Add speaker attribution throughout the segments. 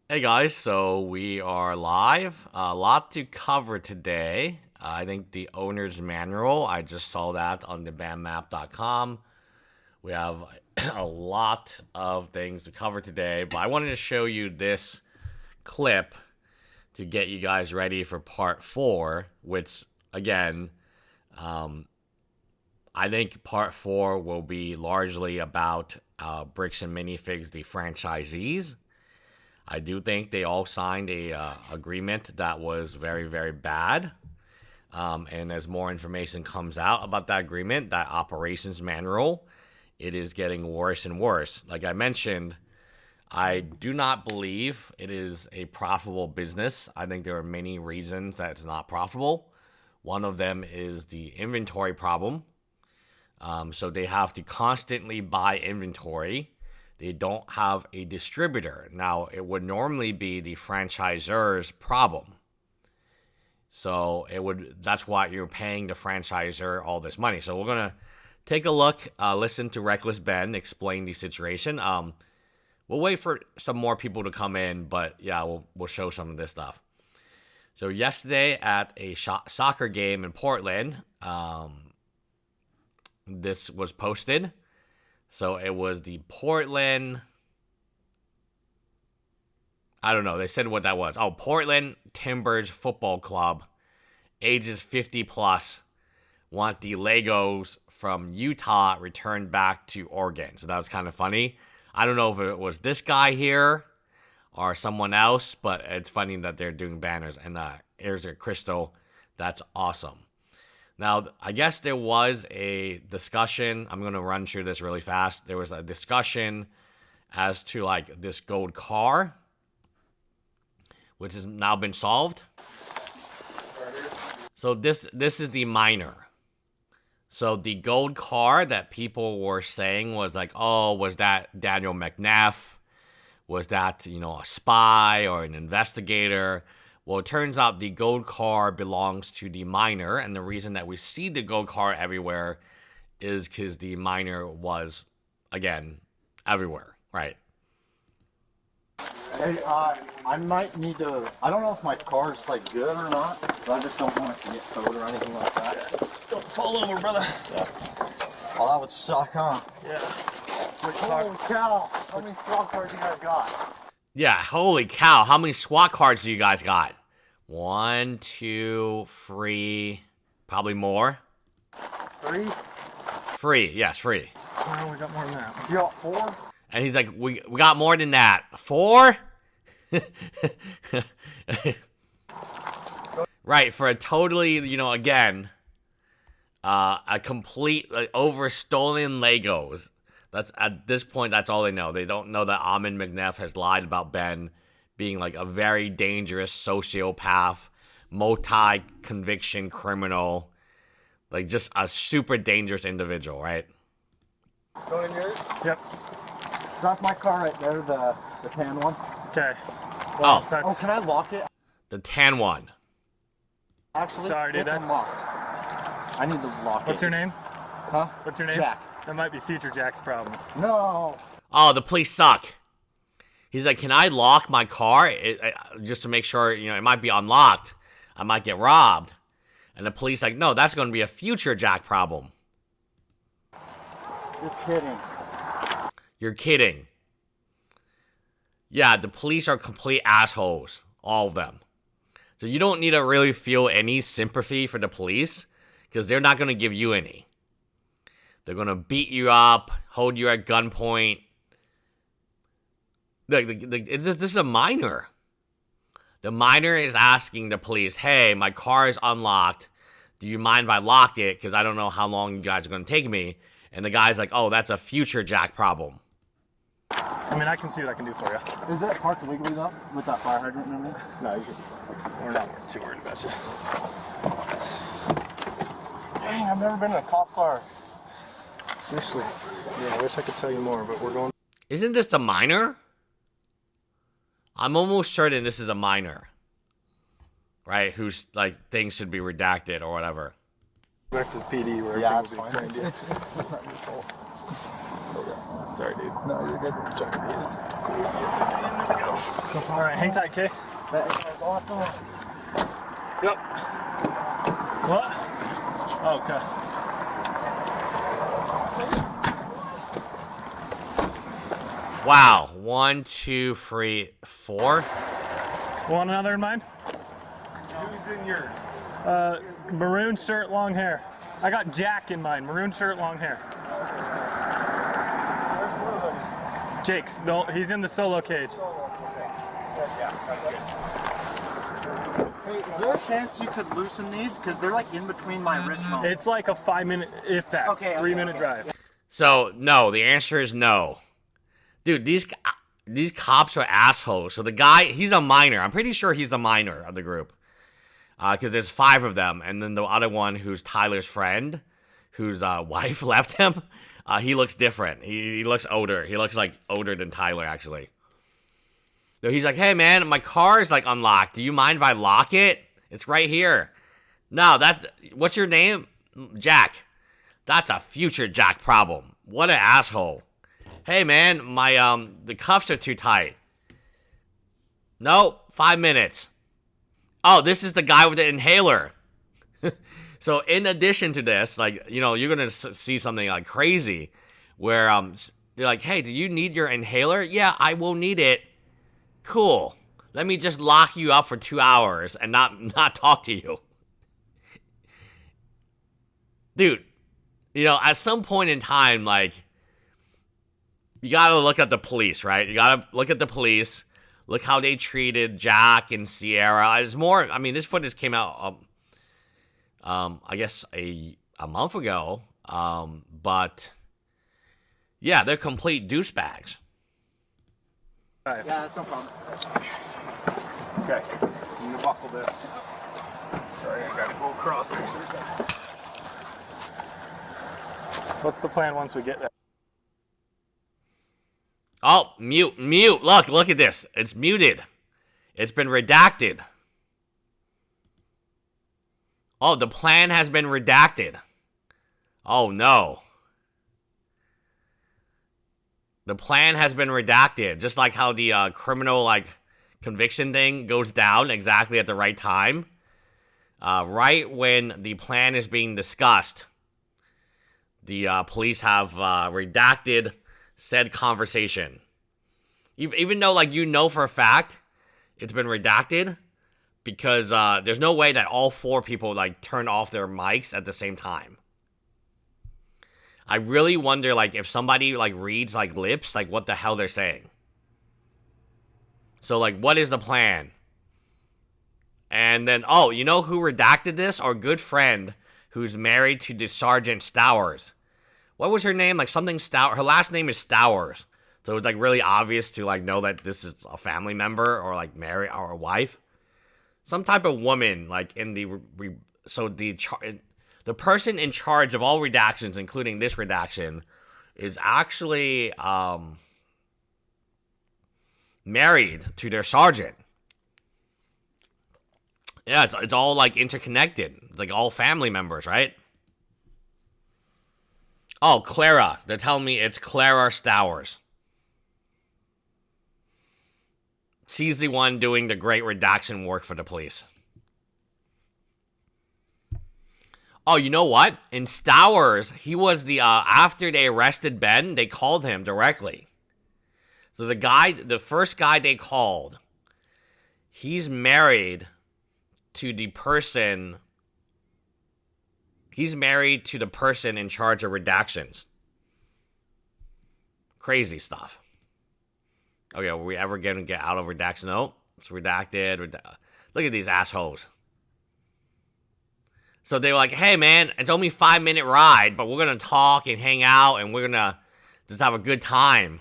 Speaker 1: Hey guys, so we are live. A lot to cover today. I think the owner's manual, I just saw that on the bandmap.com. We have a lot of things to cover today, but I wanted to show you this clip to get you guys ready for part 4, which, again, I think part 4 will be largely about Bricks and Minifigs, the franchisees. I do think they all signed a agreement that was very, very bad. And as more information comes out about that agreement, that operations manual, it is getting worse and worse. Like I mentioned, I do not believe it is a profitable business. I think there are many reasons that it's not profitable. One of them is the inventory problem. So they have to constantly buy inventory. They don't have a distributor. Now, it would normally be the franchisor's problem. So that's why you're paying the franchisor all this money. So we're going to take a look, listen to Reckless Ben explain the situation. We'll wait for some more people to come in, but yeah, we'll show some of this stuff. So yesterday at a soccer game in Portland, this was posted. So it was the Portland, I don't know, they said what that was. Oh, Portland Timbers Football Club, ages 50 plus, want the Legos from Utah returned back to Oregon. So that was kind of funny. I don't know if it was this guy here or someone else, but it's funny that they're doing banners. And here's a crystal. That's awesome. Now, I guess there was a discussion. I'm going to run through this really fast. There was a discussion as to like this gold car, which has now been solved. So this is the minor. So the gold car that people were saying was like, oh, was that Daniel McNeff? Was that, a spy or an investigator? Well, it turns out the gold car belongs to the miner, and the reason that we see the gold car everywhere is because the miner was, again, everywhere, right?
Speaker 2: Hey, I might need to, I don't know if my car is like good or not, but I just don't want it to get towed or anything like that.
Speaker 3: Don't fall over, brother.
Speaker 2: Yeah. Oh, that would suck, huh?
Speaker 3: Yeah.
Speaker 2: Holy cow, how many SWAT cards you guys got?
Speaker 1: Yeah, holy cow. How many SWAT cards do you guys got? 1, 2, 3, probably more.
Speaker 2: 3?
Speaker 1: Free, yes, free.
Speaker 3: Oh, we got more than that.
Speaker 2: You got 4?
Speaker 1: And he's like, we got more than that. 4? Right, for a totally, again, a complete, over stolen Legos. That's at this point, that's all they know. They don't know that Amon McNeff has lied about Ben being like a very dangerous sociopath, multi-conviction criminal, like just a super dangerous individual, right?
Speaker 2: Going in yours?
Speaker 3: Yep.
Speaker 2: So that's my car right there, the tan one.
Speaker 3: Okay.
Speaker 1: Well,
Speaker 2: Oh, can I lock it?
Speaker 1: the tan one.
Speaker 2: Actually,
Speaker 3: sorry, dude,
Speaker 2: it's
Speaker 3: that's...
Speaker 2: unlocked. I need to lock it.
Speaker 3: What's your name?
Speaker 2: Huh?
Speaker 3: What's your name?
Speaker 2: Jack.
Speaker 3: That might be future Jack's problem.
Speaker 2: No.
Speaker 1: Oh, the police suck. He's like, can I lock my car just to make sure, it might be unlocked. I might get robbed. And the police like, no, that's going to be a future Jack problem.
Speaker 2: You're kidding.
Speaker 1: You're kidding. Yeah, the police are complete assholes. All of them. So you don't need to really feel any sympathy for the police because they're not going to give you any. They're going to beat you up, hold you at gunpoint. This is a minor. The minor is asking the police, hey, my car is unlocked. Do you mind if I lock it? Because I don't know how long you guys are going to take me. And the guy's like, oh, that's a future Jack problem.
Speaker 3: I mean, I can see what I can do for you.
Speaker 2: Is that parked illegally though? With that fire hydrant and everything?
Speaker 3: No, you should be fine. We're not too worried about you.
Speaker 2: Dang, I've never been in a cop car.
Speaker 3: Seriously. Yeah, I wish I could tell you more, but we're going...
Speaker 1: Isn't this a minor? I'm almost certain this is a minor. Right? Who's like, things should be redacted or whatever.
Speaker 3: Back to the PD where
Speaker 2: Yeah,
Speaker 3: everything
Speaker 2: it's
Speaker 3: will
Speaker 2: fine.
Speaker 3: be explained to you.
Speaker 2: It's not your fault.
Speaker 3: Sorry, dude.
Speaker 2: No, you're good.
Speaker 3: I'm trying to be as cool as you can. There we go. All right, hang tight, okay?
Speaker 2: That is awesome.
Speaker 3: Yep. What? Oh, okay.
Speaker 1: Wow. 1, 2, 3, 4.
Speaker 3: Want another in mine?
Speaker 2: Who's in yours?
Speaker 3: Maroon shirt, long hair. I got Jack in mine. Maroon shirt, long hair.
Speaker 2: Where's Blue Hoodie?
Speaker 3: Jake's. No, he's in the solo cage.
Speaker 2: Yeah, that's good. Hey, is there a chance you could loosen these? Because they're like in between my wrist bones.
Speaker 3: It's like a 5-minute, if that,
Speaker 2: Okay,
Speaker 3: 3-minute
Speaker 2: okay.
Speaker 3: drive.
Speaker 1: So, no. The answer is no. Dude, these cops are assholes. So the guy, he's a minor. I'm pretty sure he's the minor of the group. Because there's 5 of them. And then the other one, who's Tyler's friend, whose wife left him, he looks different. He looks older. He looks like older than Tyler, actually. So he's like, hey, man, my car is like unlocked. Do you mind if I lock it? It's right here. No, what's your name? Jack. That's a future Jack problem. What an asshole. Hey, man, my the cuffs are too tight. Nope, 5 minutes. Oh, this is the guy with the inhaler. So in addition to this, like, you know, you're going to see something like crazy where they're like, hey, do you need your inhaler? Yeah, I will need it. Cool. Let me just lock you up for 2 hours and not talk to you. Dude, you know, at some point in time, like, you gotta look at the police, right? You gotta look at the police. Look how they treated Jack and Sierra. It's more, I mean, this footage came out, I guess a month ago. But yeah, they're complete douchebags.
Speaker 2: Yeah, that's no problem.
Speaker 3: Okay. I'm gonna buckle this. Sorry, I gotta go across this. What's the plan once we get there?
Speaker 1: Oh, mute. Look at this. It's muted. It's been redacted. Oh, the plan has been redacted. Oh, no. The plan has been redacted. Just like how the criminal, like, conviction thing goes down exactly at the right time. Right when the plan is being discussed, the police have redacted said conversation. Even though, like, you know for a fact it's been redacted, because there's no way that all 4 people, like, turn off their mics at the same time. I really wonder, like, if somebody, like, reads, like, lips, like, what the hell they're saying. So, like, what is the plan? And then, oh, you know who redacted this? Our good friend who's married to the Sergeant Stowers. What was her name? Like, something Stowers. Her last name is Stowers. So it's, like, really obvious to, like, know that this is a family member or, like, married or a wife. Some type of woman, like, in the... the person in charge of all redactions, including this redaction, is actually married to their sergeant. Yeah, it's all, like, interconnected. It's, like, all family members, right? Oh, Clara. They're telling me it's Clara Stowers. She's the one doing the great redaction work for the police. Oh, you know what? In Stowers, he was the, after they arrested Ben, they called him directly. So the first guy they called, he's married to the person in charge of redactions. Crazy stuff. Okay, were we ever going to get out of redaction? Nope. It's redacted. Look at these assholes. So they were like, hey, man, it's only a 5-minute ride, but we're going to talk and hang out, and we're going to just have a good time.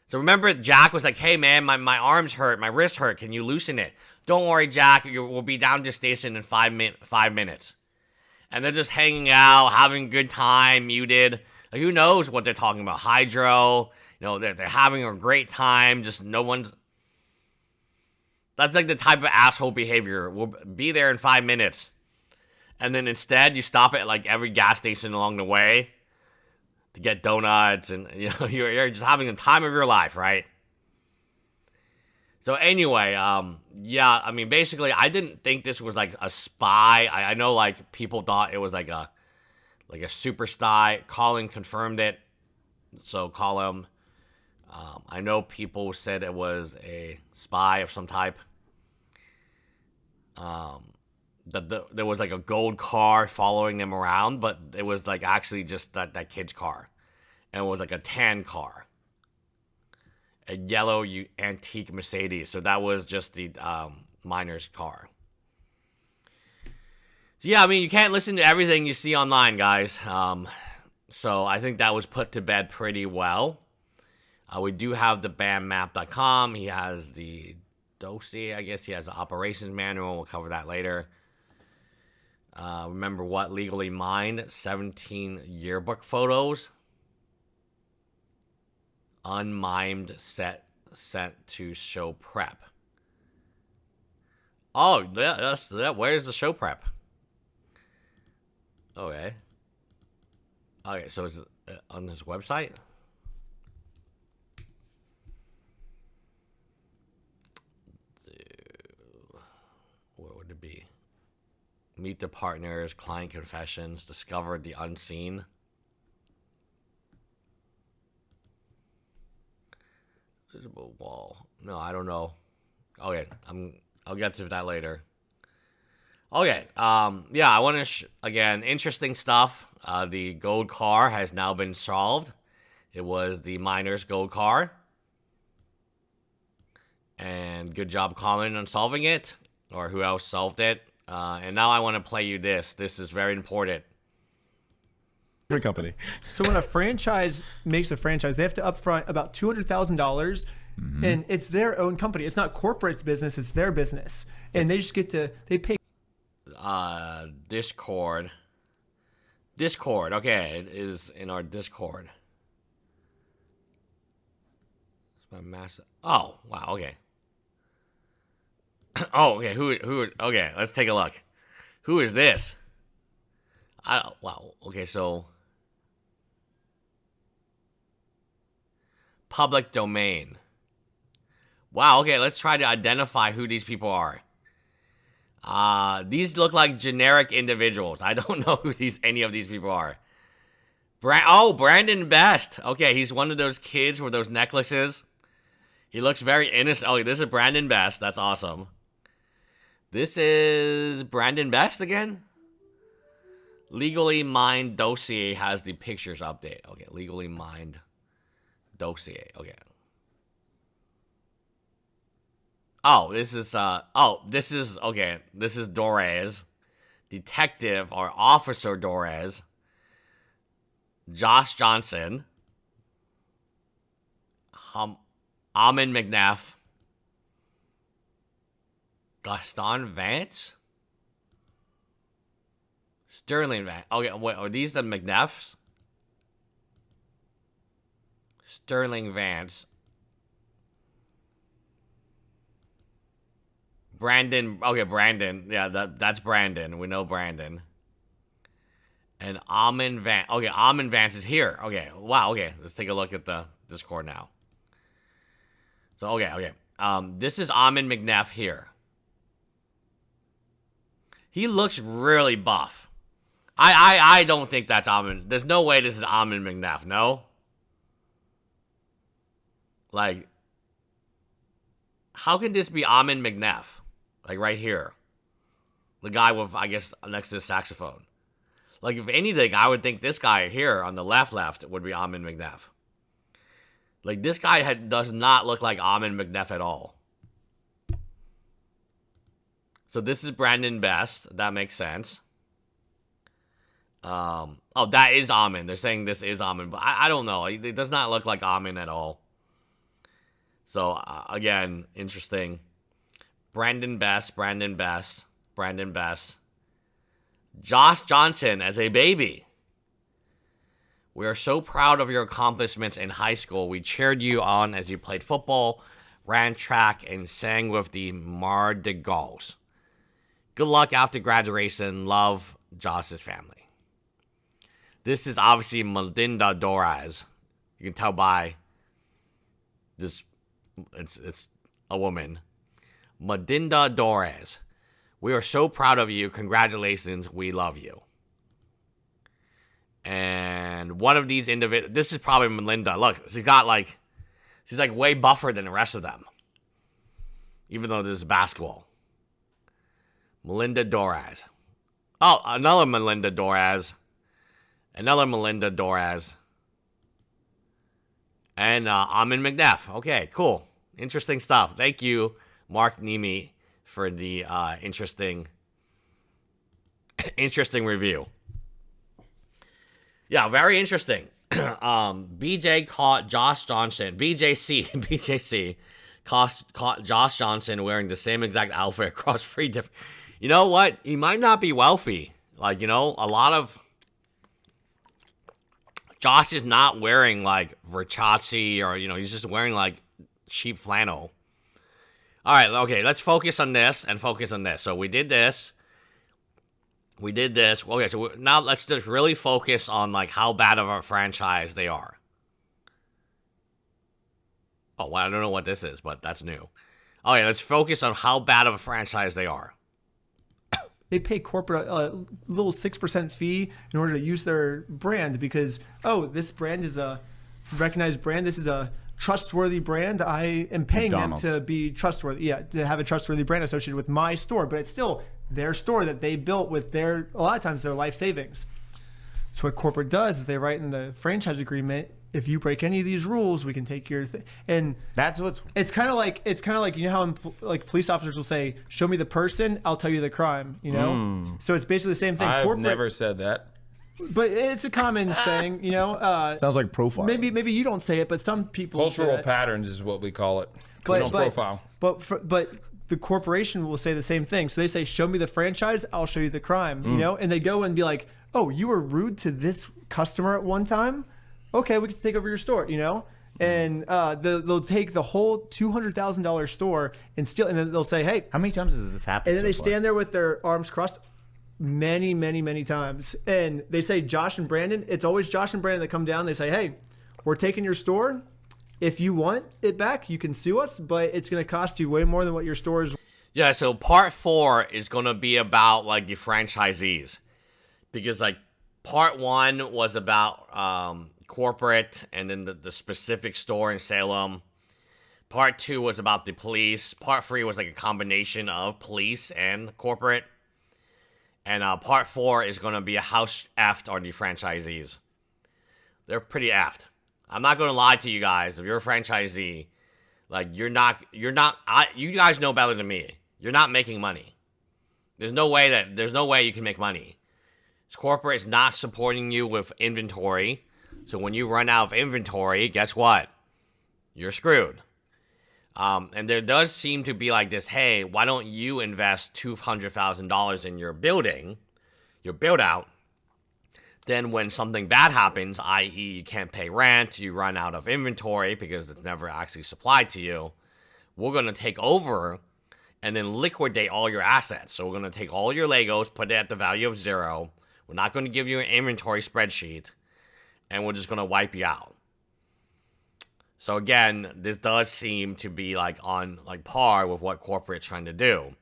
Speaker 1: So remember, Jack was like, hey, man, my arms hurt, my wrist hurt. Can you loosen it? Don't worry, Jack. We'll be down to the station in 5 minutes. And they're just hanging out, having a good time, muted. Like, who knows what they're talking about? Hydro. You know, they're having a great time. Just no one's... That's like the type of asshole behavior. We'll be there in 5 minutes. And then instead, you stop at, like, every gas station along the way to get donuts. And, you know, you're just having the time of your life, right? So anyway, yeah, I mean, basically, I didn't think this was like a spy. I know like people thought it was like a super spy. Colin confirmed it. So Colin, I know people said it was a spy of some type. There was like a gold car following them around, but it was like actually just that kid's car, and it was like a tan car, a yellow antique Mercedes. So that was just the miner's car. So yeah, I mean, you can't listen to everything you see online, guys. So I think that was put to bed pretty well. We do have the bandmap.com. He has the dossier, I guess. He has the operations manual. We'll cover that later. Remember what? Legally mined 17 yearbook photos. Unmimed sent to show prep. Oh, that's where's the show prep? Okay. Okay, so is it on his website? What would it be? Meet the partners, client confessions, discover the unseen. Visible wall. No, I don't know. Okay, I'll get to that later. Okay, yeah, I want to, again, interesting stuff. The gold car has now been solved. It was the miner's gold car. And good job, Colin, on solving it. Or who else solved it. And now I want to play you this. This is very important.
Speaker 4: Company.
Speaker 5: So when a franchise makes a franchise, they have to upfront about $200,000, and it's their own company. It's not corporate's business; it's their business, and they just get to pay.
Speaker 1: Discord. Okay, it is in our Discord. It's my massive. Oh wow. Okay. Oh okay. Who? Okay, let's take a look. Who is this? Wow. Okay, so. Public domain. Wow, okay, let's try to identify who these people are. These look like generic individuals. I don't know who any of these people are. Brandon Best. Okay, he's one of those kids with those necklaces. He looks very innocent. Oh, this is Brandon Best. That's awesome. This is Brandon Best again? Legally Mined Dossier has the pictures update. Okay, Legally Mined Dossier. Okay. This is okay. This is Dorez, Detective or Officer Dorez, Josh Johnson, Amon McNeff, Gaston Vance, Sterling Vance. Okay, wait, are these the McNeffs? Sterling Vance. Brandon. Okay, Brandon. Yeah, that's Brandon. We know Brandon. And Amon Vance. Okay, Amon Vance is here. Okay, wow, okay. Let's take a look at the Discord now. So, okay. This is Amon McNeff here. He looks really buff. I don't think that's Amon. There's no way this is Amon McNeff, no? Like, how can this be Amon McNeff? Like, right here. The guy with, I guess, next to the saxophone. Like, if anything, I would think this guy here on the left would be Amon McNeff. Like, this guy does not look like Amon McNeff at all. So, this is Brandon Best. That makes sense. That is Amon. They're saying this is Amon. But I don't know. It does not look like Amon at all. So, again, interesting. Brandon Best. Josh Johnson as a baby. We are so proud of your accomplishments in high school. We cheered you on as you played football, ran track, and sang with the Mardigals. Good luck after graduation. Love, Josh's family. This is obviously Melinda Doraz. You can tell by this. It's a woman, Melinda Torres. We are so proud of you. Congratulations. We love you. And one of these individuals, this is probably Melinda. Look, she's like way buffer than the rest of them. Even though this is basketball. Melinda Torres. Oh, another Melinda Torres. Another Melinda Torres. And Amin McNeff. Okay, cool. Interesting stuff. Thank you, Mark Nemi, for the interesting review. Yeah, very interesting. BJ caught Josh Johnson. BJC caught Josh Johnson wearing the same exact outfit across 3 different... You know what? He might not be wealthy. Like, you know, a lot of... Josh is not wearing, like, Versace or, you know, he's just wearing, like, cheap flannel. All right, okay, let's focus on this and focus on this. So we did this. Okay, so now let's just really focus on, like, how bad of a franchise they are. Oh, well, I don't know what this is, but that's new. Okay, let's focus on how bad of a franchise they are.
Speaker 5: They pay corporate a little 6% fee in order to use their brand because, oh, this brand is a recognized brand. This is a trustworthy brand. I am paying
Speaker 4: McDonald's.
Speaker 5: them to be trustworthy. Yeah, to have a trustworthy brand associated with my store, but it's still their store that they built with a lot of times their life savings. So what corporate does is they write in the franchise agreement, if you break any of these rules, we can take your thing. And
Speaker 4: That's what's
Speaker 5: it's kind of like you know how like police officers will say, "Show me the person, I'll tell you the crime." You know, so it's basically the same thing.
Speaker 6: I've
Speaker 5: Corporate,
Speaker 6: never said that.
Speaker 5: but it's a common saying. You know,
Speaker 4: sounds like profile.
Speaker 5: maybe you don't say it, but some people say
Speaker 6: Cultural
Speaker 5: that.
Speaker 6: patterns is what we call it. Criminal profile.
Speaker 5: But the corporation will say the same thing. So they say, "Show me the franchise, I'll show you the crime." You know, and they go and be like, "Oh, you were rude to this customer at one time. Okay, we can take over your store." You know, and they'll take the whole $200,000 store and steal, and then they'll say, "Hey."
Speaker 4: How many times has this happened?
Speaker 5: And then
Speaker 4: so
Speaker 5: they
Speaker 4: far?
Speaker 5: stand there with their arms crossed many, many, many times. And they say, Josh and Brandon, it's always Josh and Brandon that come down. They say, "Hey, we're taking your store. If you want it back, you can sue us, but it's going to cost you way more than what your store is."
Speaker 1: Yeah, so part 4 is going to be about, like, the franchisees. Because, like, part 1 was about corporate and then the specific store in Salem. Part 2 was about the police. Part 3 was, like, a combination of police and corporate. And part 4 is going to be a house effed on the franchisees. They're pretty effed. I'm not going to lie to you guys. If you're a franchisee, like, you guys know better than me. You're not making money. There's no way you can make money. This corporate is not supporting you with inventory. So when you run out of inventory, guess what? You're screwed. And there does seem to be like this, hey, why don't you invest $200,000 in your building, your build out? Then when something bad happens, i.e. you can't pay rent, you run out of inventory because it's never actually supplied to you, we're going to take over and then liquidate all your assets. So we're going to take all your Legos, put it at the value of 0. We're not going to give you an inventory spreadsheet, and we're just going to wipe you out. So again, this does seem to be like on like par with what corporate's trying to do.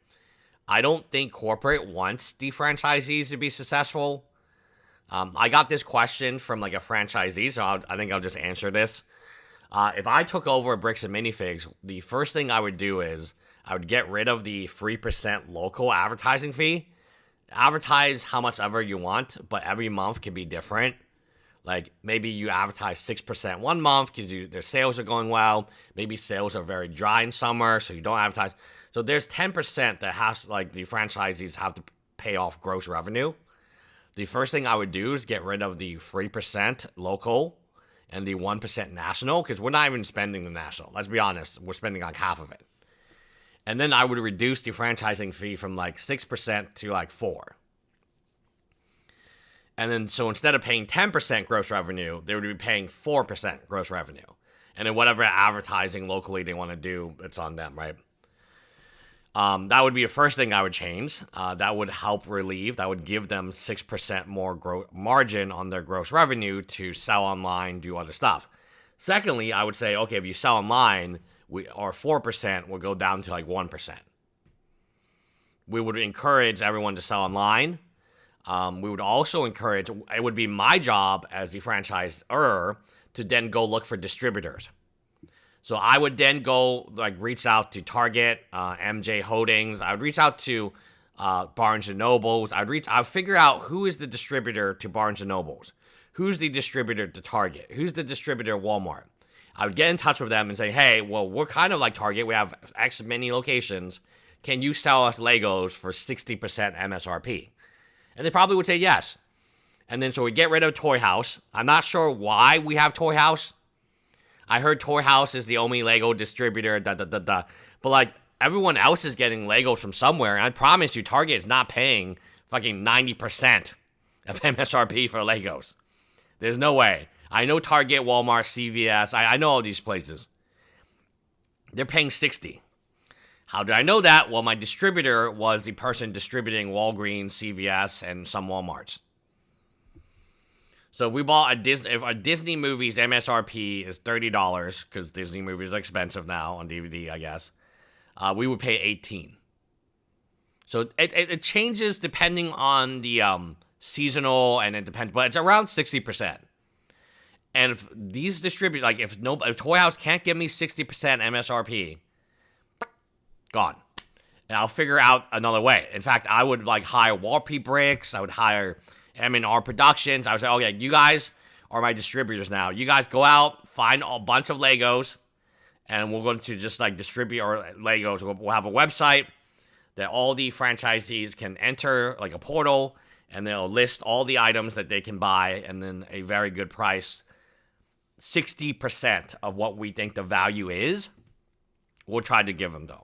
Speaker 1: I don't think corporate wants the franchisees to be successful. I got this question from like a franchisee, so I think I'll just answer this. If I took over Bricks and Minifigs, the first thing I would do is I would get rid of the 3% local advertising fee. Advertise how much ever you want, but every month can be different. Like maybe you advertise 6% one month because their sales are going well. Maybe sales are very dry in summer, so you don't advertise. So there's 10% that has like the franchisees have to pay off gross revenue. The first thing I would do is get rid of the 3% local and the 1% national, because we're not even spending the national. Let's be honest, we're spending like half of it. And then I would reduce the franchising fee from like 6% to like 4%. And then so instead of paying 10% gross revenue, they would be paying 4% gross revenue. And then whatever advertising locally they want to do, it's on them, right? That would be the first thing I would change. That would help relieve. That would give them 6% more margin on their gross revenue to sell online, do other stuff. Secondly, I would say, okay, if you sell online, or 4% will go down to like 1%. We would encourage everyone to sell online. We would also encourage, it would be my job as the franchisor to then go look for distributors. So I would then go like reach out to Target, MJ Holdings. I would reach out to Barnes and Nobles. I'd figure out who is the distributor to Barnes and Nobles, who's the distributor to Target, who's the distributor to Walmart. I would get in touch with them and say, hey, well, we're kind of like Target. We have X many locations. Can you sell us Legos for 60% MSRP? And they probably would say yes. And then so we get rid of Toy House. I'm not sure why we have Toy House. I heard Toy House is the only Lego distributor, But like everyone else is getting Legos from somewhere. And I promise you, Target is not paying fucking 90% of MSRP for Legos. There's no way. I know Target, Walmart, CVS. I know all these places. They're paying 60. How did I know that? Well, my distributor was the person distributing Walgreens, CVS, and some Walmarts. So if we bought if a Disney movie's MSRP is $30, because Disney movies are expensive now on DVD, I guess, we would pay $18. So it changes depending on the seasonal, and it depends, but it's around 60%. And if these distributors, like if Toy House can't give me 60% MSRP, gone. And I'll figure out another way. In fact, I would like hire Warpy Bricks. I would hire M&R Productions. I would say, okay, you guys are my distributors now. You guys go out, find a bunch of Legos, and we're going to just like distribute our Legos. We'll have a website that all the franchisees can enter, like a portal, and they'll list all the items that they can buy, and then a very good price. 60% of what we think the value is, we'll try to give them though.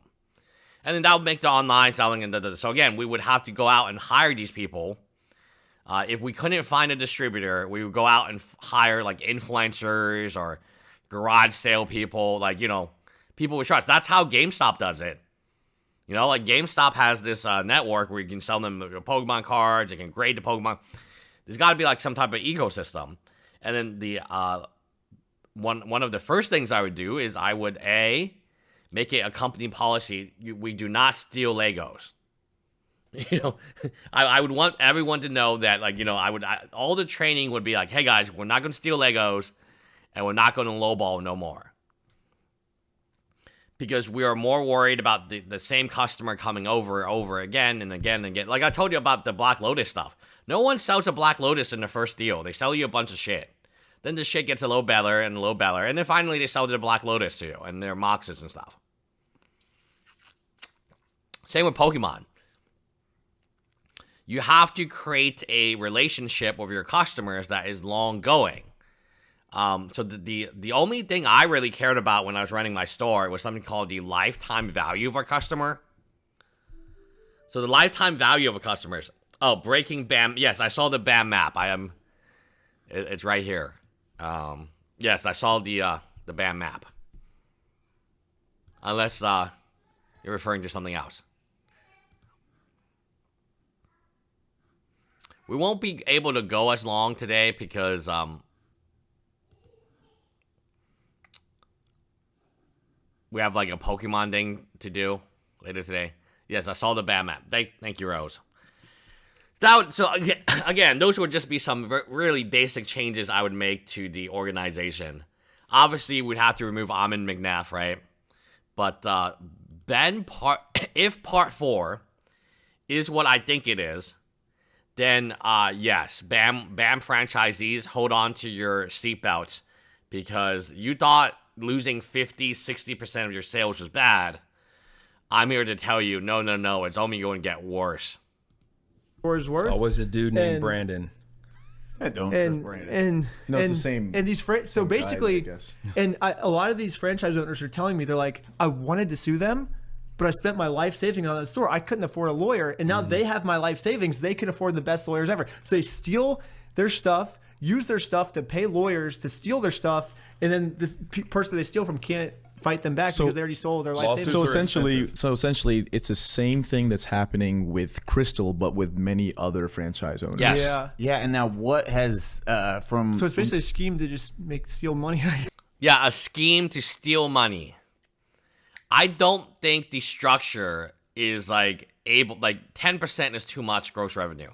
Speaker 1: And then that'll make the online selling. And so again, we would have to go out and hire these people. If we couldn't find a distributor, we would go out and hire like influencers or garage sale people, like, you know, people we trust. That's how GameStop does it. You know, like GameStop has this network where you can sell them Pokemon cards, you can grade the Pokemon. There's got to be like some type of ecosystem. And then the one of the first things I would do is I would make it a company policy. We do not steal Legos. You know, I would want everyone to know that, like, you know, all the training would be like, hey guys, we're not going to steal Legos, and we're not going to lowball no more. Because we are more worried about the same customer coming over again and again and again. Like I told you about the Black Lotus stuff. No one sells a Black Lotus in the first deal. They sell you a bunch of shit. Then the shit gets a little better, and then finally they sell the Black Lotus to you, and their moxes and stuff. Same with Pokemon. You have to create a relationship with your customers that is long going. So the only thing I really cared about when I was running my store was something called the lifetime value of our customer. So the lifetime value of a customer is, breaking BAM. Yes, I saw the BAM map. It's right here. Yes, I saw the BAM map. Unless you're referring to something else. We won't be able to go as long today because we have like a Pokemon thing to do later today. Yes, I saw the BAM map. Thank you, Rose. So again, those would just be some really basic changes I would make to the organization. Obviously, we'd have to remove Amon McNabb, right? But if part 4 is what I think it is, then yes, BAM franchisees, hold on to your seatbelts, because you thought losing 50, 60% of your sales was bad. I'm here to tell you, no, it's only going to get worse.
Speaker 5: Worse.
Speaker 6: It's always a dude named Brandon.
Speaker 4: I don't trust Brandon. It's the same.
Speaker 5: And these so basically,
Speaker 4: guy, I guess.
Speaker 5: And a lot of these franchise owners are telling me, they're like, I wanted to sue them, but I spent my life savings on that store. I couldn't afford a lawyer, and now they have my life savings. They can afford the best lawyers ever. So they steal their stuff, use their stuff to pay lawyers to steal their stuff, and then this person they steal from can't fight them back because they already sold their life savings.
Speaker 4: So essentially, it's the same thing that's happening with Crystal, but with many other franchise owners.
Speaker 1: Yes.
Speaker 2: Yeah, and now what has from...
Speaker 5: So it's basically a scheme to just steal money.
Speaker 1: Yeah, a scheme to steal money. I don't think the structure is like 10% is too much gross revenue.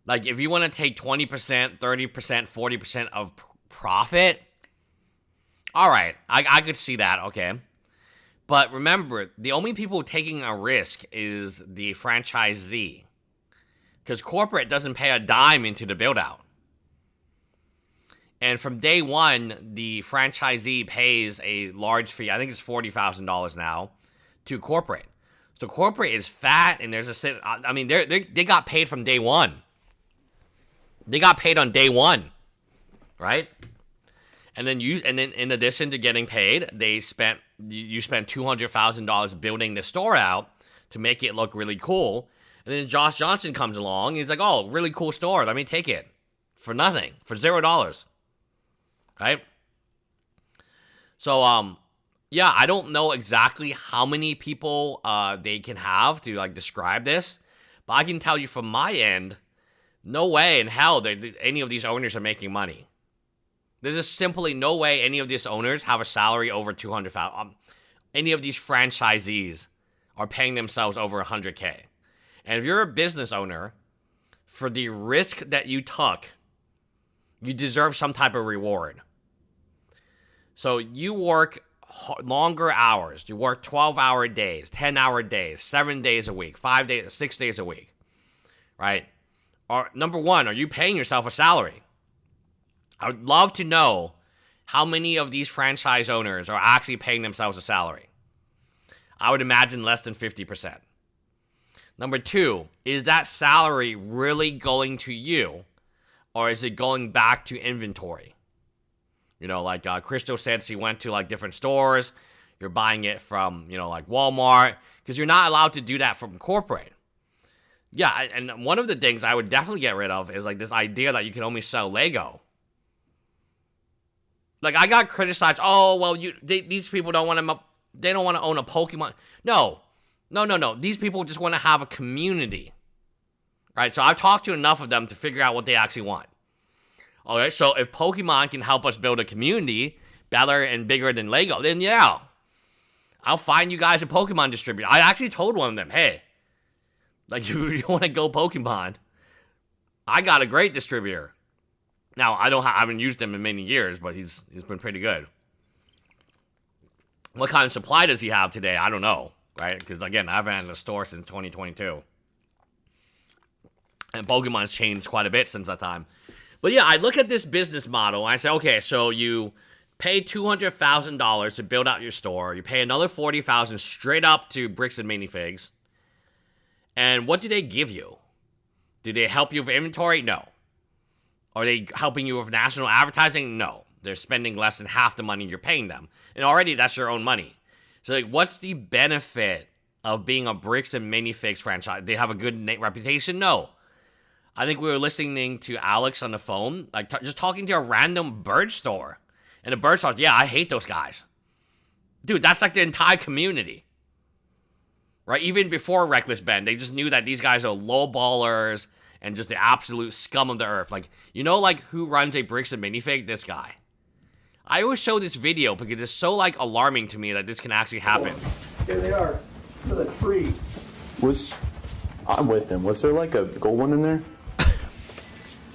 Speaker 1: Like if you want to take 20%, 30%, 40% of profit, all right, I could see that, okay. But remember, the only people taking a risk is the franchisee. Because corporate doesn't pay a dime into the build-out. And from day one, the franchisee pays a large fee. I think it's $40,000 now to corporate. So corporate is fat, and there's a. I mean, they got paid from day one. They got paid on day one, right? And then in addition to getting paid, you spent $200,000 building the store out to make it look really cool. And then Josh Johnson comes along. He's like, "Oh, really cool store. Let me take it for nothing, for $0." Right? So, yeah, I don't know exactly how many people they can have to, like, describe this. But I can tell you from my end, no way in hell that any of these owners are making money. There's just simply no way any of these owners have a salary over $200,000. Any of these franchisees are paying themselves over $100K. And if you're a business owner, for the risk that you took, you deserve some type of reward. So you work longer hours. You work 12-hour days, 10-hour days, 7 days a week, 5 days, 6 days a week, right? Or number one, are you paying yourself a salary? I would love to know how many of these franchise owners are actually paying themselves a salary. I would imagine less than 50%. Number two, is that salary really going to you, or is it going back to inventory? You know, like Crystal said, she went to like different stores. You're buying it from, you know, like Walmart, because you're not allowed to do that from corporate. Yeah, and one of the things I would definitely get rid of is like this idea that you can only sell Lego. Like I got criticized. Oh, well, these people don't want to. They don't want to own a Pokemon. No. These people just want to have a community, right? So I've talked to enough of them to figure out what they actually want. All right, so if Pokemon can help us build a community better and bigger than Lego, then yeah, I'll find you guys a Pokemon distributor. I actually told one of them, hey, like you want to go Pokemon? I got a great distributor. Now I haven't used him in many years, but he's been pretty good. What kind of supply does he have today? I don't know, right? Because again, I haven't had a store since 2022, and Pokemon's changed quite a bit since that time. But yeah, I look at this business model and I say, okay, so you pay $200,000 to build out your store. You pay another $40,000 straight up to Bricks and Minifigs. And what do they give you? Do they help you with inventory? No. Are they helping you with national advertising? No. They're spending less than half the money you're paying them. And already that's your own money. So like, what's the benefit of being a Bricks and Minifigs franchise? They have a good reputation? No. I think we were listening to Alex on the phone, like just talking to a random bird store. And the bird store, yeah, I hate those guys. Dude, that's like the entire community. Right? Even before Reckless Ben, they just knew that these guys are low ballers and just the absolute scum of the earth. Like, you know, like who runs a Bricks and Minifig? This guy. I always show this video because it's so like alarming to me that this can actually happen.
Speaker 7: Here they are. For the free.
Speaker 8: I'm with him. Was there like a gold one in there?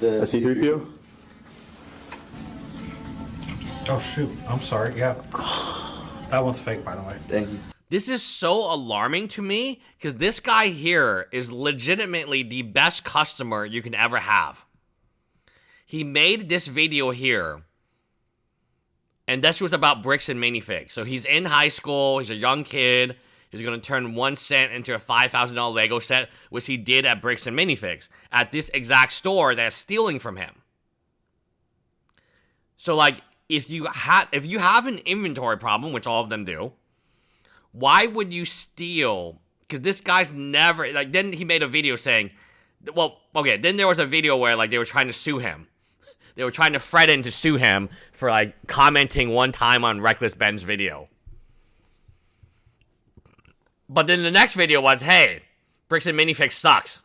Speaker 8: A C-3PO?
Speaker 2: Oh shoot, I'm sorry, yeah. That one's fake, by the way.
Speaker 7: Thank you.
Speaker 1: This is so alarming to me because this guy here is legitimately the best customer you can ever have. He made this video here, and this was about Bricks and Minifigs. So he's in high school, he's a young kid, he's going to turn 1 cent into a $5,000 Lego set, which he did at Bricks and Minifigs, at this exact store that's stealing from him. So, like, if you have an inventory problem, which all of them do, why would you steal? Because this guy's never, like, then he made a video saying, well, okay, then there was a video where, like, they were trying to sue him. They were trying to threaten to sue him for, like, commenting one time on Reckless Ben's video. But then the next video was, hey, Bricks and Minifigs sucks.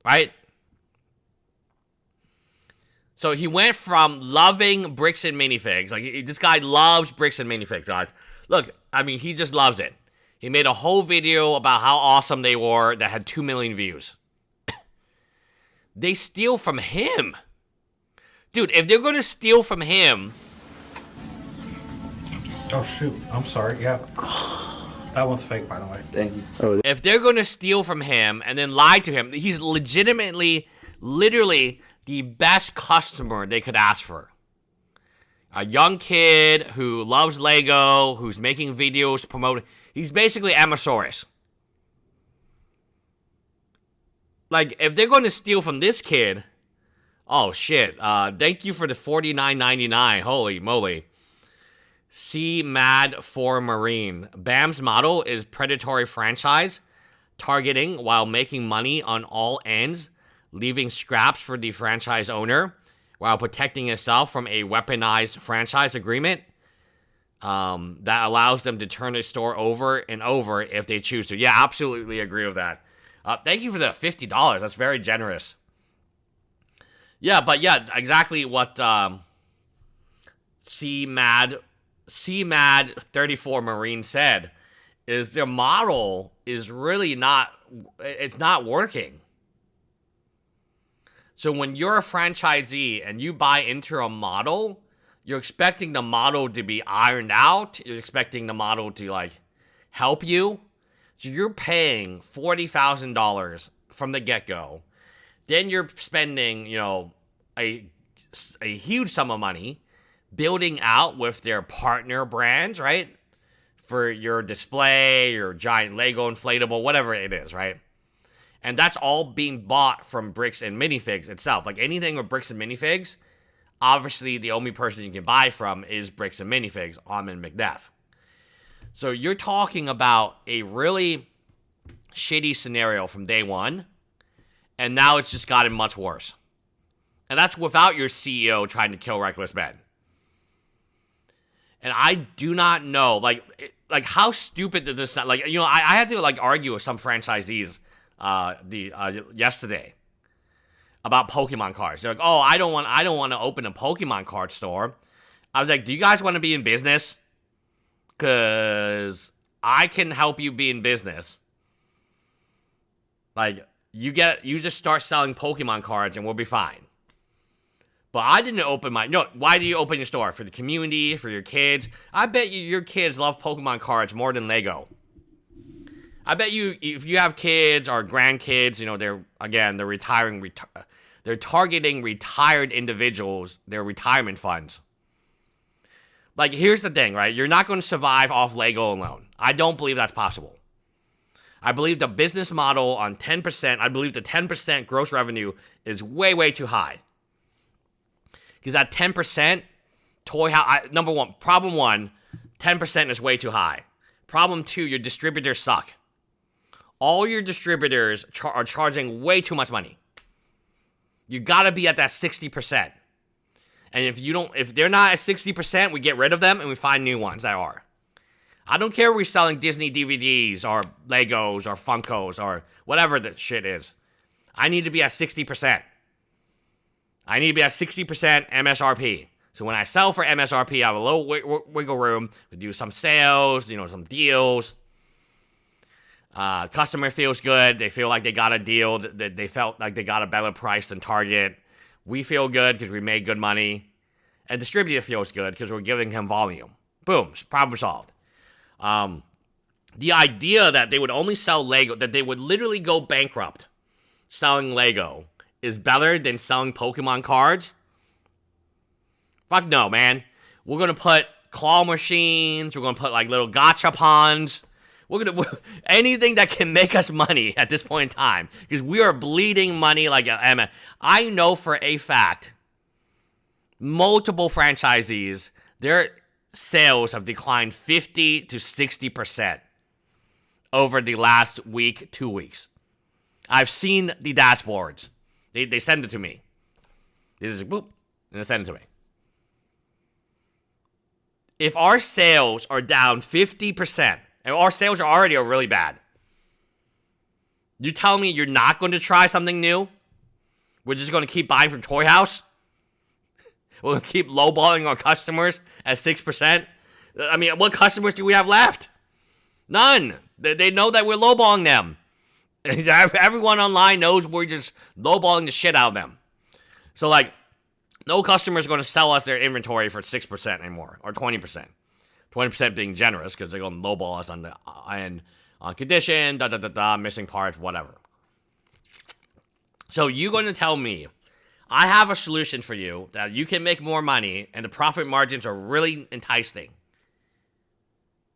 Speaker 1: Right? So he went from loving bricks and minifigs. Like, this guy loves bricks and minifigs, guys. Look, I mean, he just loves it. He made a whole video about how awesome they were that had 2 million views. They steal from him. Dude, if they're going to steal from him...
Speaker 2: Oh, shoot. I'm sorry. Yeah. That one's fake, by the way.
Speaker 8: Thank you. Oh,
Speaker 1: If they're going to steal from him and then lie to him, he's legitimately, literally the best customer they could ask for. A young kid who loves Lego, who's making videos promoting. He's basically Amasaurus. Like, if they're going to steal from this kid, oh shit! Thank you for the $49.99. Holy moly! C Mad for Marine. BAM's model is predatory franchise, targeting while making money on all ends, leaving scraps for the franchise owner, while protecting itself from a weaponized franchise agreement that allows them to turn the store over and over if they choose to. Yeah, absolutely agree with that. Thank you for the $50. That's very generous. Yeah, but yeah, exactly what C-Mad 34 Marine said is their model is really it's not working. So when you're a franchisee and you buy into a model, you're expecting the model to be ironed out. You're expecting the model to, like, help you. So you're paying $40,000 from the get-go. Then you're spending, you know, a huge sum of money building out with their partner brands, right? For your display, your giant Lego inflatable, whatever it is, right? And that's all being bought from Bricks and Minifigs itself. Like, anything with Bricks and Minifigs, obviously the only person you can buy from is Bricks and Minifigs, Armin McDeff. So you're talking about a really shitty scenario from day one, and now it's just gotten much worse. And that's without your CEO trying to kill Reckless Ben. And I do not know, like how stupid did this sound? Like, you know, I had to, like, argue with some franchisees yesterday about Pokemon cards. They're like, oh, I don't want to open a Pokemon card store. I was like, do you guys want to be in business? Because I can help you be in business. Like, you just start selling Pokemon cards and we'll be fine. But I didn't open why do you open your store? For the community, for your kids? I bet you your kids love Pokemon cards more than Lego. I bet you, if you have kids or grandkids, you know, they're targeting retired individuals, their retirement funds. Like, here's the thing, right? You're not going to survive off Lego alone. I don't believe that's possible. I believe the business model on 10%, I believe the 10% gross revenue is way, way too high. Because at 10%, problem one, 10% is way too high. Problem two, your distributors suck. All your distributors are charging way too much money. You gotta be at that 60%. And if they're not at 60%, we get rid of them and we find new ones that are. I don't care if we're selling Disney DVDs or Legos or Funkos or whatever the shit is. I need to be at 60%. I need to be at 60% MSRP. So when I sell for MSRP, I have a little wiggle room to do some sales, you know, some deals. Customer feels good. They feel like they got a deal. They felt like they got a better price than Target. We feel good because we made good money. And distributor feels good because we're giving him volume. Boom. Problem solved. The idea that they would only sell Lego, that they would literally go bankrupt selling Lego, is better than selling Pokemon cards? Fuck no, man. We're going to put claw machines. We're going to put, like, little gachapons. We're going to... anything that can make us money at this point in time. Because we are bleeding money like... I know for a fact, multiple franchisees, their sales have declined 50 to 60% over the last week, 2 weeks. I've seen the dashboards. They send it to me. They just boop, and they send it to me. If our sales are down 50%, and our sales are already really bad, you tell me you're not going to try something new? We're just going to keep buying from Toy House? We'll keep lowballing our customers at 6%. I mean, what customers do we have left? None. They know that we're lowballing them. Everyone online knows we're just lowballing the shit out of them. So, like, no customer is going to sell us their inventory for 6% anymore, or 20%. 20% being generous, because they're going to lowball us on the end on condition, missing parts, whatever. So you're going to tell me, I have a solution for you that you can make more money, and the profit margins are really enticing.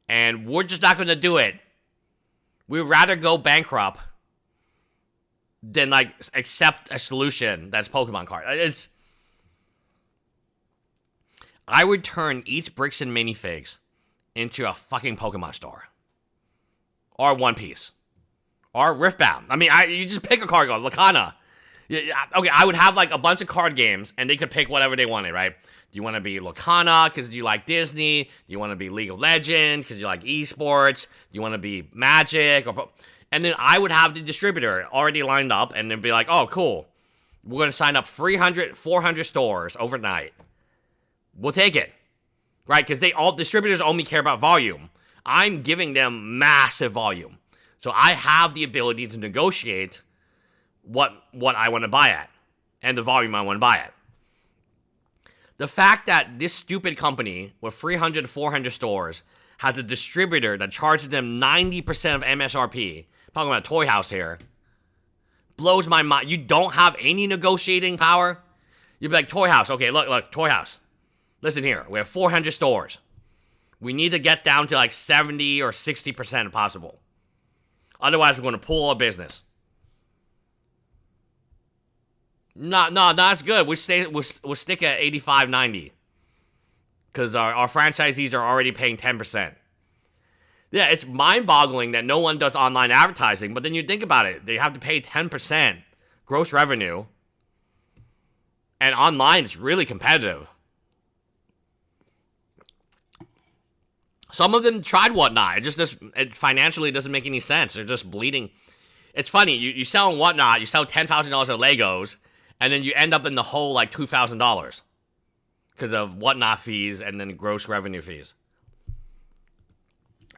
Speaker 1: And we're just not going to do it. We'd rather go bankrupt than, like, accept a solution that's Pokemon card. I would turn each Bricks and Minifigs into a fucking Pokemon store. Or One Piece. Or Riftbound. I mean, you just pick a card, go, Lacana. Yeah, okay, I would have, like, a bunch of card games, and they could pick whatever they wanted, right? Do you want to be Lacana because you like Disney? Do you want to be League of Legends because you like esports? Do you want to be Magic? And then I would have the distributor already lined up, and then be like, oh, cool. We're going to sign up 300, 400 stores overnight. We'll take it. Right? Because distributors only care about volume. I'm giving them massive volume. So I have the ability to negotiate what I want to buy at. And the volume I want to buy at. The fact that this stupid company with 300, 400 stores has a distributor that charges them 90% of MSRP, talking about Toy House here, blows my mind. You don't have any negotiating power? You'd be like, Toy House, okay, look, Toy House. Listen here, we have 400 stores. We need to get down to like 70 or 60% if possible. Otherwise, we're going to pull our business. No, that's good. We'll stick at 85, 90. Because our franchisees are already paying 10%. Yeah, it's mind-boggling that no one does online advertising, but then you think about it. They have to pay 10% gross revenue. And online is really competitive. Some of them tried Whatnot. It financially doesn't make any sense. They're just bleeding. It's funny. You sell Whatnot, you sell $10,000 of Legos, and then you end up in the hole like $2,000 because of Whatnot fees and then gross revenue fees.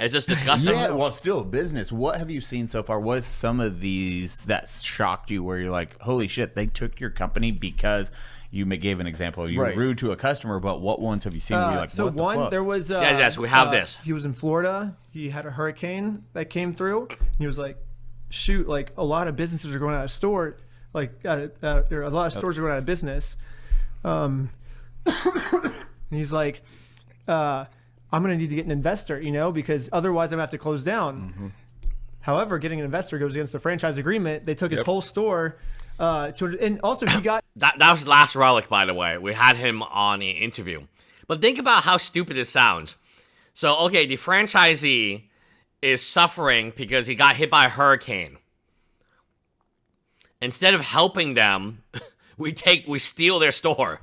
Speaker 1: It's just disgusting.
Speaker 9: Yeah, well, still business. What have you seen so far? What is some of these that shocked you where you're like, holy shit, they took your company because you gave an example. You were rude to a customer, but what ones have you seen where you're like,
Speaker 5: so
Speaker 9: what the
Speaker 5: one,
Speaker 9: fuck?
Speaker 5: there was...
Speaker 1: yes, we have this.
Speaker 5: He was in Florida. He had a hurricane that came through. And he was like, shoot, like a lot of businesses are going out of store. Like a lot of stores are going out of business. And he's like, I'm going to need to get an investor, because otherwise I'm going to have to close down. Mm-hmm. However, getting an investor goes against the franchise agreement. They took his whole store. And also he got...
Speaker 1: That was Last Relic, by the way. We had him on an interview. But think about how stupid this sounds. So, okay, the franchisee is suffering because he got hit by a hurricane. Instead of helping them, we steal their store.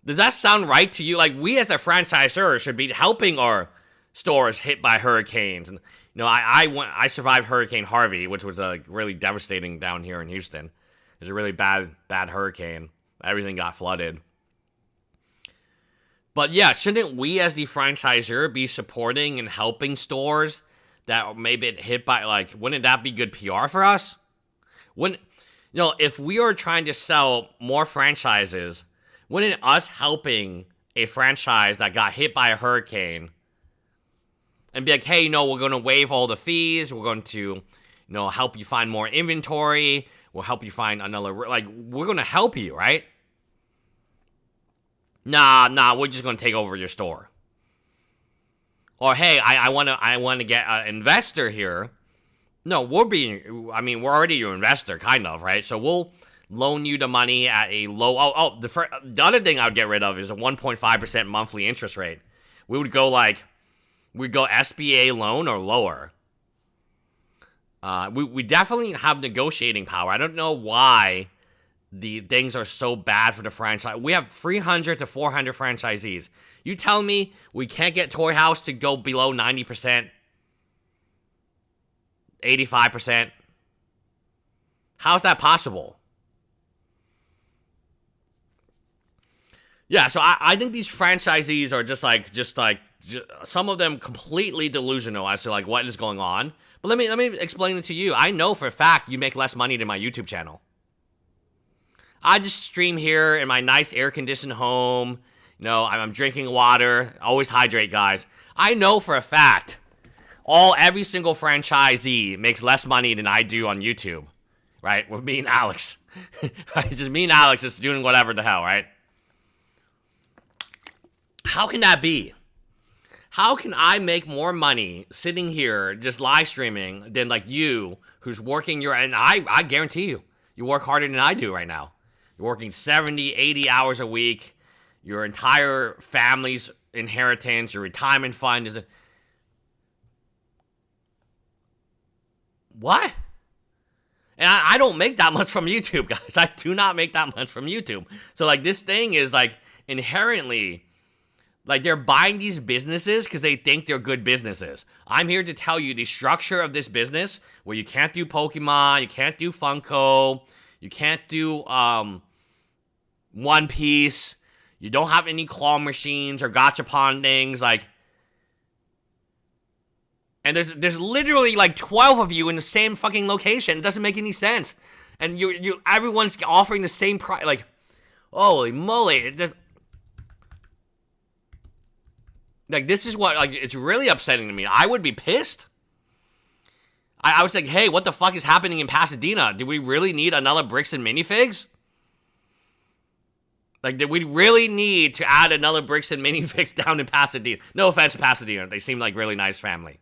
Speaker 1: Does that sound right to you? Like, we as a franchisor should be helping our stores hit by hurricanes. And I survived Hurricane Harvey, which was really devastating down here in Houston. It was a really bad hurricane. Everything got flooded. But yeah, shouldn't we as the franchisor be supporting and helping stores that may be hit by, like, wouldn't that be good PR for us? If we are trying to sell more franchises, wouldn't us helping a franchise that got hit by a hurricane and be like, hey, we're going to waive all the fees. We're going to, help you find more inventory. We'll help you find another, like, we're going to help you, right? Nah, we're just going to take over your store. Or, hey, I want to get an investor here. No, we're already your investor, kind of, right? So we'll loan you the money at a low, the other thing I would get rid of is a 1.5% monthly interest rate. We'd go SBA loan or lower. We definitely have negotiating power. I don't know why the things are so bad for the franchise. We have 300 to 400 franchisees. You tell me we can't get Toy House to go below 90%, 85%. How's that possible? Yeah, so I think these franchisees are just some of them completely delusional as to like what is going on. But let me explain it to you. I know for a fact you make less money than my YouTube channel. I just stream here in my nice air-conditioned home. You know, I'm drinking water. Always hydrate, guys. I know for a fact every single franchisee makes less money than I do on YouTube, right? With me and Alex. Right? Just me and Alex just doing whatever the hell, right? How can that be? How can I make more money sitting here just live streaming than like you who's working and I guarantee you work harder than I do right now. You're working 70, 80 hours a week. Your entire family's inheritance, your retirement fund is what? And I don't make that much from YouTube, guys. I do not make that much from YouTube. So like this thing is like inherently like they're buying these businesses because they think they're good businesses. I'm here to tell you the structure of this business where you can't do Pokemon, you can't do Funko, you can't do One Piece, you don't have any claw machines or gachapon things, like. And there's literally like 12 of you in the same fucking location. It doesn't make any sense. And everyone's offering the same price. Like, holy moly! Like this is what it's really upsetting to me. I would be pissed. I was like, hey, what the fuck is happening in Pasadena? Do we really need another Bricks and Minifigs? Like, did we really need to add another Bricks and Minifigs down in Pasadena? No offense to Pasadena. They seem like really nice family.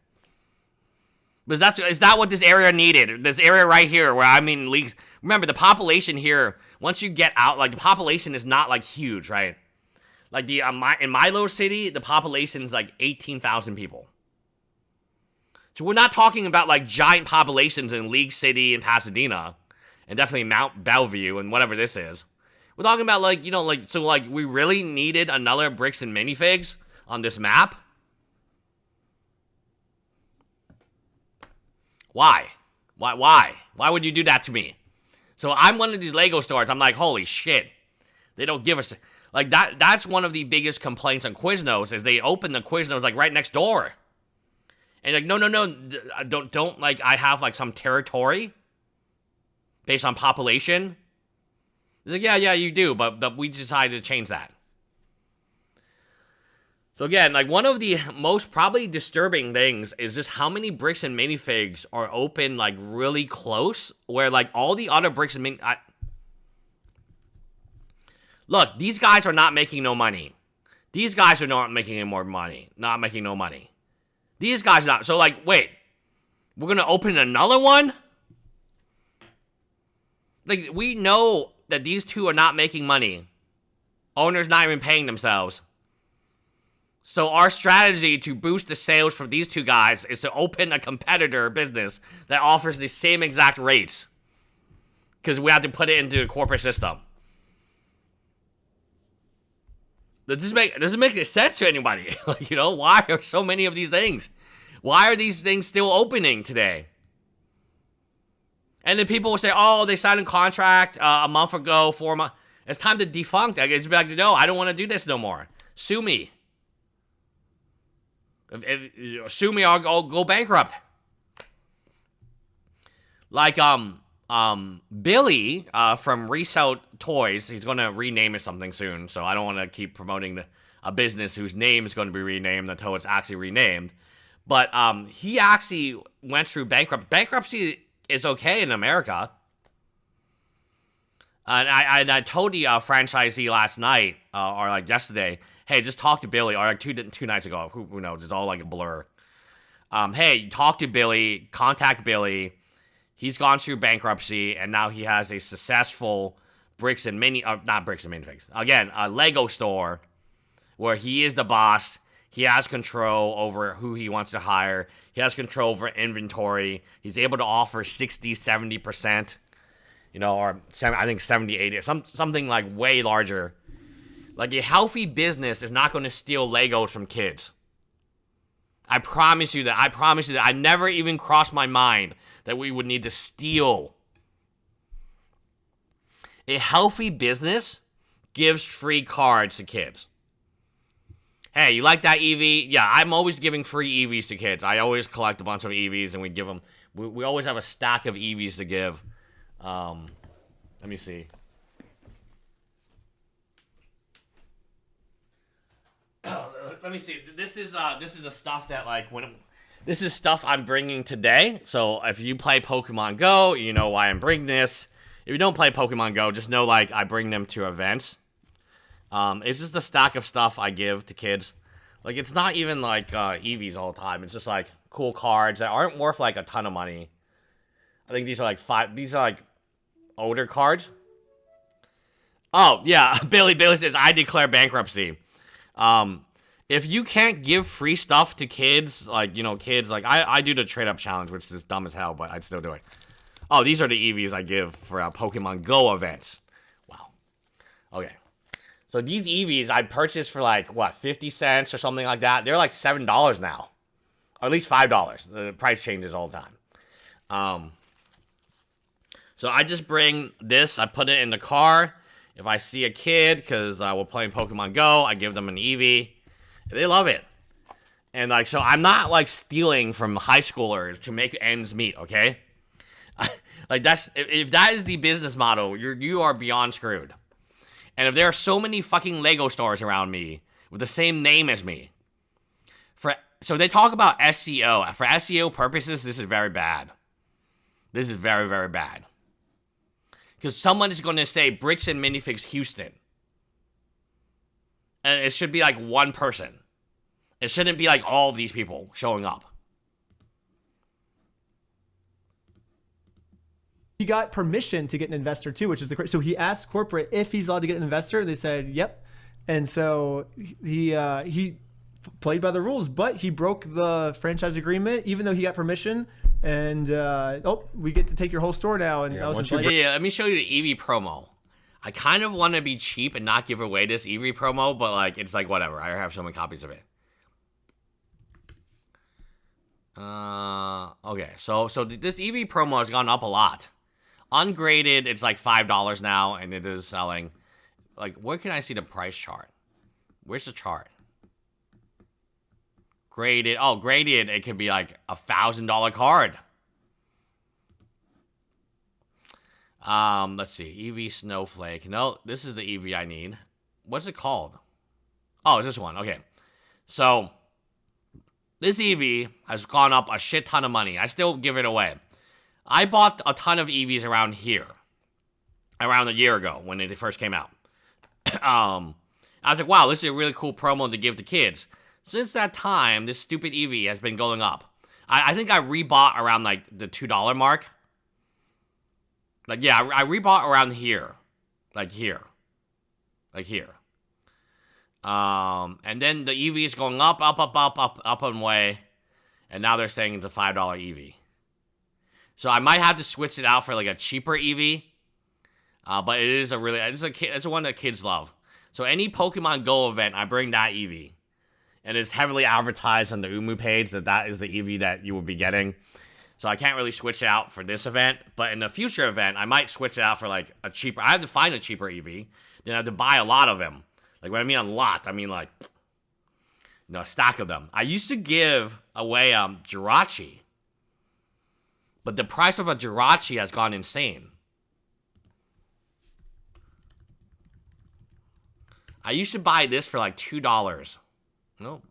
Speaker 1: But is that what this area needed? This area right here where I'm in leagues. Remember, the population here, once you get out, like the population is not like huge, right? Like in my little city, the population is like 18,000 people. So we're not talking about like giant populations in League City and Pasadena, and definitely Mount Bellevue and whatever this is. We're talking about like, so like we really needed another Bricks and Minifigs on this map. Why? Why would you do that to me? So I'm one of these Lego stores. I'm like, holy shit. They don't give us like that. That's one of the biggest complaints on Quiznos is they open the Quiznos like right next door. And like, no, don't like I have like some territory based on population. It's like, yeah, you do, but we decided to change that. So again, like one of the most probably disturbing things is just how many Bricks and Minifigs are open like really close, where like all the other Bricks and look, these guys are not making no money. These guys are not making any more money. Not making no money. These guys are not. So like, wait, we're gonna open another one? Like we know that these two are not making money. Owners not even paying themselves. So our strategy to boost the sales for these two guys is to open a competitor business that offers the same exact rates. Because we have to put it into the corporate system. Does it make any sense to anybody? Like, why are so many of these things? Why are these things still opening today? And then people will say, oh, they signed a contract a month ago, 4 months. It's time to defunct. I just be like, no, I don't want to do this no more. Sue me. Sue me, I'll go bankrupt. Like Billy from Resell Toys, he's going to rename it something soon, so I don't want to keep promoting a business whose name is going to be renamed until it's actually renamed. But he actually went through bankruptcy is okay in America. And I told the franchisee last night, or like yesterday, hey, just talk to Billy, or like two nights ago, who knows, it's all like a blur. Hey, talk to Billy, contact Billy. He's gone through bankruptcy, and now he has a successful not Bricks and Minifigs. Again, a Lego store where he is the boss. He has control over who he wants to hire. He has control over inventory. He's able to offer 60, 70%, or I think 70, 80, something like way larger. Like a healthy business is not going to steal Legos from kids. I promise you that. I never even crossed my mind that we would need to steal. A healthy business gives free cards to kids. Hey, you like that EV? Yeah, I'm always giving free EVs to kids. I always collect a bunch of EVs, and we give them. We always have a stack of EVs to give. Let me see. Let me see. This is the stuff that this is stuff I'm bringing today. So if you play Pokemon Go, you know why I'm bringing this. If you don't play Pokemon Go, just know I bring them to events. It's just a stack of stuff I give to kids. It's not even EVs all the time. It's just cool cards that aren't worth a ton of money. I think these are these are older cards. Oh yeah, Billy says I declare bankruptcy. If you can't give free stuff to kids, kids, I do the trade up challenge, which is dumb as hell, but I'd still do it. Oh, these are the EVs I give for Pokemon Go events. Wow. Okay. So these EVs I purchased for 50 cents or something like that. They're $7 now. Or at least $5. The price changes all the time. So I just bring this, I put it in the car. If I see a kid, because we're playing Pokemon Go, I give them an EV. They love it. And so I'm not stealing from high schoolers to make ends meet, okay? That's if that is the business model, you are beyond screwed. And if there are so many fucking Lego stores around me with the same name as me, so they talk about SEO. For SEO purposes, this is very bad. This is very, very bad. Because someone is going to say Bricks and Minifigs Houston. And it should be one person. It shouldn't be all of these people showing up.
Speaker 5: He got permission to get an investor too, which is so he asked corporate if he's allowed to get an investor. They said yep, and so he played by the rules, but he broke the franchise agreement even though he got permission. And we get to take your whole store now. And that was
Speaker 1: let me show you the EV promo. I kind of want to be cheap and not give away this EV promo, but it's whatever. I have so many copies of it. Okay, so this EV promo has gone up a lot. Ungraded, it's $5 now, and it is selling. Where can I see the price chart? Where's the chart? Graded. Oh, graded, it could be $1,000 card. Let's see. EV Snowflake. No, this is the EV I need. What's it called? Oh, it's this one. Okay. So, this EV has gone up a shit ton of money. I still give it away. I bought a ton of EVs around here. Around a year ago when it first came out. I was like, wow, this is a really cool promo to give to kids. Since that time, this stupid EV has been going up. I think I rebought around the $2 mark. I rebought around here. Here. And then the EV is going up and way. And now they're saying it's a $5 EV. So I might have to switch it out for a cheaper EV. But it is it's a one that kids love. So any Pokemon Go event, I bring that EV. And it's heavily advertised on the Umu page that is the EV that you will be getting. So I can't really switch it out for this event. But in the future event, I might switch it out for a cheaper. I have to find a cheaper EV. Then I have to buy a lot of them. When I mean a lot, I mean a stack of them. I used to give away Jirachi. But the price of a Jirachi has gone insane. I used to buy this for $2. No.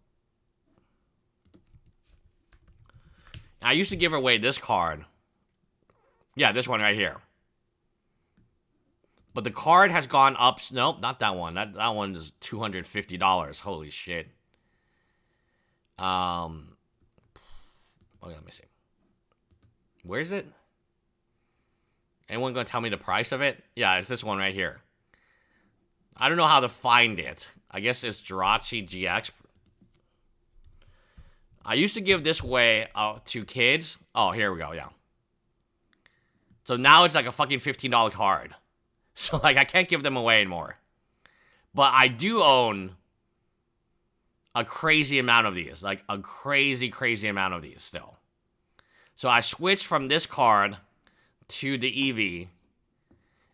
Speaker 1: I used to give away this card. Yeah, this one right here. But the card has gone up. Nope, not that one. That one is $250. Holy shit. Okay, let me see. Where is it? Anyone gonna tell me the price of it? Yeah, it's this one right here. I don't know how to find it. I guess it's Jirachi GX. I used to give this away to kids. Oh, here we go, yeah. So now it's a fucking $15 card. So, I can't give them away anymore. But I do own a crazy amount of these. A crazy, crazy amount of these still. So I switched from this card to the EV.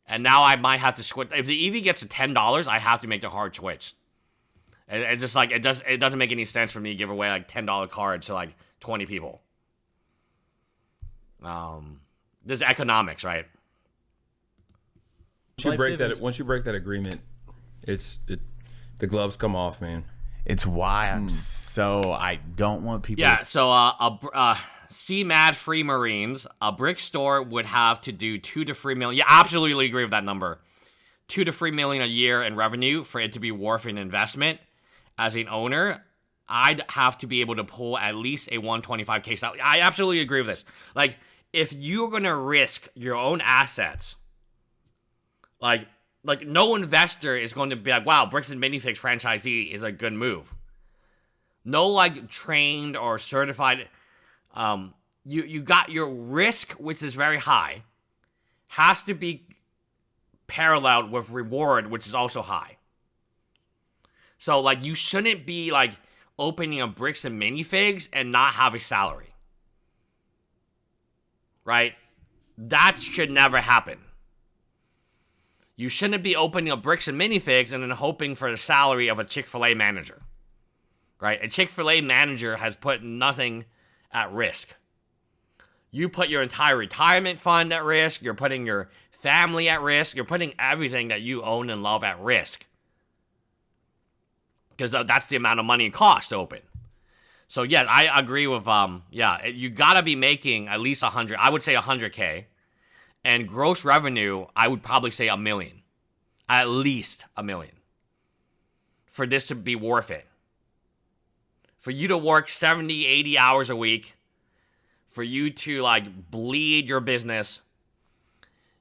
Speaker 1: And now I might have to switch. If the EV gets to $10, I have to make the hard switch. It's just like, it doesn't make any sense for me to give away like $10 cards to like 20 people. There's economics, right?
Speaker 6: Once you break that agreement, the gloves come off, man.
Speaker 9: It's why I don't want people.
Speaker 1: Yeah. So CMAD Free Marines, a brick store would have to do 2 to 3 million. Yeah, absolutely agree with that number. 2 to 3 million a year in revenue for it to be worth an investment. As an owner, I'd have to be able to pull at least a 125K salary. I absolutely agree with this. Like, if you're gonna risk your own assets, like no investor is going to be like, wow, Bricks and Minifigs franchisee is a good move. No, like, trained or certified. You got your risk, which is very high, has to be paralleled with reward, which is also high. So, like, you shouldn't be, like, opening a Bricks and Minifigs and not have a salary. Right? That should never happen. You shouldn't be opening a Bricks and Minifigs and then hoping for the salary of a Chick-fil-A manager. Right? A Chick-fil-A manager has put nothing at risk. You put your entire retirement fund at risk. You're putting your family at risk. You're putting everything that you own and love at risk. Because that's the amount of money it costs to open. So, yes, I agree with, you got to be making at least 100. I would say 100K. And gross revenue, I would probably say $1 million. At least $1 million. For this to be worth it. For you to work 70, 80 hours a week. For you to, like, bleed your business.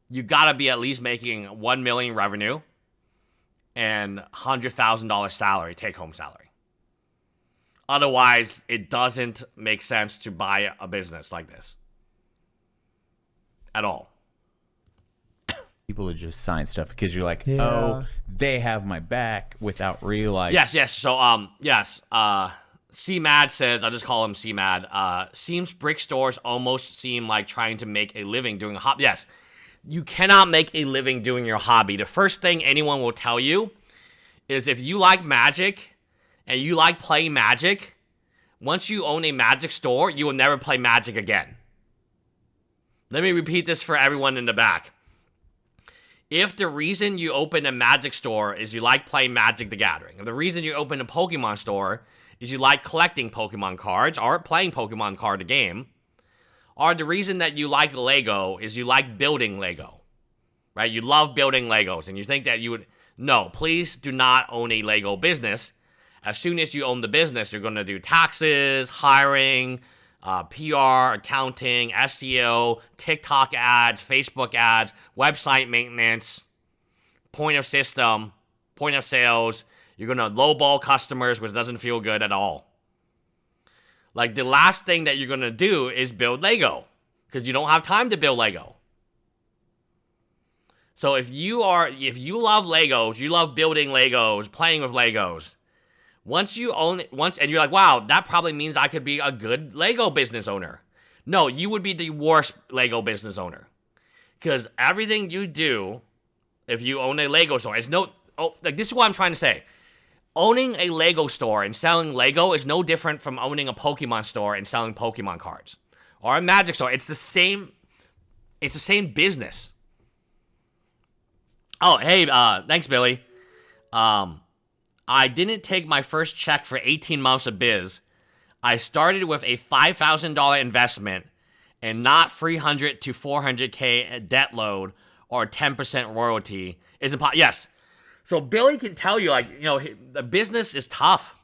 Speaker 1: You got to be at least making $1 million revenue. And $100,000 salary, take-home salary. Otherwise, it doesn't make sense to buy a business like this. At all.
Speaker 9: People to just sign stuff because you're like, oh, they have my back without realizing.
Speaker 1: Yes. So, yes. CMAD says, I'll just call him CMAD. Seems brick stores almost seem like trying to make a living doing a hobby. Yes. You cannot make a living doing your hobby. The first thing anyone will tell you is if you like Magic and you like playing Magic, once you own a Magic store, you will never play Magic again. Let me repeat this for everyone in the back. If the reason you open a Magic store is you like playing Magic the Gathering, if the reason you open a Pokemon store is you like collecting Pokemon cards or playing Pokemon card the game, or the reason that you like Lego is you like building Lego, right? You love building Legos, and you think that you would... No, please do not own a Lego business. As soon as you own the business, you're going to do taxes, hiring, PR, accounting, SEO, TikTok ads, Facebook ads, website maintenance, point of system, point of sales. You're going to lowball customers, which doesn't feel good at all. Like, the last thing that you're going to do is build Lego. Because you don't have time to build Lego. So if you love Legos, you love building Legos, playing with Legos, once you own it, and you're like, wow, that probably means I could be a good Lego business owner. No, you would be the worst Lego business owner. Because everything you do, if you own a Lego store, this is what I'm trying to say. Owning a Lego store and selling Lego is no different from owning a Pokemon store and selling Pokemon cards. Or a Magic store. It's the same business. Oh, hey, thanks, Billy. I didn't take my first check for 18 months of biz. I started with a $5,000 investment and not 300 to 400K debt load or 10% royalty. Yes. So Billy can tell you, like, the business is tough.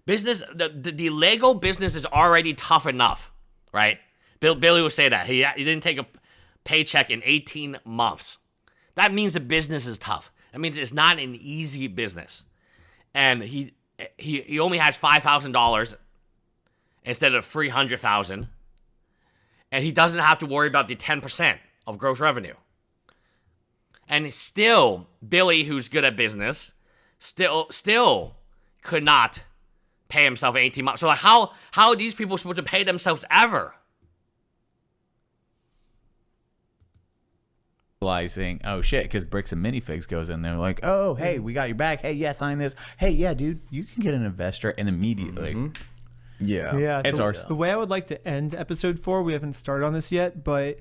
Speaker 1: The Lego business is already tough enough, right? Billy will say that. He didn't take a paycheck in 18 months. That means the business is tough. That means it's not an easy business. And he only has $5,000 instead of $300,000. And he doesn't have to worry about the 10% of gross revenue. And still, Billy, who's good at business, still could not pay himself in 18 months. So like, how are these people supposed to pay themselves ever?
Speaker 9: realizing, oh shit, because Bricks and Minifigs goes in there like, oh, hey, we got your back. Hey, yeah, sign this. Hey, yeah, dude, you can get an investor, and immediately.
Speaker 4: Yeah.
Speaker 5: Yeah,
Speaker 9: It's ours.
Speaker 5: the way I would like to end episode 4, we haven't started on this yet, but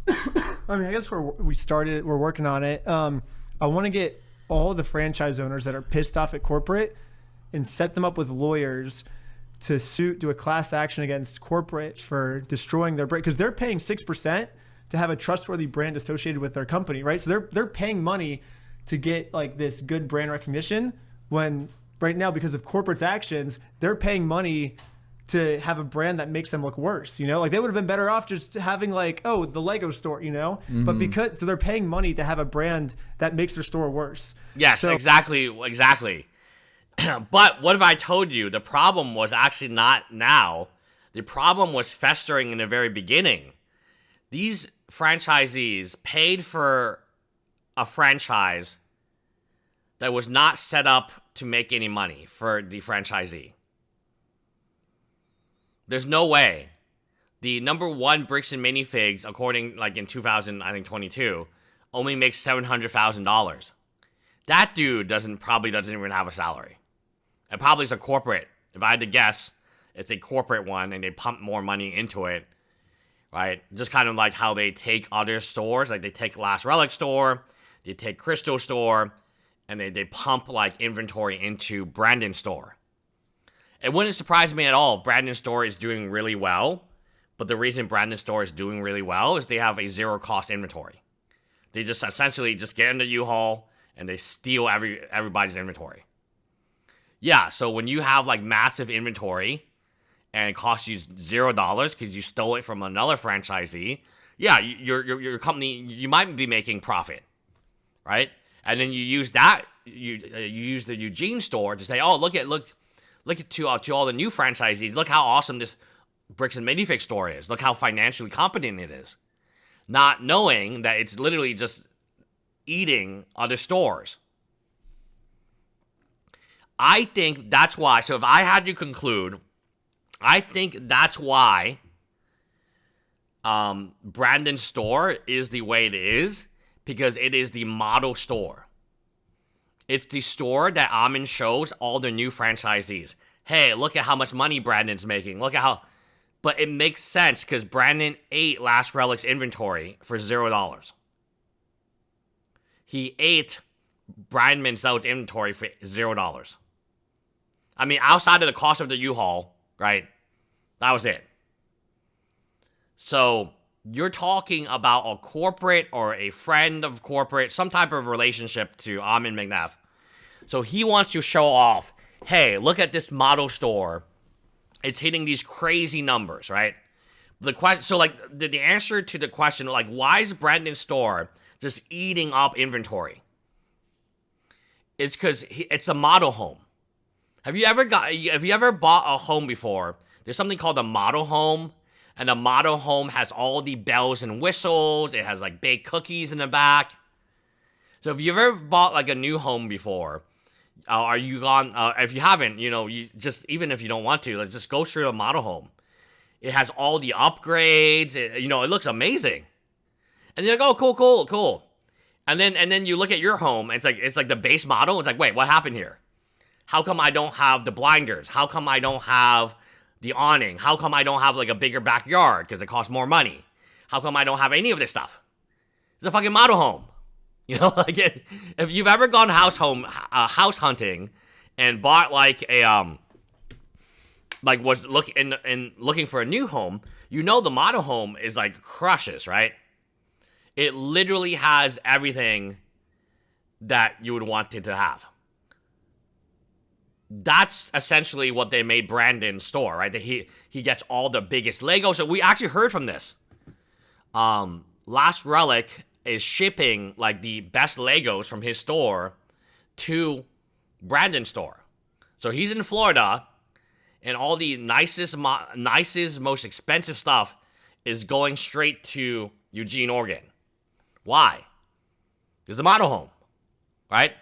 Speaker 5: I mean, I guess we're working on it. I want to get all the franchise owners that are pissed off at corporate and set them up with lawyers to do a class action against corporate for destroying their brand, because they're paying 6% to have a trustworthy brand associated with their company, right? So they're paying money to get like this good brand recognition, when right now, because of corporate's actions, they're paying money to have a brand that makes them look worse, you know? Like, they would have been better off just having like, oh, the Lego store, you know? But so they're paying money to have a brand that makes their store worse.
Speaker 1: Yes,
Speaker 5: So-
Speaker 1: exactly. But what if I told you the problem was actually not now? The problem was festering in the very beginning. These franchisees paid for a franchise that was not set up to make any money for the franchisee. There's no way. The number one Bricks and Minifigs, according like in 2022, only makes $700,000. That dude probably doesn't even have a salary. It probably is a corporate. If I had to guess, it's a corporate one, and they pump more money into it, right? Just kind of like how they take other stores, like they take Last Relic store, they take Crystal store, and they pump like inventory into Brandon's store. It wouldn't surprise me at all if Brandon's store is doing really well, but the reason Brandon's store is doing really well is they have a zero-cost inventory. They just essentially just get into U-Haul and they steal everybody's inventory. Yeah, so when you have like massive inventory and it costs you $0 because you stole it from another franchisee, yeah, your company, you might be making profit, right? And then you use that, you use the Eugene store to say, oh, look to all the new franchisees. Look how awesome this Bricks and Minifig store is. Look how financially competent it is. Not knowing that it's literally just eating other stores. I think that's why. So if I had to conclude, I think that's why Brandon's store is the way it is, because it is the model store. It's the store that Amin shows all the new franchisees. Hey, look at how much money Brandon's making. Look at how... But it makes sense because Brandon ate Last Relic's inventory for $0. He ate Brian Manzel's inventory for $0. I mean, outside of the cost of the U-Haul, right? That was it. So, you're talking about a corporate or a friend of corporate, some type of relationship to Amin McNabb. So, he wants to show off, hey, look at this model store. It's hitting these crazy numbers, right? The answer to the question, like, why is Brandon's store just eating up inventory? It's because it's a model home. Have you ever bought a home before? There's something called a model home, and the model home has all the bells and whistles. It has like baked cookies in the back. So if you've ever bought like a new home before, if you haven't, you just, even if you don't want to, just go through a model home. It has all the upgrades. It looks amazing. And you're like, oh, cool. And then you look at your home, and it's like the base model. It's like, wait, what happened here? How come I don't have the blinders? How come I don't have the awning? How come I don't have like a bigger backyard because it costs more money? How come I don't have any of this stuff? It's a fucking model home. Like if you've ever gone house hunting and bought like a was looking for a new home, the model home is like crushes, right? It literally has everything that you would want it to have. That's essentially what they made Brandon's store, right? That he gets all the biggest Legos. So we actually heard from this. Last Relic is shipping like the best Legos from his store to Brandon's store. So he's in Florida, and all the nicest, most expensive stuff is going straight to Eugene, Oregon. Why? Because the model home, right?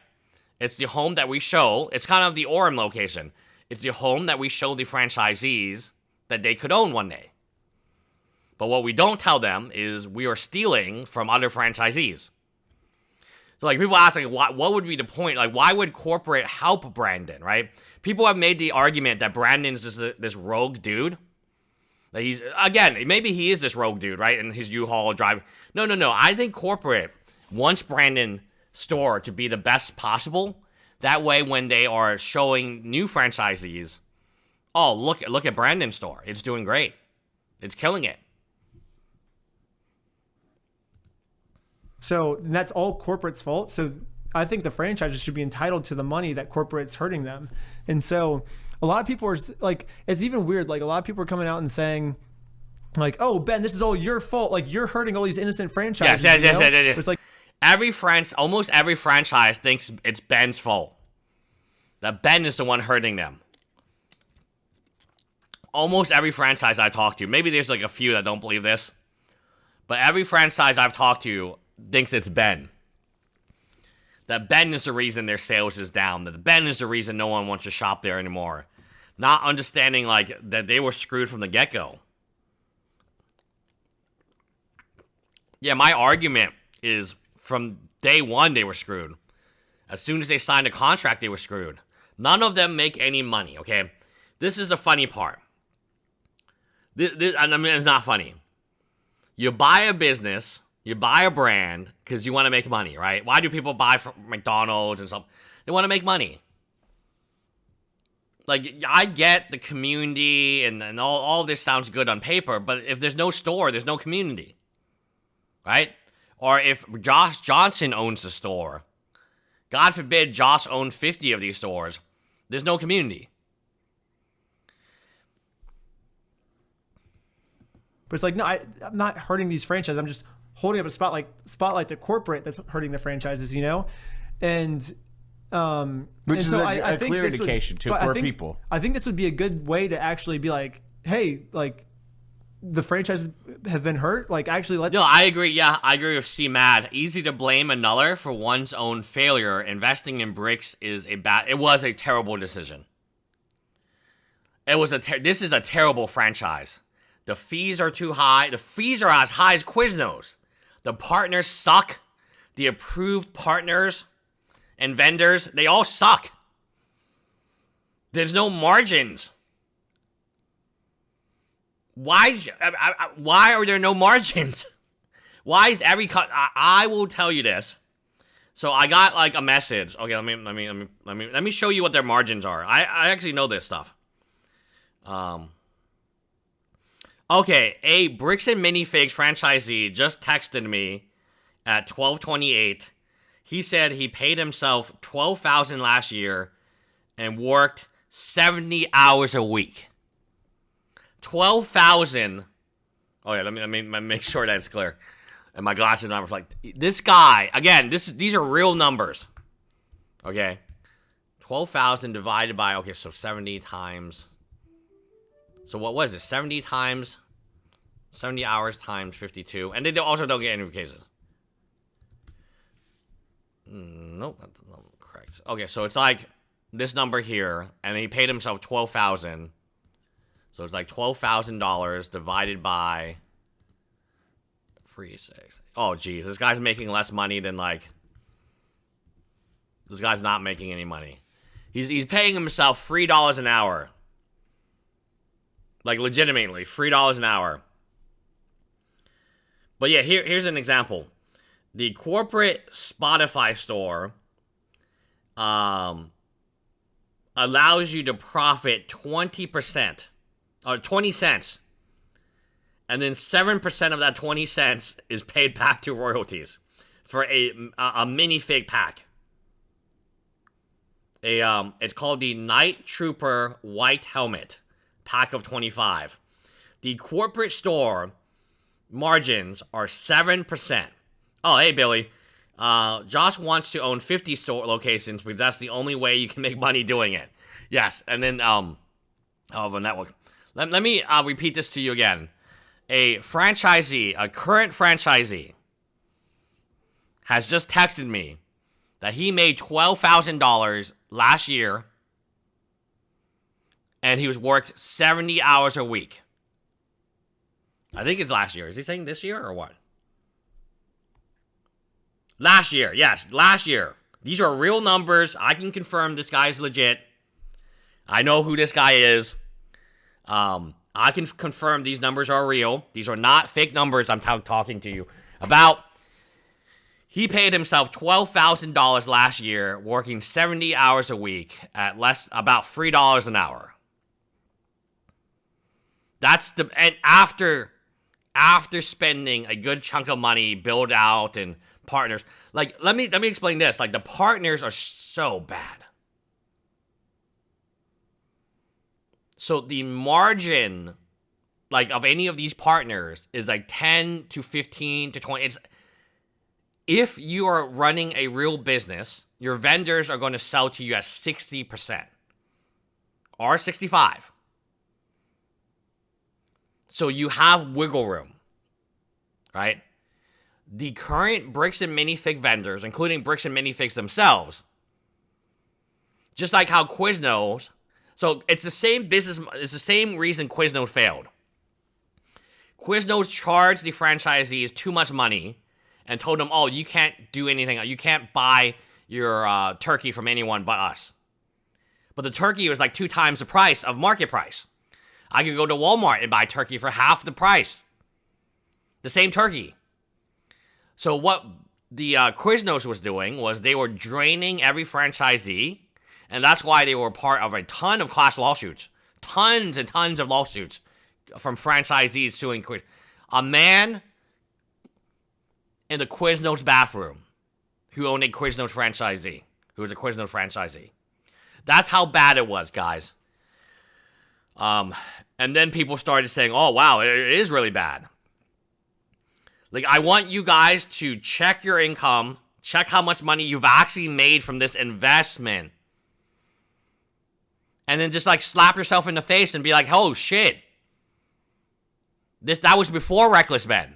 Speaker 1: It's the home that we show. It's kind of the Orem location. It's the home that we show the franchisees that they could own one day. But what we don't tell them is we are stealing from other franchisees. So like people ask like what would be the point? Like why would corporate help Brandon, right? People have made the argument that Brandon's just this rogue dude. That he's again, maybe he is this rogue dude, right? And his U-Haul drive. No. I think corporate wants Brandon's store to be the best possible. That way when they are showing new franchisees, oh, look at Brandon's store. It's doing great. It's killing it.
Speaker 5: So that's all corporate's fault. So I think the franchises should be entitled to the money that corporate's hurting them. And so a lot of people are like, it's even weird. Like a lot of people are coming out and saying like, oh, Ben, this is all your fault. Like you're hurting all these innocent franchises.
Speaker 1: Yes.
Speaker 5: It's like
Speaker 1: almost every franchise thinks it's Ben's fault. That Ben is the one hurting them. Almost every franchise I talk to, maybe there's like a few that don't believe this, but every franchise I've talked to thinks it's Ben. That Ben is the reason their sales is down. That Ben is the reason no one wants to shop there anymore. Not understanding like that they were screwed from the get-go. Yeah, my argument is from day one they were screwed. As soon as they signed a contract, they were screwed. None of them make any money, okay? This is the funny part. I mean, it's not funny. You buy a business, you buy a brand because you want to make money, right? Why do people buy from McDonald's and stuff? They want to make money. Like, I get the community and all this sounds good on paper, but if there's no store, there's no community, right? Or if Josh Johnson owns the store, God forbid Josh owned 50 of these stores, there's no community.
Speaker 5: But it's like, no, I'm not hurting these franchises. I'm just holding up a spotlight to corporate that's hurting the franchises, you know? And
Speaker 9: which is
Speaker 5: so
Speaker 9: a clear indication to poor people.
Speaker 5: I think this would be a good way to actually be like, hey, like the franchises have been hurt. Like actually let's...
Speaker 1: No, I agree. Yeah, I agree with C-Mad. Easy to blame another for one's own failure. Investing in bricks it was a terrible decision. This is a terrible franchise. The fees are too high. The fees are as high as Quiznos. The partners suck. The approved partners and vendors, they all suck. There's no margins. Why are there no margins? Why is every cut? I will tell you this. So I got like a message. Okay, let me show you what their margins are. I actually know this stuff. Okay, a Bricks and Minifigs franchisee just texted me at 12:28. He said he paid himself $12,000 last year and worked 70 hours a week. 12,000. Oh yeah, let me make sure that's clear. And my glasses don't reflect. This guy, again, these are real numbers. Okay, 12,000 divided by so 70 times. So what was it? 70 hours times 52. And they also don't get any vacations. Nope, that's not correct. Okay, so it's like this number here, and he paid himself $12,000. So it's like $12,000 divided by 3.6. Oh, geez, this guy's making less money than this guy's not making any money. He's paying himself $3 an hour. Like, legitimately, $3 an hour. But yeah, here's an example. The corporate Spotify store allows you to profit 20%, or 20 cents. And then 7% of that 20 cents is paid back to royalties for a minifig pack. It's called the Night Trooper White Helmet. Pack of 25. The corporate store margins are 7%. Oh, hey, Billy. Josh wants to own 50 store locations because that's the only way you can make money doing it. Yes, and then, the network. Let me repeat this to you again. A current franchisee, has just texted me that he made $12,000 last year and he was worked 70 hours a week. I think it's last year. Is he saying this year or what? Last year, yes, last year. These are real numbers. I can confirm this guy's legit. I know who this guy is. I can confirm these numbers are real. These are not fake numbers I'm talking to you about. He paid himself $12,000 last year, working 70 hours a week at about $3 an hour. And after spending a good chunk of money, build out and partners. Like, let me explain this. Like, the partners are so bad. So the margin, like, of any of these partners is like 10 to 15 to 20. If you are running a real business, your vendors are going to sell to you at 60% or 65%. So you have wiggle room, right? The current bricks and minifig vendors, including bricks and minifigs themselves, just like how Quiznos, so it's the same business, it's the same reason Quiznos failed. Quiznos charged the franchisees too much money and told them, oh, you can't do anything, you can't buy your turkey from anyone but us. But the turkey was like 2 times the price of market price. I could go to Walmart and buy turkey for half the price. The same turkey. So what the Quiznos was doing was they were draining every franchisee, and that's why they were part of a ton of class lawsuits. Tons and tons of lawsuits from franchisees suing Quiznos. A man in the Quiznos bathroom who owned a Quiznos franchisee, who was a Quiznos franchisee. That's how bad it was, guys. And then people started saying, oh, wow, it is really bad. Like, I want you guys to check your income, check how much money you've actually made from this investment. And then just, like, slap yourself in the face and be like, oh, shit. That was before Reckless Ben.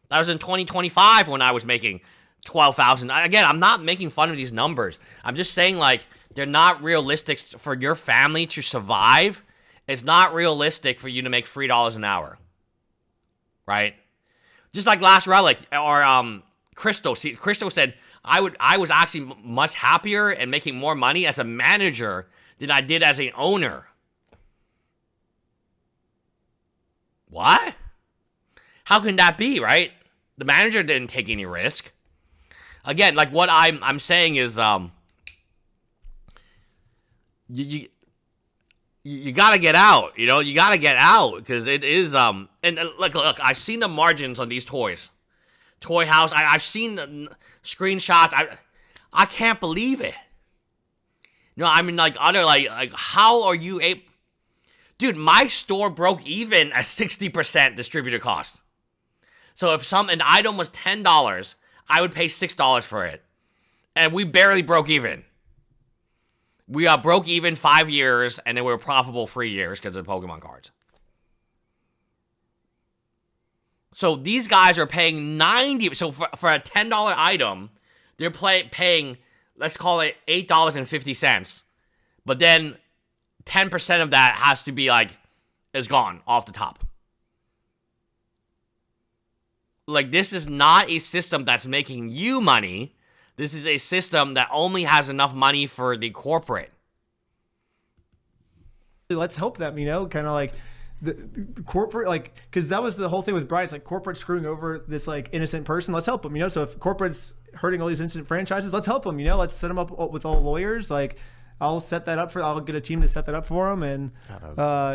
Speaker 1: That was in 2025 when I was making $12,000. Again, I'm not making fun of these numbers. I'm just saying, like, they're not realistic for your family to survive. It's not realistic for you to make $3 an hour, right? Just like Last Relic or Crystal. See, Crystal said I was actually much happier and making more money as a manager than I did as an owner. What? How can that be, right? The manager didn't take any risk. Again, like what I'm saying is you gotta get out, you know? You gotta get out, because it is, and look, I've seen the margins on these toys. Toy House, I've seen the screenshots, I can't believe it. You know, I mean, like, how are you able... Dude, my store broke even at 60% distributor cost. So if an item was $10, I would pay $6 for it. And we barely broke even. We broke even 5 years, and then we were profitable 3 years because of the Pokemon cards. So these guys are paying $90. So for a $10 item, they're paying, let's call it $8.50. But then 10% of that has to be is gone off the top. Like, this is not a system that's making you money. This is a system that only has enough money for the corporate.
Speaker 5: Let's help them, you know, kind of like the corporate, like, because that was the whole thing with Brian. It's like corporate screwing over this like innocent person. Let's help them, you know. So if corporate's hurting all these innocent franchises, let's help them, you know. Let's set them up with all lawyers. Like, I'll get a team to set that up for them, and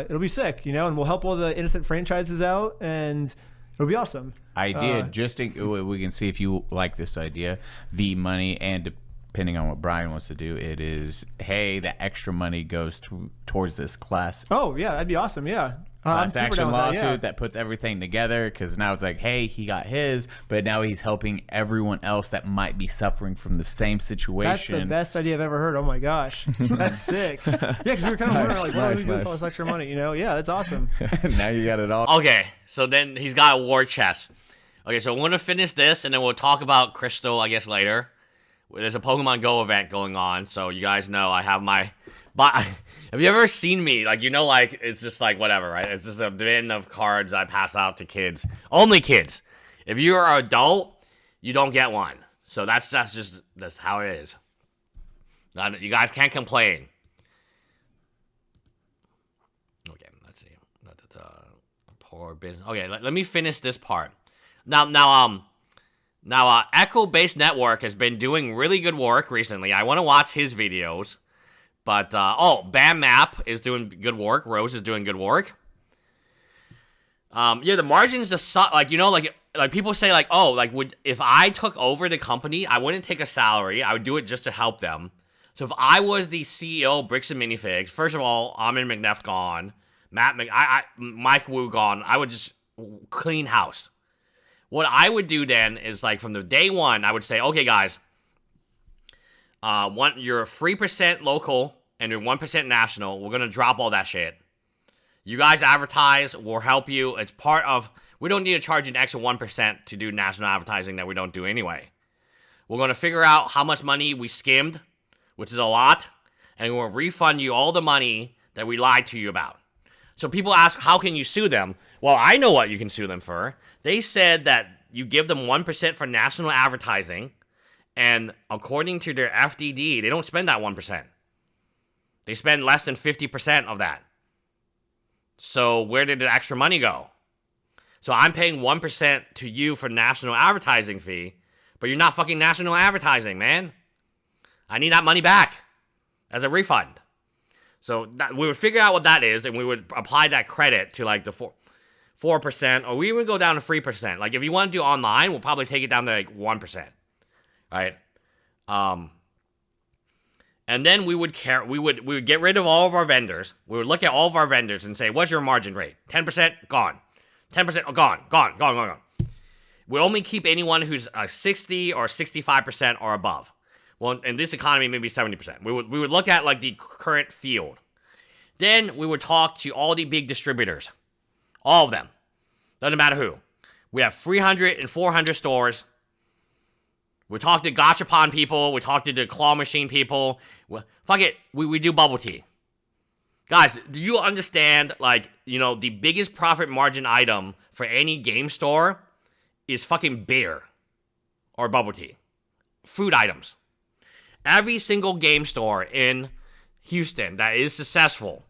Speaker 5: it'll be sick, you know. And we'll help all the innocent franchises out, and it'll be awesome.
Speaker 9: Idea, we can see if you like this idea. The money, and depending on what Brian wants to do, it is, hey, the extra money goes towards this class.
Speaker 5: Oh yeah, that'd be awesome. Yeah,
Speaker 9: class action lawsuit that puts everything together, because now it's like, hey, he got his, but now he's helping everyone else that might be suffering from the same situation.
Speaker 5: That's the best idea I've ever heard. Oh my gosh, that's sick. Yeah, because we were kind of wondering, like, what do we do with all this extra money? You know, yeah, that's awesome.
Speaker 9: Now you got it all.
Speaker 1: Okay, so then he's got a war chest. Okay, so we're gonna finish this, and then we'll talk about Crystal, I guess, later. There's a Pokemon Go event going on, so you guys know I have my... Have you ever seen me? Like, you know, like, it's just like, whatever, right? It's just a bin of cards I pass out to kids. Only kids. If you're an adult, you don't get one. So that's how it is. Now, you guys can't complain. Okay, let's see. Poor business. Okay, let me finish this part. Now, Echo-based network has been doing really good work recently. I want to watch his videos. But, Bam Map is doing good work. Rose is doing good work. Yeah, the margins just suck. Like, like people say, like, if I took over the company, I wouldn't take a salary. I would do it just to help them. So if I was the CEO of Bricks and Minifigs, first of all, Amin McNeff gone, Mike Wu gone, I would just clean house. What I would do then is, like, from the day one, I would say, okay, guys, you're 3% local and you're 1% national. We're gonna drop all that shit. You guys advertise, we'll help you. It's part of, we don't need to charge an extra 1% to do national advertising that we don't do anyway. We're gonna figure out how much money we skimmed, which is a lot, and we'll refund you all the money that we lied to you about. So people ask, how can you sue them? Well, I know what you can sue them for. They said that you give them 1% for national advertising, and according to their FDD, they don't spend that 1%. They spend less than 50% of that. So where did the extra money go? So I'm paying 1% to you for national advertising fee, but you're not fucking national advertising, man. I need that money back as a refund. So we would figure out what that is, and we would apply that credit to, like, the 4%, or we would go down to 3%. Like, if you want to do online, we'll probably take it down to, like, 1%. Right? And then we would get rid of all of our vendors. We would look at all of our vendors and say, what's your margin rate? 10%? Gone. 10%? Gone. We only keep anyone who's 60 or 65% or above. Well, in this economy, maybe 70%. We would look at, like, the current field. Then we would talk to all the big distributors. All of them. Doesn't matter who. We have 300 and 400 stores. We talk to gachapon people. We talk to the claw machine people. Fuck it. We do bubble tea. Guys, do you understand, like, the biggest profit margin item for any game store is fucking beer or bubble tea. Food items. Every single game store in Houston that is successful.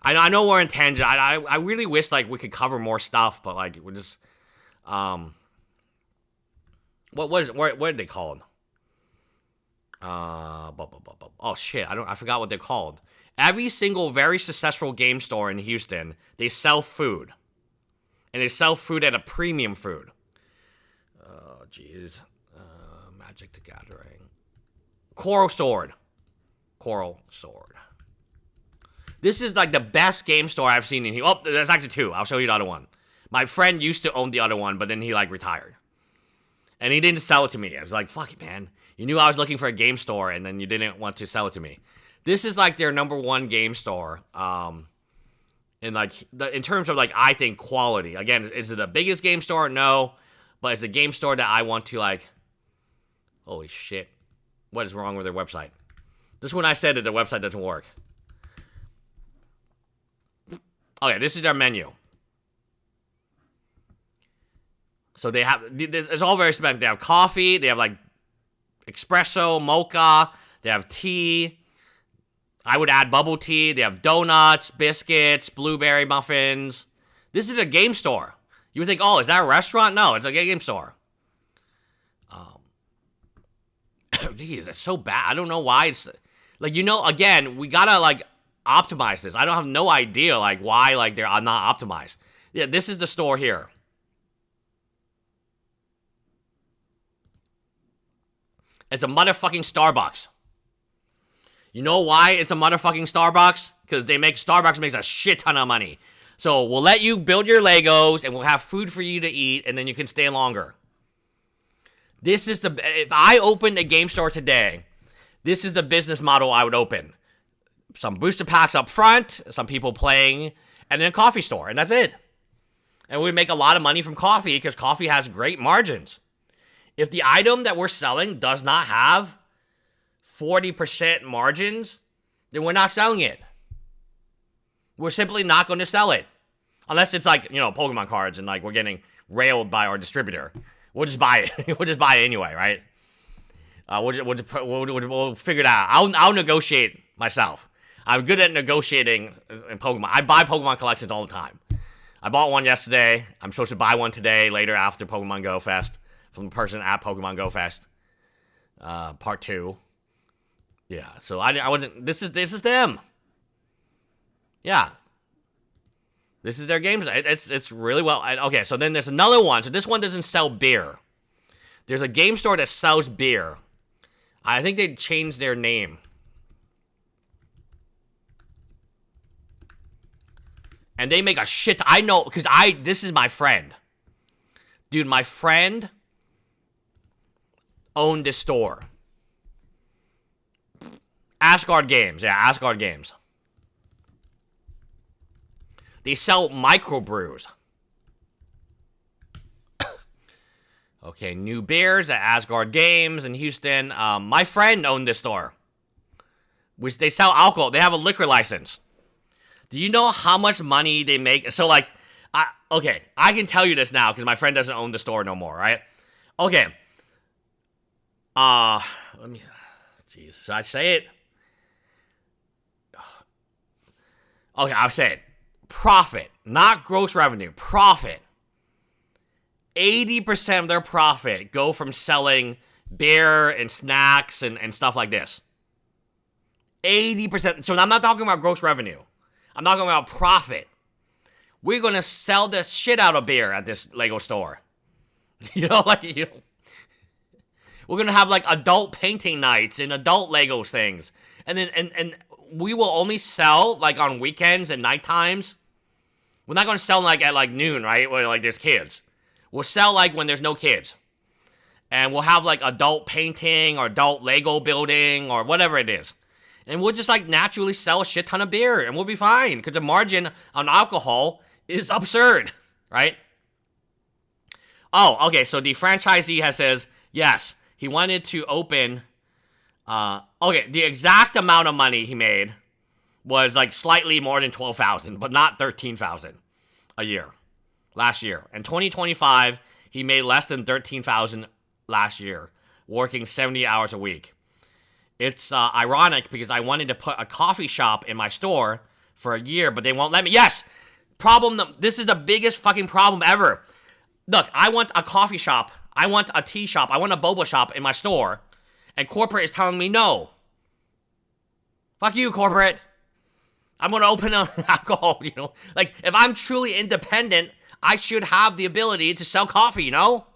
Speaker 1: I know we're in tangent. I really wish, like, we could cover more stuff, but, like, we're just what are they called? Oh shit, I forgot what they're called. Every single very successful game store in Houston, they sell food. And they sell food at a premium food. Oh jeez. Magic the Gathering. Coral Sword. This is, like, the best game store I've seen in here. Oh, there's actually two. I'll show you the other one. My friend used to own the other one, but then he, like, retired. And he didn't sell it to me. I was like, fuck it, man. You knew I was looking for a game store, and then you didn't want to sell it to me. This is, like, their #1 game store. In terms of, like, I think quality. Again, is it the biggest game store? No. But it's a game store that I want to, like... Holy shit. What is wrong with their website? This is when I said that the website doesn't work. Okay, this is their menu. So they have, it's all very specific. They have coffee, they have, like, espresso, mocha, they have tea. I would add bubble tea. They have donuts, biscuits, blueberry muffins. This is a game store. You would think, oh, is that a restaurant? No, it's a game store. Geez, that's so bad. I don't know why it's, like, again, we gotta, like, optimize this. I don't have no idea, like, why, like, they're not optimized. Yeah, this is the store here. It's a motherfucking Starbucks. You know why it's a motherfucking Starbucks? Because Starbucks makes a shit ton of money. So we'll let you build your Legos, and we'll have food for you to eat, and then you can stay longer. If I opened a game store today, this is the business model I would open. Some booster packs up front, some people playing, and then a coffee store, and that's it. And we make a lot of money from coffee, because coffee has great margins. If the item that we're selling does not have 40% margins, then we're not selling it. We're simply not going to sell it. Unless it's like, Pokemon cards and, like, we're getting railed by our distributor. We'll just buy it. We'll just buy it anyway, right? We'll figure it out. I'll negotiate myself. I'm good at negotiating in Pokemon. I buy Pokemon collections all the time. I bought one yesterday. I'm supposed to buy one today, later after Pokemon Go Fest, from the person at Pokemon Go Fest, part 2. Yeah, so I wasn't. This is them. Yeah, this is their games. It's really well. Okay, so then there's another one. So this one doesn't sell beer. There's a game store that sells beer. I think they changed their name. And they make a shit. I know, because this is my friend. Dude, my friend owned this store. Asgard Games. Yeah, Asgard Games. They sell microbrews. Okay, new beers at Asgard Games in Houston. My friend owned this store. They sell alcohol. They have a liquor license. Do you know how much money they make? So, like, okay, I can tell you this now because my friend doesn't own the store no more, right? Okay. Let me, jeez, should I say it? Okay, I'll say it. Profit, not gross revenue, profit. 80% of their profit go from selling beer and snacks and stuff like this. 80%. So I'm not talking about gross revenue. I'm talking about profit. We're going to sell the shit out of beer at this Lego store. You know, like, we're going to have, like, adult painting nights and adult Legos things. And then, and we will only sell, like, on weekends and night times. We're not going to sell, like, at, like, noon, right? Where, like, there's kids. We'll sell, like, when there's no kids. And we'll have, like, adult painting or adult Lego building or whatever it is. And we'll just, like, naturally sell a shit ton of beer. And we'll be fine. Because the margin on alcohol is absurd. Right? Oh, okay. So the franchisee says, yes, he wanted to open... okay, the exact amount of money he made was, like, slightly more than $12,000. But not $13,000 a year. Last year. In 2025, he made less than $13,000 last year. Working 70 hours a week. It's ironic because I wanted to put a coffee shop in my store for a year, but they won't let me. Yes! This is the biggest fucking problem ever. Look, I want a coffee shop. I want a tea shop. I want a boba shop in my store. And corporate is telling me no. Fuck you, corporate. I'm going to open an alcohol, you know. Like, if I'm truly independent, I should have the ability to sell coffee, you know?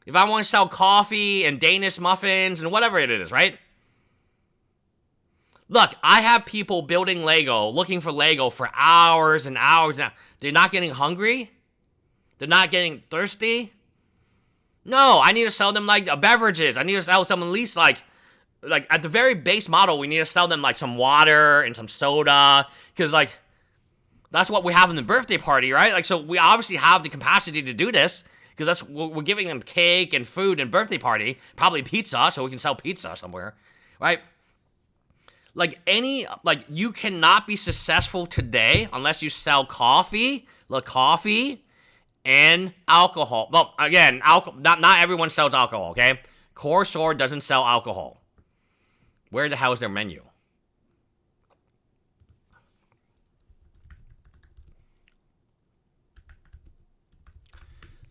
Speaker 1: If I want to sell coffee and Danish muffins and whatever it is, right? Look, I have people building Lego, looking for Lego for hours and hours now. They're not getting hungry? They're not getting thirsty? No, I need to sell them, like, beverages. I need to sell them at least, like at the very base model, we need to sell them, like, some water and some soda. Because, like, that's what we have in the birthday party, right? Like, so we obviously have the capacity to do this. Because we're giving them cake and food and birthday party. Probably pizza, so we can sell pizza somewhere. Right? Like, you cannot be successful today unless you sell coffee, and alcohol. Well, again, not everyone sells alcohol, okay? Core Sword doesn't sell alcohol. Where the hell is their menu?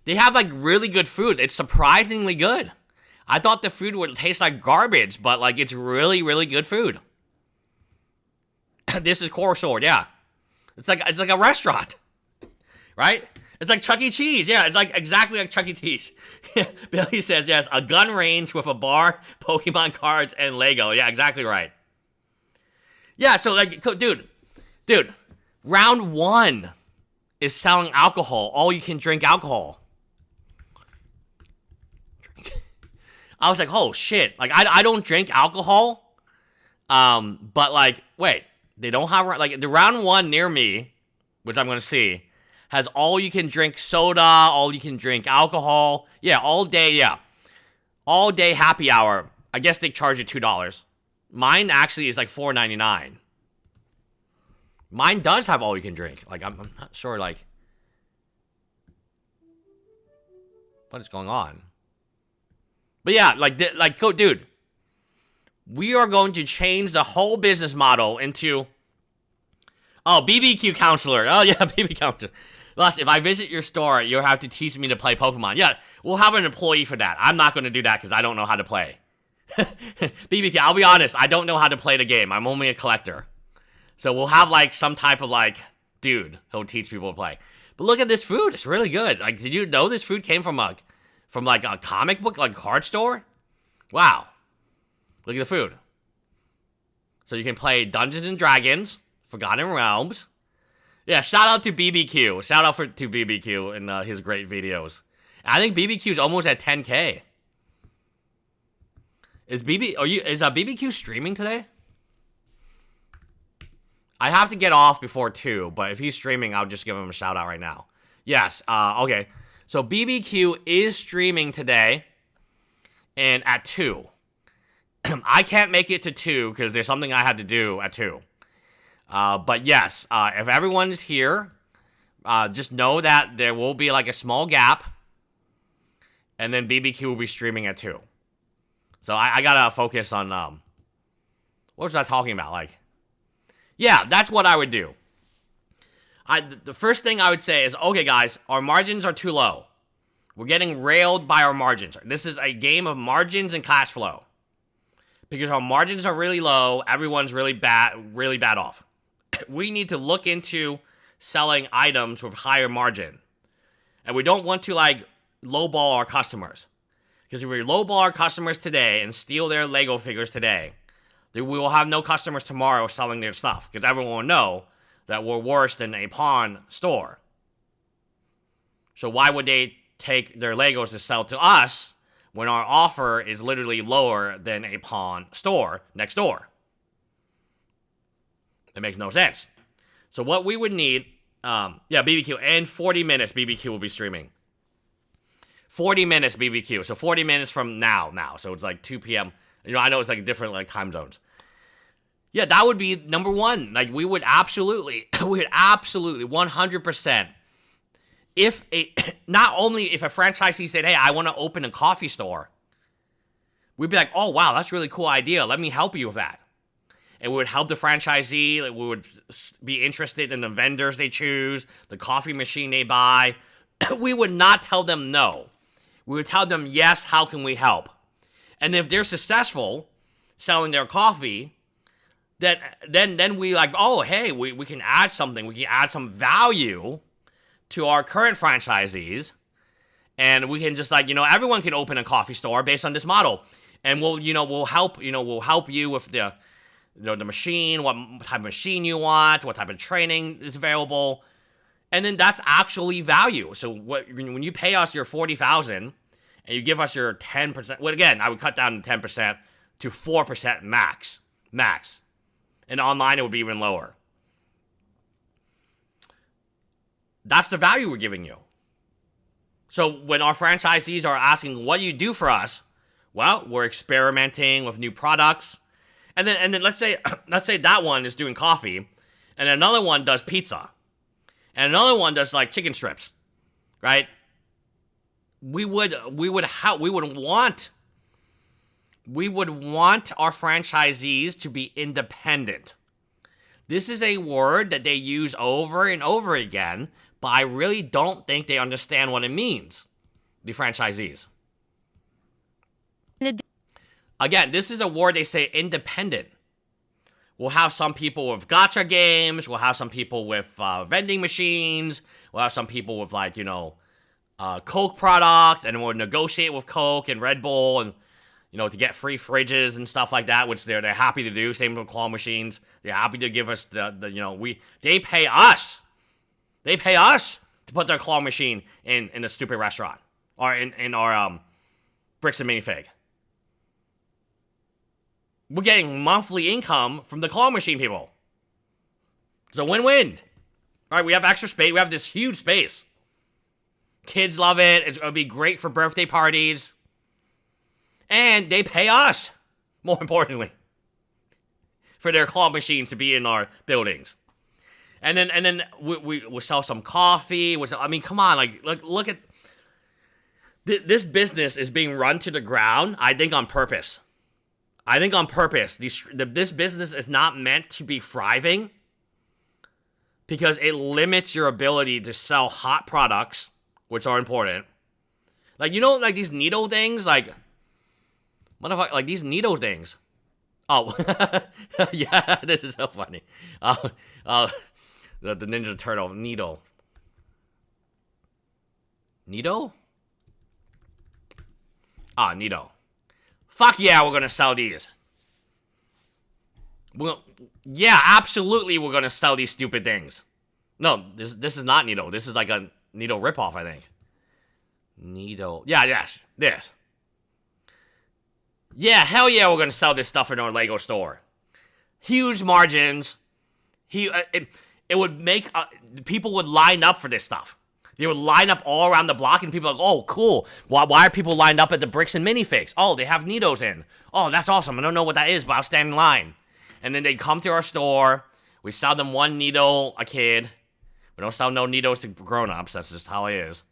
Speaker 1: They have, like, really good food. It's surprisingly good. I thought the food would taste like garbage, but, like, it's really, really good food. This is Core Sword, yeah. It's like a restaurant, right? It's like Chuck E. Cheese, yeah. It's like exactly like Chuck E. Cheese. Billy says, yes, a gun range with a bar, Pokemon cards, and Lego. Yeah, exactly right. Yeah, so, like, dude, round 1 is selling alcohol. All you can drink alcohol. I was like, oh, shit. Like, I don't drink alcohol. But, like, wait. They don't have, like, the round 1 near me, which I'm going to see, has all you can drink soda, all you can drink alcohol. Yeah, all day, yeah. All day happy hour. I guess they charge you $2. Mine actually is, like, $4.99. Mine does have all you can drink. Like, I'm not sure, like... What is going on? But yeah, dude, we are going to change the whole business model into, BBQ counselor. Oh yeah, BB counselor. Last, if I visit your store, you'll have to teach me to play Pokemon. Yeah, we'll have an employee for that. I'm not going to do that because I don't know how to play. BBQ, I'll be honest, I don't know how to play the game. I'm only a collector. So we'll have like some type of like dude who'll teach people to play. But look at this food. It's really good. Like, did you know this food came from a comic book, like card store? Wow. Look at the food. So you can play Dungeons and Dragons, Forgotten Realms. Yeah, shout out to BBQ. Shout out to BBQ and his great videos. I think BBQ is almost at 10K. Is BBQ streaming today? I have to get off before 2, but if he's streaming, I'll just give him a shout out right now. Yes, okay. So BBQ is streaming today and at 2. I can't make it to 2 because there's something I had to do at 2. But yes, if everyone's here, just know that there will be like a small gap, and then BBQ will be streaming at 2. So I gotta focus on, what was I talking about? Like, yeah, that's what I would do. The first thing I would say is, okay guys, our margins are too low. We're getting railed by our margins. This is a game of margins and cash flow. Because our margins are really low, everyone's really bad off. We need to look into selling items with higher margin. And we don't want to like lowball our customers. Because if we lowball our customers today and steal their Lego figures today, then we will have no customers tomorrow selling their stuff. Because everyone will know that we're worse than a pawn store. So why would they take their Legos to sell to us when our offer is literally lower than a pawn store next door? It makes no sense. So what we would need, BBQ, and 40 minutes BBQ will be streaming. 40 minutes BBQ, so 40 minutes from now. So it's like 2 p.m. You know, I know it's like different like time zones. Yeah, that would be number one. Like we would absolutely 100%. Not only if a franchisee said, hey, I want to open a coffee store, we'd be like, oh, wow, that's a really cool idea. Let me help you with that. And we would help the franchisee. Like, we would be interested in the vendors they choose, the coffee machine they buy. We would not tell them no. We would tell them, yes, how can we help? And if they're successful selling their coffee, then we like, oh, hey, we can add something. We can add some value to our current franchisees, and we can just like, everyone can open a coffee store based on this model, and we'll help you with the machine, what type of machine you want, what type of training is available, and then that's actually value. So when you pay us your $40,000 and you give us your 10%, well, again, I would cut down 10% to 4% max, and online it would be even lower. That's the value we're giving you. So when our franchisees are asking, what do you do for us? Well, we're experimenting with new products. And then let's say that one is doing coffee, and another one does pizza, and another one does like chicken strips, right? We would want our franchisees to be independent. This is a word that they use over and over again, but I really don't think they understand what it means, the franchisees. Again, this is a word they say, independent. We'll have some people with gacha games. We'll have some people with vending machines. We'll have some people with like, Coke products, and we'll negotiate with Coke and Red Bull and, to get free fridges and stuff like that, which they're happy to do. Same with claw machines. They're happy to give us they pay us. They pay us to put their claw machine in the stupid restaurant or in our bricks and minifig. We're getting monthly income from the claw machine people. It's a win-win. All right, we have extra space. We have this huge space. Kids love it. It'll be great for birthday parties. And they pay us, more importantly, for their claw machines to be in our buildings. And then we'll sell some coffee. Come on, like look at This business is being run to the ground, I think, on purpose. I think on purpose. This business is not meant to be thriving because it limits your ability to sell hot products, which are important. Like, you know, like these needle things, like, motherfucker, like these needle things. Oh, yeah, this is so funny. The Ninja Turtle needle. Needle? Ah, needle. Fuck yeah, we're gonna sell these. Yeah, absolutely, we're gonna sell these stupid things. No, this is not needle. This is like a needle ripoff, I think. Needle. Yeah, yes, this. Yeah, hell yeah, we're gonna sell this stuff in our Lego store. Huge margins. It would make people would line up for this stuff. They would line up all around the block, and people are like, oh, cool. Why are people lined up at the Bricks and Minifigs? Oh, they have needles in. Oh, that's awesome. I don't know what that is, but I'll stand in line. And then they come to our store. We sell them one needle a kid. We don't sell no needles to grown-ups. That's just how it is.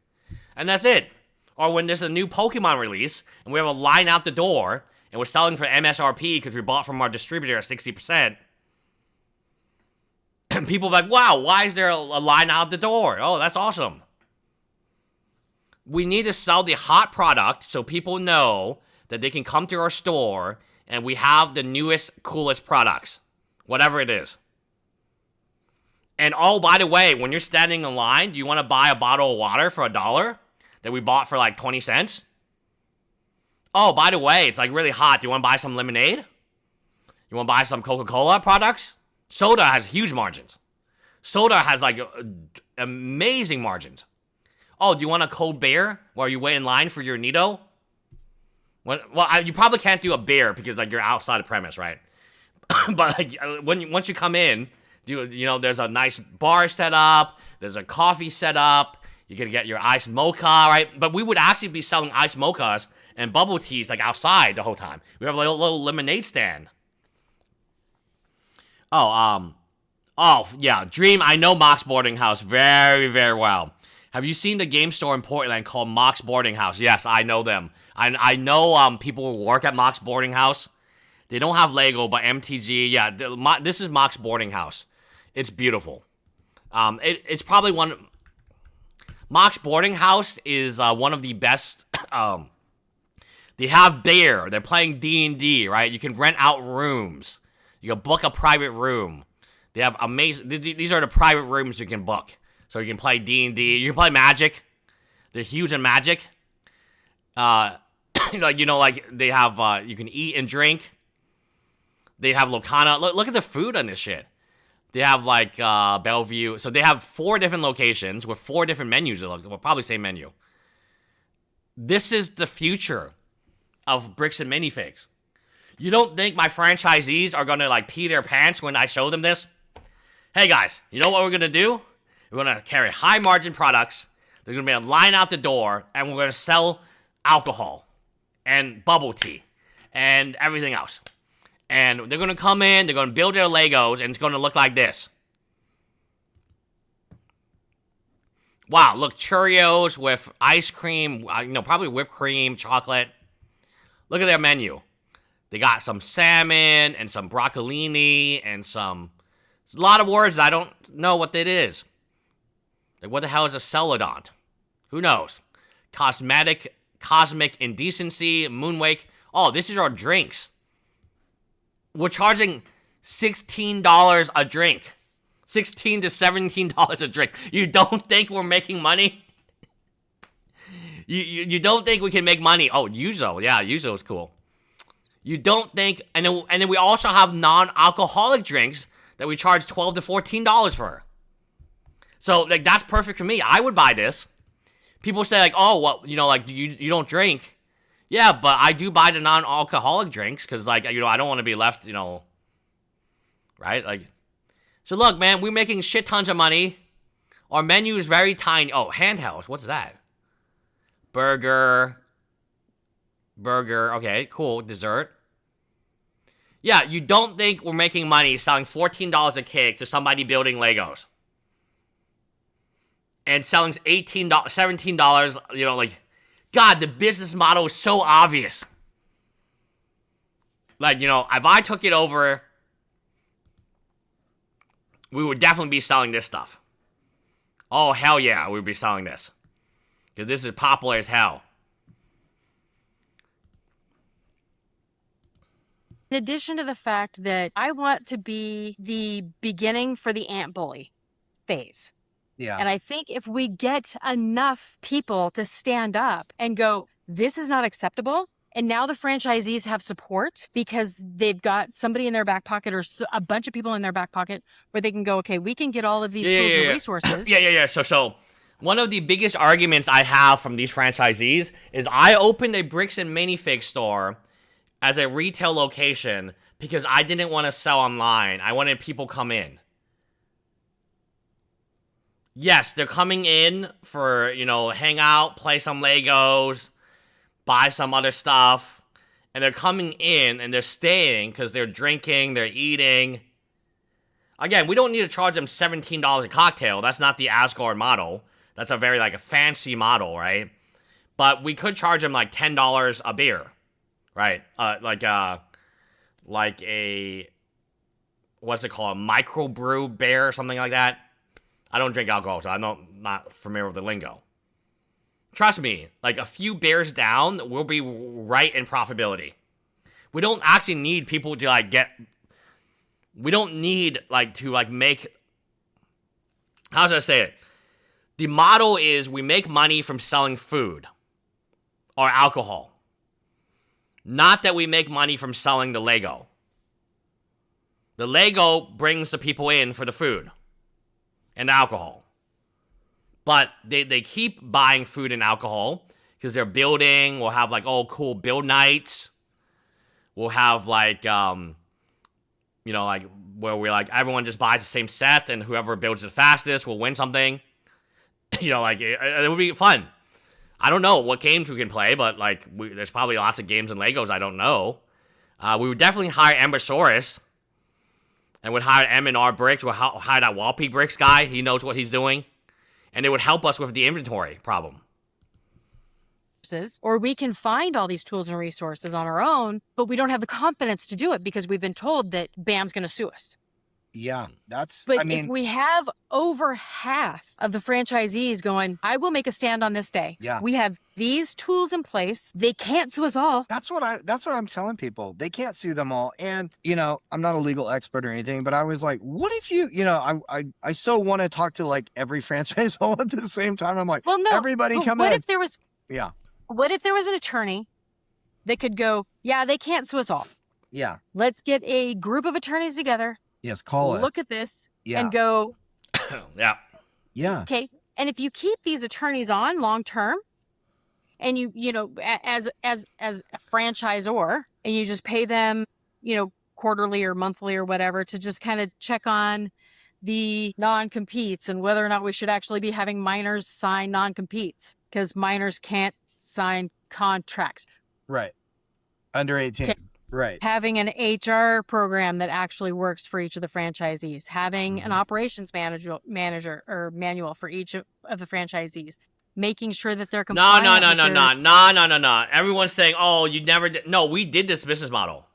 Speaker 1: And that's it. Or when there's a new Pokemon release, and we have a line out the door, and we're selling for MSRP because we bought from our distributor at 60%. And people are like, wow, why is there a line out the door? Oh, that's awesome. We need to sell the hot product so people know that they can come to our store and we have the newest, coolest products. Whatever it is. And oh, by the way, when you're standing in line, do you want to buy a bottle of water for $1 that we bought for like 20 cents? Oh, by the way, it's like really hot. Do you want to buy some lemonade? You want to buy some Coca-Cola products? Soda has huge margins. Soda has like amazing margins. Oh, do you want a cold beer while you wait in line for your Nido? Well, you probably can't do a beer because like you're outside the premise, right? But like once you come in, you know there's a nice bar set up, there's a coffee set up. You can get your iced mocha, right? But we would actually be selling iced mochas and bubble teas like outside the whole time. We have a little lemonade stand. Oh yeah, Dream. I know Mox Boarding House very, very well. Have you seen the game store in Portland called Mox Boarding House? Yes, I know them. I know people who work at Mox Boarding House. They don't have Lego, but MTG. Yeah, this is Mox Boarding House. It's beautiful. It's probably one. Mox Boarding House is one of the best. They have beer. They're playing D&D, right? You can rent out rooms. You can book a private room. They have amazing. These are the private rooms you can book. So you can play D&D. You can play Magic. They're huge in Magic. Like they have. You can eat and drink. They have Locana. Look at the food on this shit. They have like Bellevue. So they have 4 different locations with 4 different menus. It looks. Well, probably same menu. This is the future of Bricks and Minifigs. You don't think my franchisees are gonna like pee their pants when I show them this? Hey guys, you know what we're gonna do? We're gonna carry high margin products. There's gonna be a line out the door, and we're gonna sell alcohol and bubble tea and everything else. And they're gonna come in, they're gonna build their Legos, and it's gonna look like this. Wow, look, Cheerios with ice cream, probably whipped cream, chocolate. Look at their menu. They got some salmon and some broccolini and some. It's a lot of words. I don't know what that is. Like, what the hell is a celadont? Who knows? Cosmic indecency, moonwake. Oh, this is our drinks. We're charging $16 a drink. $16 to $17 a drink. You don't think we're making money? You don't think we can make money? Oh, Yuzo. Yeah, Yuzo is cool. You don't think, and then we also have non-alcoholic drinks that we charge $12 to $14 for. So like that's perfect for me. I would buy this. People say like, oh, well, like you don't drink. Yeah, but I do buy the non-alcoholic drinks because like I don't want to be left, right? Like, so look, man, we're making shit tons of money. Our menu is very tiny. Oh, handhelds. What's that? Burger. Okay, cool. Dessert. Yeah, you don't think we're making money selling $14 a cake to somebody building Legos. And selling $18, $17, God, the business model is so obvious. Like, you know, if I took it over, we would definitely be selling this stuff. Oh, hell yeah, we'd be selling this. Because this is popular as hell.
Speaker 10: In addition to the fact that I want to be the beginning for the ant bully phase.
Speaker 2: Yeah.
Speaker 10: And I think if we get enough people to stand up and go, this is not acceptable. And now the franchisees have support because they've got somebody in their back pocket or a bunch of people in their back pocket where they can go, okay, we can get all of these tools and resources.
Speaker 1: Yeah. So one of the biggest arguments I have from these franchisees is I opened a Bricks and Minifigs store as a retail location because I didn't want to sell online. I wanted people come in. Yes, they're coming in for, you know, hang out, play some Legos, buy some other stuff. And they're coming in and they're staying because they're drinking, they're eating. Again, we don't need to charge them $17 a cocktail. That's not the Asgard model. That's a very, like, a fancy model, right? But we could charge them, like, $10 a beer. Right, like a, what's it called, a microbrew beer or something like that. I don't drink alcohol, so I'm not familiar with the lingo. Trust me, like a few beers down, we'll be right in profitability. We don't actually need people to like we don't need like to like make, how should I say it? The model is we make money from selling food or alcohol. Not that we make money from selling the Lego. The Lego brings the people in for the food and the alcohol. But they keep buying food and alcohol because they're building. We'll have like, oh, cool build nights. We'll have like, you know, like where we're like, everyone just buys the same set and whoever builds the fastest will win something. You know, like it would be fun. I don't know what games we can play, but like there's probably lots of games and Legos I don't know. We would definitely hire Embersaurus, and would hire M&R Bricks. We'll hire that Wallpy Bricks guy. He knows what he's doing, and it would help us with the inventory problem.
Speaker 10: Or we can find all these tools and resources on our own, but we don't have the confidence to do it because we've been told that BAM's going to sue us.
Speaker 2: Yeah, that's,
Speaker 10: But
Speaker 2: I mean,
Speaker 10: if we have over half of the franchisees going, I will make a stand on this day.
Speaker 2: Yeah.
Speaker 10: We have these tools in place. They can't sue us all.
Speaker 2: that's what I'm telling people. They can't sue them all. And, you know, I'm not a legal expert or anything, but I was like, what if you know, I so want to talk to like every franchise all at the same time. I'm like,
Speaker 10: Well, no.
Speaker 2: everybody
Speaker 10: but
Speaker 2: come
Speaker 10: what
Speaker 2: in.
Speaker 10: if there was
Speaker 2: Yeah.
Speaker 10: What if there was an attorney that could go, yeah, they can't sue us all.
Speaker 2: Yeah.
Speaker 10: Let's get a group of attorneys together.
Speaker 2: Yes. Call us.
Speaker 10: Look at this
Speaker 2: Yeah.
Speaker 10: and go,
Speaker 1: Yeah.
Speaker 2: Yeah.
Speaker 10: okay. And if you keep these attorneys on long term, and you know, as a franchisor, and you just pay them, you know, quarterly or monthly or whatever to just kind of check on the non-competes and whether or not we should actually be having minors sign non-competes because minors can't sign contracts.
Speaker 2: Right. Under 18.
Speaker 10: Okay.
Speaker 2: Right.
Speaker 10: Having an HR program that actually works for each of the franchisees, having an operations manager or manual for each of the franchisees, making sure that they're compliant.
Speaker 1: No. Everyone's saying, oh, you never did. No, we did this business model.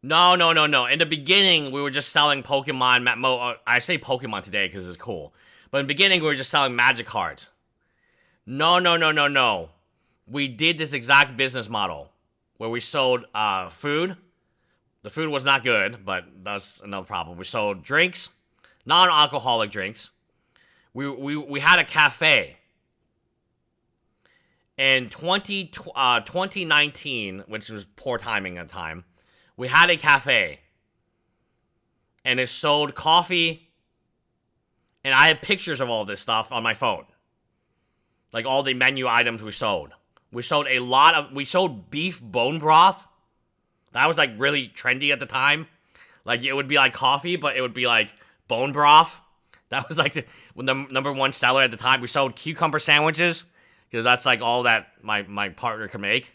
Speaker 1: No. In the beginning, we were just selling Pokemon. I say Pokemon today because it's cool. But in the beginning, we were just selling Magic cards. No. We did this exact business model where we sold food. The food was not good, but that's another problem. We sold drinks, non-alcoholic drinks. We had a cafe. In 2019, which was poor timing at the time, we had a cafe. And it sold coffee. And I had pictures of all this stuff on my phone. Like all the menu items we sold. We sold we sold beef bone broth. That was like really trendy at the time. Like it would be like coffee, but it would be like bone broth. That was like the number one seller at the time. We sold cucumber sandwiches because that's like all that my partner could make.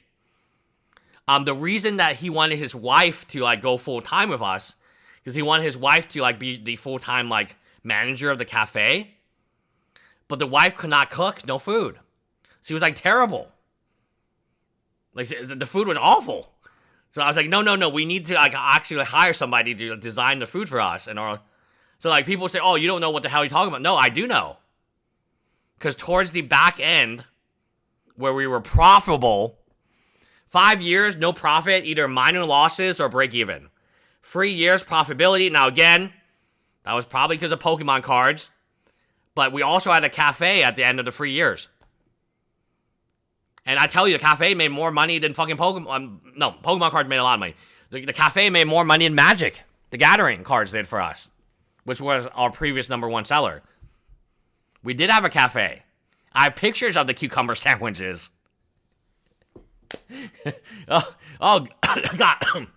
Speaker 1: The reason that he wanted his wife to like go full time with us, because he wanted his wife to like be the full time like manager of the cafe. But the wife could not cook, no food. She was like terrible. Like the food was awful. So I was like, no, we need to like actually hire somebody to design the food for us. So like people say, oh, you don't know what the hell you're talking about. No, I do know. Because towards the back end, where we were profitable, 5 years, no profit, either minor losses or break even. 3 years profitability. Now again, that was probably because of Pokemon cards. But we also had a cafe at the end of the 3 years. And I tell you, the cafe made more money than fucking Pokemon. No, Pokemon cards made a lot of money. The cafe made more money than Magic, the Gathering cards did for us, which was our previous #1 seller. We did have a cafe. I have pictures of the cucumber sandwiches. oh God.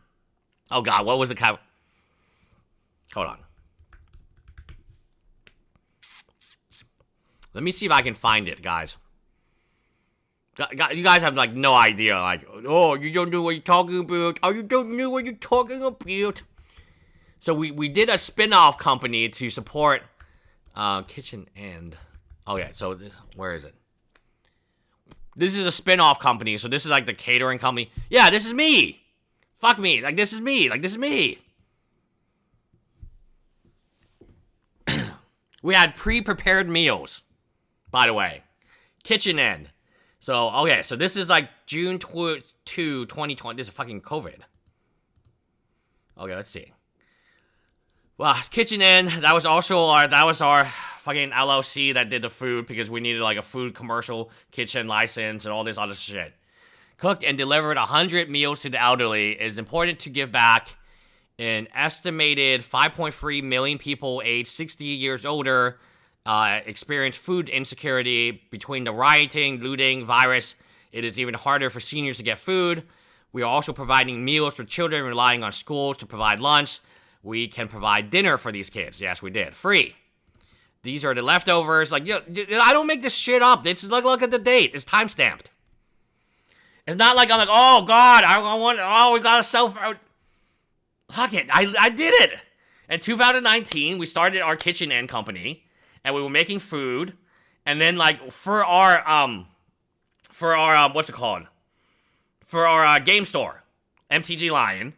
Speaker 1: Oh God, what was the cafe? Hold on. Let me see if I can find it, guys. You guys have like no idea, like, oh, you don't know what you're talking about. Oh, you don't know what you're talking about. So we did a spin-off company to support Kitchen and okay, so this, where is it? This is a spin-off company, so this is like the catering company. Yeah, this is me. Fuck me. Like this is me. Like this is me. We had pre-prepared meals, by the way. Kitchen End. So, okay, so this is like June 2, 2020. This is fucking COVID. Okay, let's see. Well, Kitchen End, that was our fucking LLC that did the food because we needed like a food commercial kitchen license and all this other shit. Cooked and delivered 100 meals to the elderly. It is important to give back. An estimated 5.3 million people aged 60 years older experience food insecurity between the rioting, looting, virus. It is even harder for seniors to get food. We are also providing meals for children relying on schools to provide lunch. We can provide dinner for these kids. Yes, we did. Free. These are the leftovers. Like, I don't make this shit up. It's look at the date. It's time stamped. It's not like I'm like, oh God, we gotta self. Fuck it. I did it. In 2019, we started our Kitchen End company. And we were making food, and then like for our what's it called? For our game store, MTG Lion,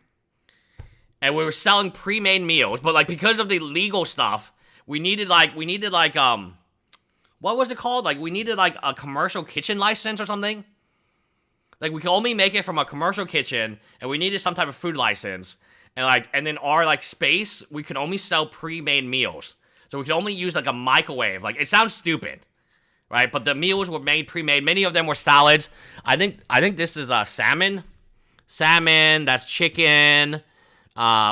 Speaker 1: and we were selling pre-made meals, but like because of the legal stuff, we needed like what was it called? Like we needed like a commercial kitchen license or something. Like we could only make it from a commercial kitchen, and we needed some type of food license, and then our like space, we could only sell pre-made meals. So we could only use like a microwave. Like it sounds stupid, right? But the meals were made pre-made. Many of them were salads. I think this is salmon. Salmon. That's chicken.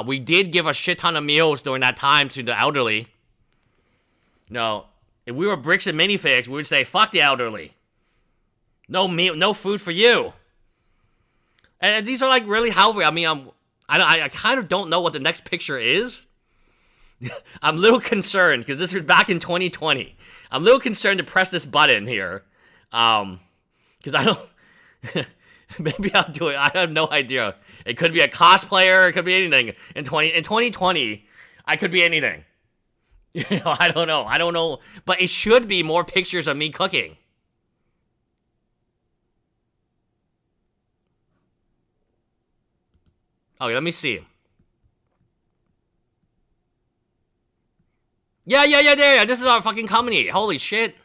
Speaker 1: We did give a shit ton of meals during that time to the elderly. No, if we were Bricks and Minifigs, we would say fuck the elderly. No meal, no food for you. And these are like really healthy. I mean, I kind of don't know what the next picture is. I'm a little concerned because this was back in 2020. I'm a little concerned to press this button here. Because I don't... Maybe I'll do it. I have no idea. It could be a cosplayer. It could be anything. In 2020, I could be anything. You know, I don't know. But it should be more pictures of me cooking. Okay, let me see. Yeah. This is our fucking company. Holy shit.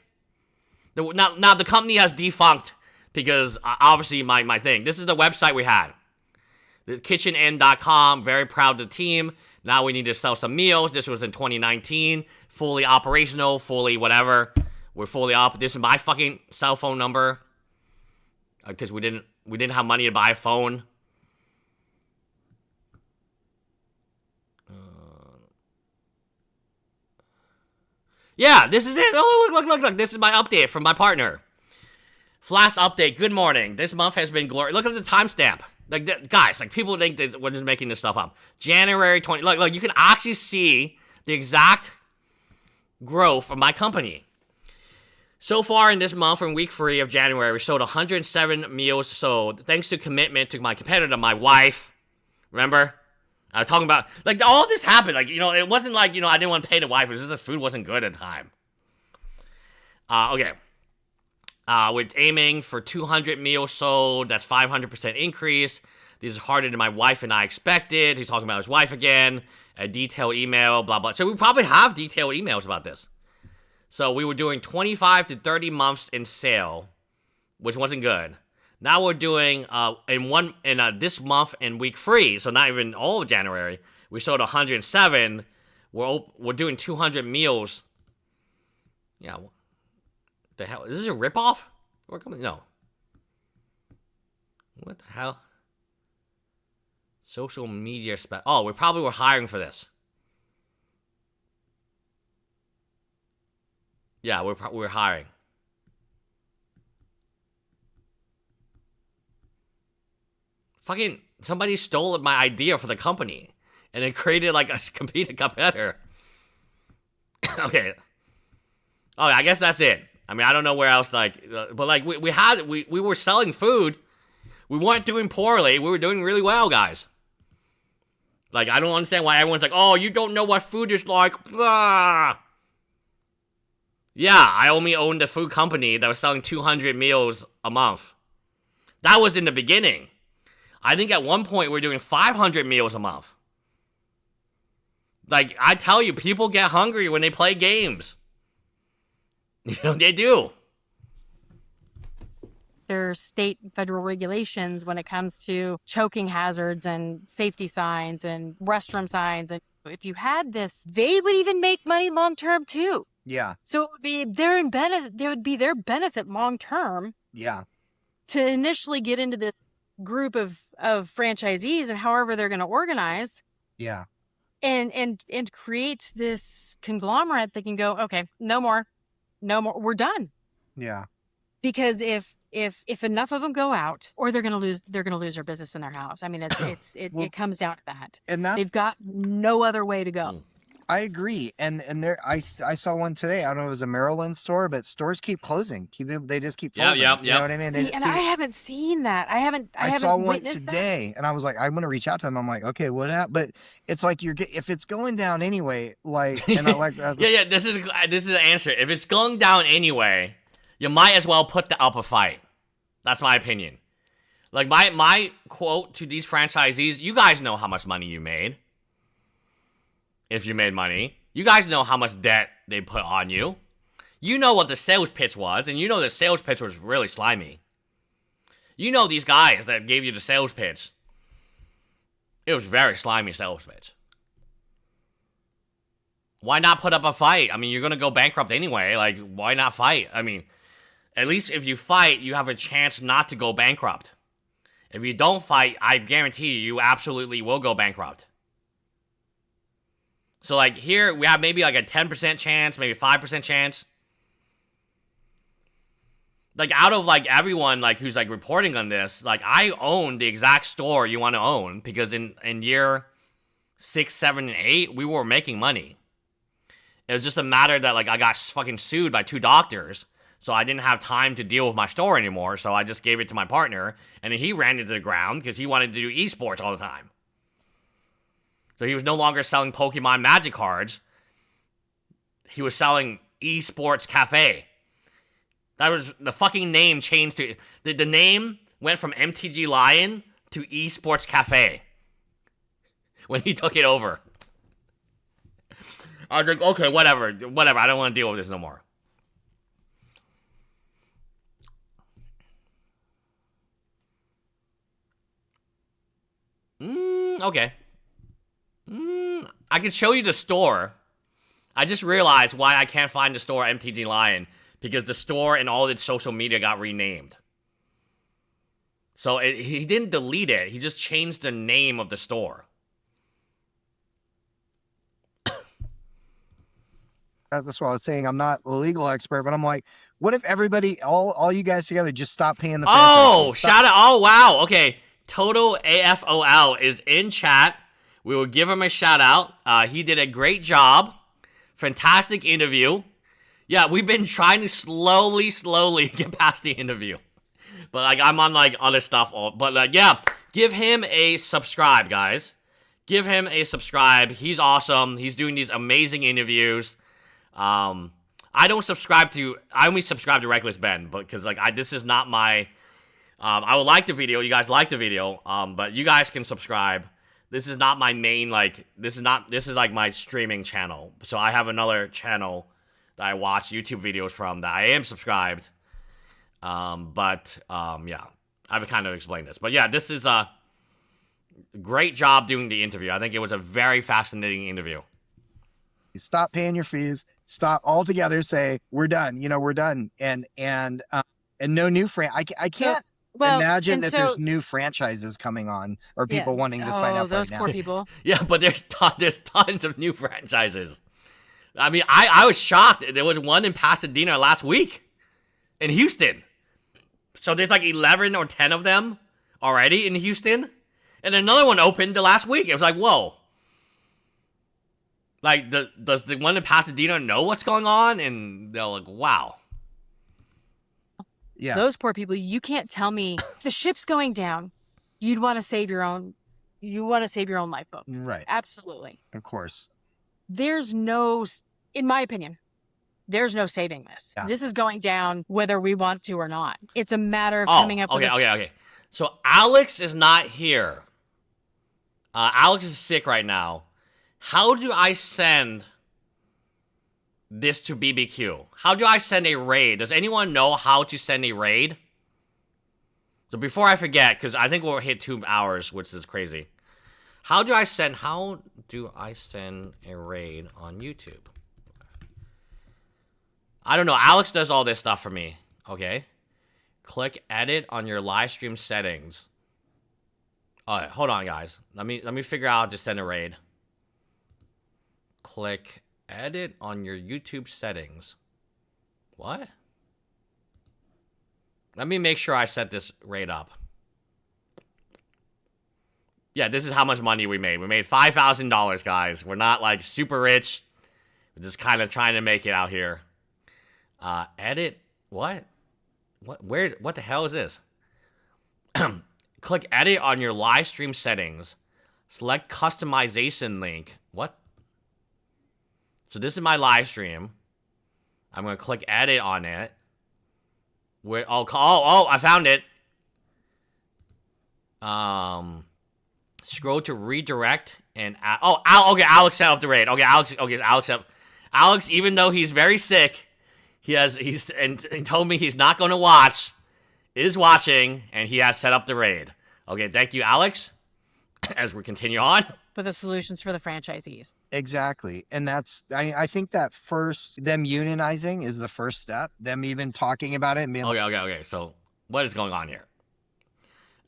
Speaker 1: Now the company has defunct because obviously my thing. This is the website we had. The kitchenend.com. Very proud of the team. Now we need to sell some meals. This was in 2019. Fully operational. Fully whatever. We're fully up. This is my fucking cell phone number. Because we didn't have money to buy a phone. Yeah, this is it. Oh, look. This is my update from my partner. Flash update. Good morning. This month has been glorious. Look at the timestamp. Like, guys, like people think that we're just making this stuff up. January 20. Look, you can actually see the exact growth of my company. So far in this month, in week 3 of January, we sold 107 meals sold. Thanks to commitment to my competitor, my wife. Remember? I was talking about, like, all this happened. Like, you know, it wasn't like, you know, I didn't want to pay the wife. It was just the food wasn't good at the time. Okay. We're aiming for 200 meals sold. That's 500% increase. This is harder than my wife and I expected. He's talking about his wife again. A detailed email, blah, blah. So we probably have detailed emails about this. So we were doing 25 to 30 months in sale, which wasn't good. Now we're doing in this month in week 3, so not even all of January. We sold 107. We're doing 200 meals. Yeah. The hell? Is this a ripoff? No. What the hell? Social media spec. Oh, we probably were hiring for this. Yeah, we're hiring. Fucking somebody stole my idea for the company, and it created like a competing competitor. Okay. Oh, I guess that's it. I mean, I don't know where else, like, but like we were selling food. We weren't doing poorly. We were doing really well, guys. Like, I don't understand why everyone's like, oh, you don't know what food is like. Blah. Yeah, I only owned a food company that was selling 200 meals a month. That was in the beginning. I think at one point we were doing 500 meals a month. Like, I tell you, people get hungry when they play games. You know, they do.
Speaker 10: There's state and federal regulations when it comes to choking hazards and safety signs and restroom signs. And if you had this, they would even make money long term too.
Speaker 2: Yeah.
Speaker 10: So it would be their benefit long term.
Speaker 2: Yeah.
Speaker 10: To initially get into the group of franchisees and however they're going to organize.
Speaker 2: Yeah.
Speaker 10: And create this conglomerate that can go, okay, no more, we're done.
Speaker 2: Yeah.
Speaker 10: Because if enough of them go out, or they're gonna lose their business in their house. I mean, it comes down to that. And they've got no other way to go.
Speaker 2: I agree. And there, I saw one today. I don't know if it was a Maryland store, but stores keep closing. They just keep folding.
Speaker 1: Yep.
Speaker 2: You know what I mean?
Speaker 10: See, I haven't seen that. I
Speaker 2: saw one today, and I was like, I'm gonna reach out to them. I'm like, okay, what happened? But it's like if it's going down anyway, like, and I like that.
Speaker 1: Yeah. This is the answer. If it's going down anyway, you might as well put up a fight. That's my opinion. Like, my quote to these franchisees, you guys know how much money you made. If you made money. You guys know how much debt they put on you. You know what the sales pitch was, and you know the sales pitch was really slimy. You know these guys that gave you the sales pitch. It was very slimy sales pitch. Why not put up a fight? I mean, you're going to go bankrupt anyway. Like, why not fight? I mean, at least if you fight, you have a chance not to go bankrupt. If you don't fight, I guarantee you absolutely will go bankrupt. So, like, here, we have maybe, like, a 10% chance, maybe 5% chance. Like, out of, like, everyone, like, who's, like, reporting on this, like, I own the exact store you want to own, because in year 6, 7, and 8, we were making money. It was just a matter that, like, I got fucking sued by 2 doctors, so I didn't have time to deal with my store anymore, so I just gave it to my partner, and then he ran into the ground because he wanted to do esports all the time. So he was no longer selling Pokémon and Magic cards. He was selling Esports Cafe. That was the fucking name changed to... The name went from MTG Lion to Esports Cafe when he took it over. I was like, okay, whatever. I don't want to deal with this no more. Okay. I can show you the store. I just realized why I can't find the store MTG Lion, because the store and all its social media got renamed. So he didn't delete it. He just changed the name of the store.
Speaker 2: That's what I was saying. I'm not a legal expert, but I'm like, what if everybody, all you guys together, just stop paying the
Speaker 1: shout out. Oh, wow. Okay. Total AFOL is in chat. We will give him a shout out. He did a great job. Fantastic interview. Yeah, we've been trying to slowly get past the interview. But, like, I'm on, like, other stuff. But, like, yeah, give him a subscribe, guys. Give him a subscribe. He's awesome. He's doing these amazing interviews. I I don't subscribe to. I only subscribe to Reckless Ben, because like this is not my. I would like the video. You guys like the video. But you guys can subscribe. This is not my main This is like my streaming channel. So I have another channel that I watch YouTube videos from that I am subscribed. Yeah, I've kind of explained this. But yeah, this is a great job doing the interview. I think it was a very fascinating interview.
Speaker 2: You stop paying your fees. Stop altogether. Say we're done. We're done. And no new I can't imagine that there's new franchises coming on or people wanting to sign up
Speaker 10: those
Speaker 2: right
Speaker 10: poor
Speaker 2: now.
Speaker 10: people.
Speaker 1: Yeah, but there's tons of new franchises. I mean, I was shocked. There was one in Pasadena last week in Houston. So there's like 11 or 10 of them already in Houston. And another one opened the last week. It was like, whoa. Like, does the one in Pasadena know what's going on? And they're like, wow.
Speaker 2: Yeah.
Speaker 10: Those poor people, you can't tell me if the ship's going down, you'd want to save your own lifeboat.
Speaker 2: Right.
Speaker 10: Absolutely.
Speaker 2: Of course.
Speaker 10: There's no, in my opinion, there's no saving this.
Speaker 2: Yeah.
Speaker 10: This is going down whether we want to or not. It's a matter of coming up with
Speaker 1: Okay. So Alex is not here. Alex is sick right now. How do I send this to BBQ? How do I send a raid? Does anyone know how to send a raid? So before I forget, because I think we'll hit 2 hours, which is crazy. How do I send a raid on YouTube? I don't know. Alex does all this stuff for me. Okay. Click edit on your live stream settings. All right, hold on, guys. Let me figure out how to send a raid. Click edit on your YouTube settings. What? Let me make sure I set this raid up. Yeah, this is how much money we made. We made $5,000, guys. We're not like super rich. We're just kind of trying to make it out here. Edit. What? What the hell is this? Click edit on your live stream settings. Select customization link. What? So this is my live stream. I'm going to click edit on it. I found it. Scroll to redirect and okay, Alex set up the raid. Okay, Alex, even though he's very sick, he's told me he's not going to watch, is watching, and he has set up the raid. Okay, thank you, Alex. As we continue on
Speaker 10: with the solutions for the franchisees.
Speaker 2: Exactly. And I think that first, them unionizing is the first step. Them even talking about it and being
Speaker 1: okay. So what is going on here?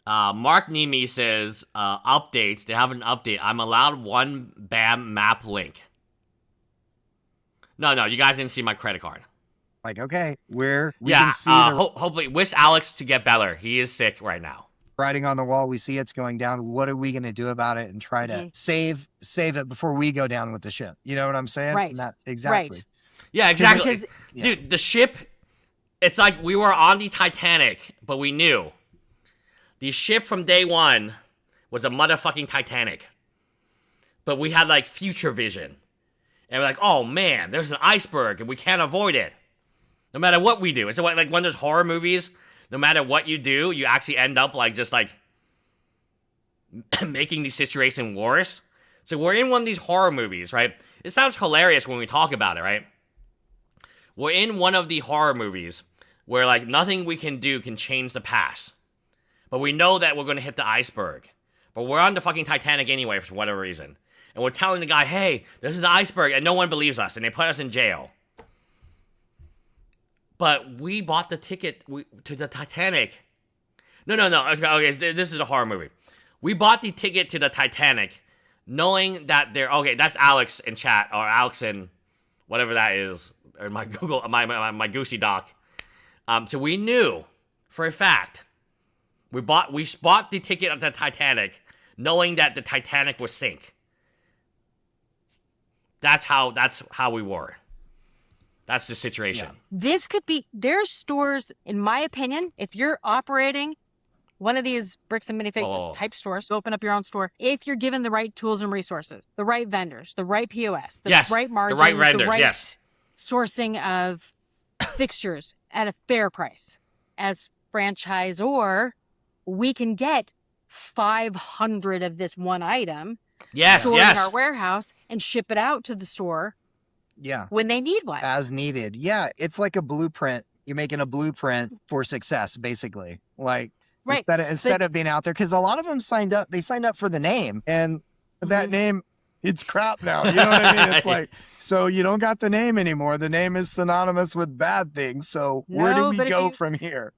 Speaker 1: Mark Nemi says, updates. They have an update. I'm allowed one BAM map link. No, you guys didn't see my credit card.
Speaker 2: Like, okay, we can see
Speaker 1: hopefully wish Alex to get better. He is sick right now.
Speaker 2: Writing on the wall, we see it's going down. What are we going to do about it and try to save it before we go down with the ship? You know what I'm saying?
Speaker 10: Right.
Speaker 2: And that's exactly.
Speaker 10: Right.
Speaker 1: Yeah, exactly. Dude, the ship, it's like we were on the Titanic, but we knew. The ship from day one was a motherfucking Titanic. But we had like future vision. And we're like, oh man, there's an iceberg and we can't avoid it. No matter what we do. It's like when there's horror movies, no matter what you do, you actually end up like just like making the situation worse. So we're in one of these horror movies, right? It sounds hilarious when we talk about it, right? We're in one of the horror movies where like nothing we can do can change the past. But we know that we're going to hit the iceberg. But we're on the fucking Titanic anyway for whatever reason. And we're telling the guy, hey, there's an iceberg, and no one believes us, and they put us in jail. But we bought the ticket to the Titanic. No. Okay, this is a horror movie. We bought the ticket to the Titanic knowing that okay, that's Alex in chat, or Alex in whatever that is, or my Google, my Goosey Doc. So we knew for a fact we bought the ticket of the Titanic knowing that the Titanic would sink. That's how we were. That's the situation.
Speaker 2: Yeah.
Speaker 10: This could be, there's stores, in my opinion, if you're operating one of these bricks and minifig type stores, open up your own store, if you're given the right tools and resources, the right vendors, the right POS, the right margins,
Speaker 1: the right vendors, yes.
Speaker 10: sourcing of fixtures at a fair price. As franchisor, we can get 500 of this one item, stored in our warehouse, and ship it out to the store.
Speaker 2: Yeah.
Speaker 10: When they need one.
Speaker 2: As needed. Yeah. It's like a blueprint. You're making a blueprint for success, basically. Like,
Speaker 10: right.
Speaker 2: Instead of being out there, because a lot of them signed up for the name, and that name, it's crap now. You know what I mean? It's like, so you don't got the name anymore. The name is synonymous with bad things. So where do we go from here?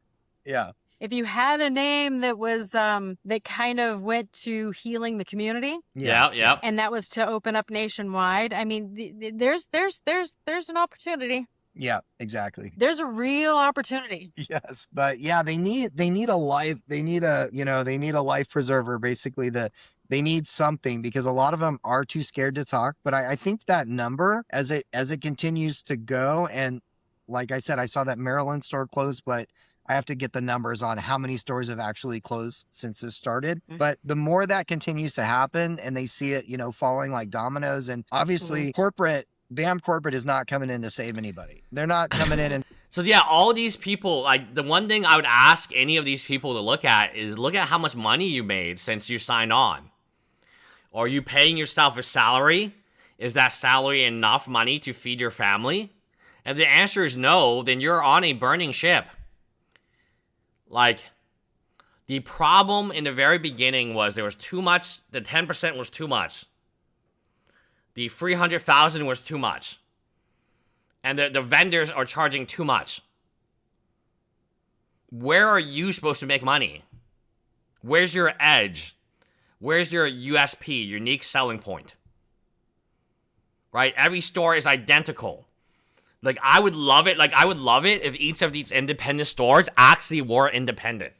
Speaker 2: Yeah.
Speaker 10: If you had a name that was that kind of went to healing the community,
Speaker 1: yeah,
Speaker 10: and that was to open up nationwide, I mean, there's an opportunity.
Speaker 2: Yeah, exactly.
Speaker 10: There's a real opportunity.
Speaker 2: Yes, but yeah, they need a life preserver. Basically, they need something, because a lot of them are too scared to talk. But I think that number, as it continues to go, and like I said, I saw that Maryland store closed, but I have to get the numbers on how many stores have actually closed since this started. But the more that continues to happen, and they see it, falling like dominoes, and obviously BAM corporate is not coming in to save anybody. They're not coming in and.
Speaker 1: So yeah, all these people, like, the one thing I would ask any of these people to look at is look at how much money you made since you signed on. Are you paying yourself a salary? Is that salary enough money to feed your family? If the answer is no, then you're on a burning ship. Like, the problem in the very beginning was there was too much. The 10% was too much. The 300,000 was too much. And the vendors are charging too much. Where are you supposed to make money? Where's your edge? Where's your USP, unique selling point? Right? Every store is identical. Like, I would love it if each of these independent stores actually were independent.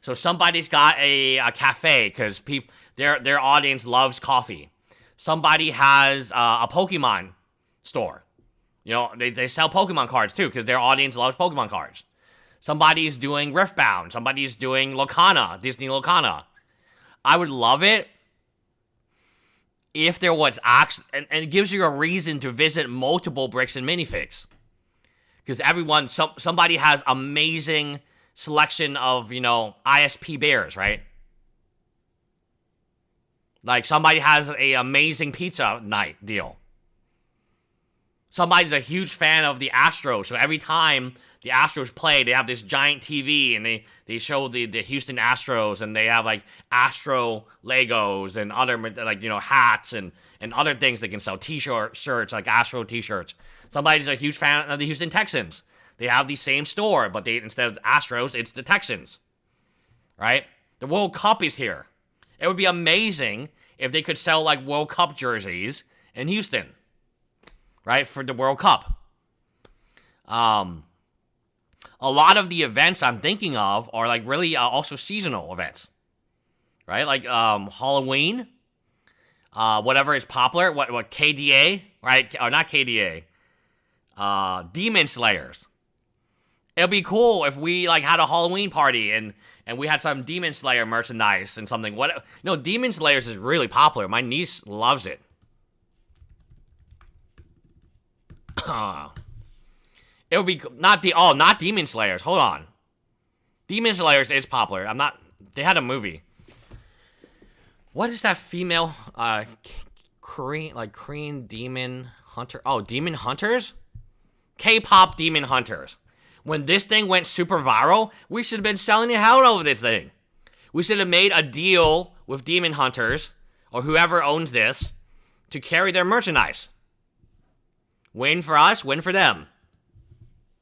Speaker 1: So somebody's got a cafe because their audience loves coffee. Somebody has a Pokemon store. They sell Pokemon cards too because their audience loves Pokemon cards. Somebody's doing Riftbound. Somebody's doing Locana, Disney Locana. I would love it if there was and it gives you a reason to visit multiple bricks and minifigs. Because somebody has amazing selection of, ISP bears, right? Like, somebody has a amazing pizza night deal. Somebody's a huge fan of the Astros, so every time the Astros play, they have this giant TV, and they show the Houston Astros, and they have, like, Astro Legos and other, like, hats and other things they can sell. Shirts, like Astro t-shirts. Somebody's a huge fan of the Houston Texans. They have the same store, but instead of the Astros, it's the Texans. Right? The World Cup is here. It would be amazing if they could sell, like, World Cup jerseys in Houston. Right? For the World Cup. A lot of the events I'm thinking of are, like, really also seasonal events. Right? Like Halloween. Whatever is popular. What KDA? Right? Or not KDA. Demon Slayers. It'd be cool if we, like, had a Halloween party and we had some Demon Slayer merchandise and something. Demon Slayers is really popular. My niece loves it. It would be not Demon Slayers. Hold on. Demon Slayers is popular. They had a movie. What is that female Korean demon hunter? Oh, Demon Hunters? K-pop Demon Hunters. When this thing went super viral, we should have been selling the hell over this thing. We should have made a deal with Demon Hunters, or whoever owns this, to carry their merchandise. Win for us, win for them.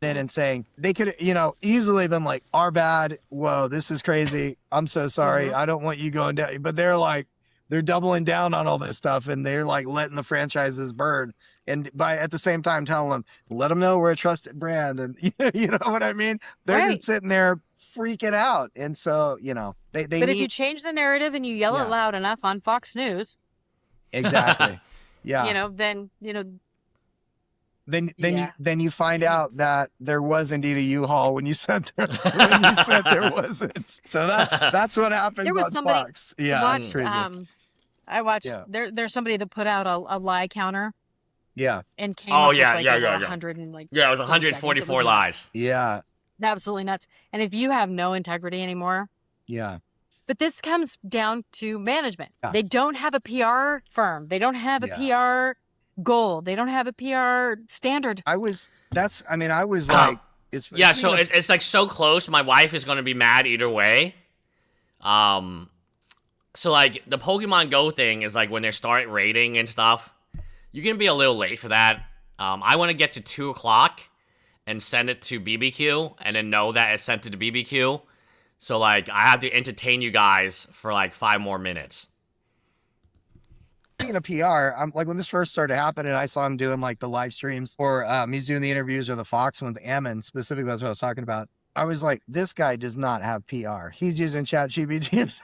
Speaker 2: And saying they could, easily been like, our bad. Whoa, this is crazy. I'm so sorry. I don't want you going down. But they're doubling down on all this stuff, and they're, like, letting the franchises burn. And at the same time telling them, let them know we're a trusted brand. And you know what I mean? They're sitting there freaking out. And so, they
Speaker 10: But if you change the narrative and you yell it loud enough on Fox News.
Speaker 2: Exactly. Yeah.
Speaker 10: Then
Speaker 2: Then you find out that there was indeed a U-Haul when you said there wasn't. So that's what happened.
Speaker 10: There was somebody
Speaker 2: Fox. Yeah,
Speaker 10: I watched. There's somebody that put out a lie counter.
Speaker 2: Yeah.
Speaker 10: And came
Speaker 1: Oh
Speaker 10: up
Speaker 1: yeah,
Speaker 10: with
Speaker 1: yeah,
Speaker 10: over
Speaker 1: yeah, yeah.
Speaker 10: 100 and like
Speaker 1: Yeah, it was
Speaker 10: 40 seconds.
Speaker 1: 144
Speaker 10: It was
Speaker 1: lies.
Speaker 2: Yeah.
Speaker 10: absolutely nuts. And if you have no integrity anymore,
Speaker 2: Yeah.
Speaker 10: but this comes down to management.
Speaker 2: Yeah.
Speaker 10: They don't have a PR firm. They don't have a PR goal. They don't have a PR standard.
Speaker 2: I was like,
Speaker 1: yeah, so it's like so close. My wife is going to be mad either way. So like the Pokemon Go thing is like when they start rating and stuff, you can be a little late for that. I want to get to 2:00 and send it to BBQ and then know that it's sent to the BBQ. So like I have to entertain you guys for like 5 more minutes.
Speaker 2: Speaking of PR, I'm like when this first started happening, I saw him doing like the live streams or he's doing the interviews or the Fox ones, Ammon specifically. That's what I was talking about. I was like, this guy does not have PR. He's using ChatGPT.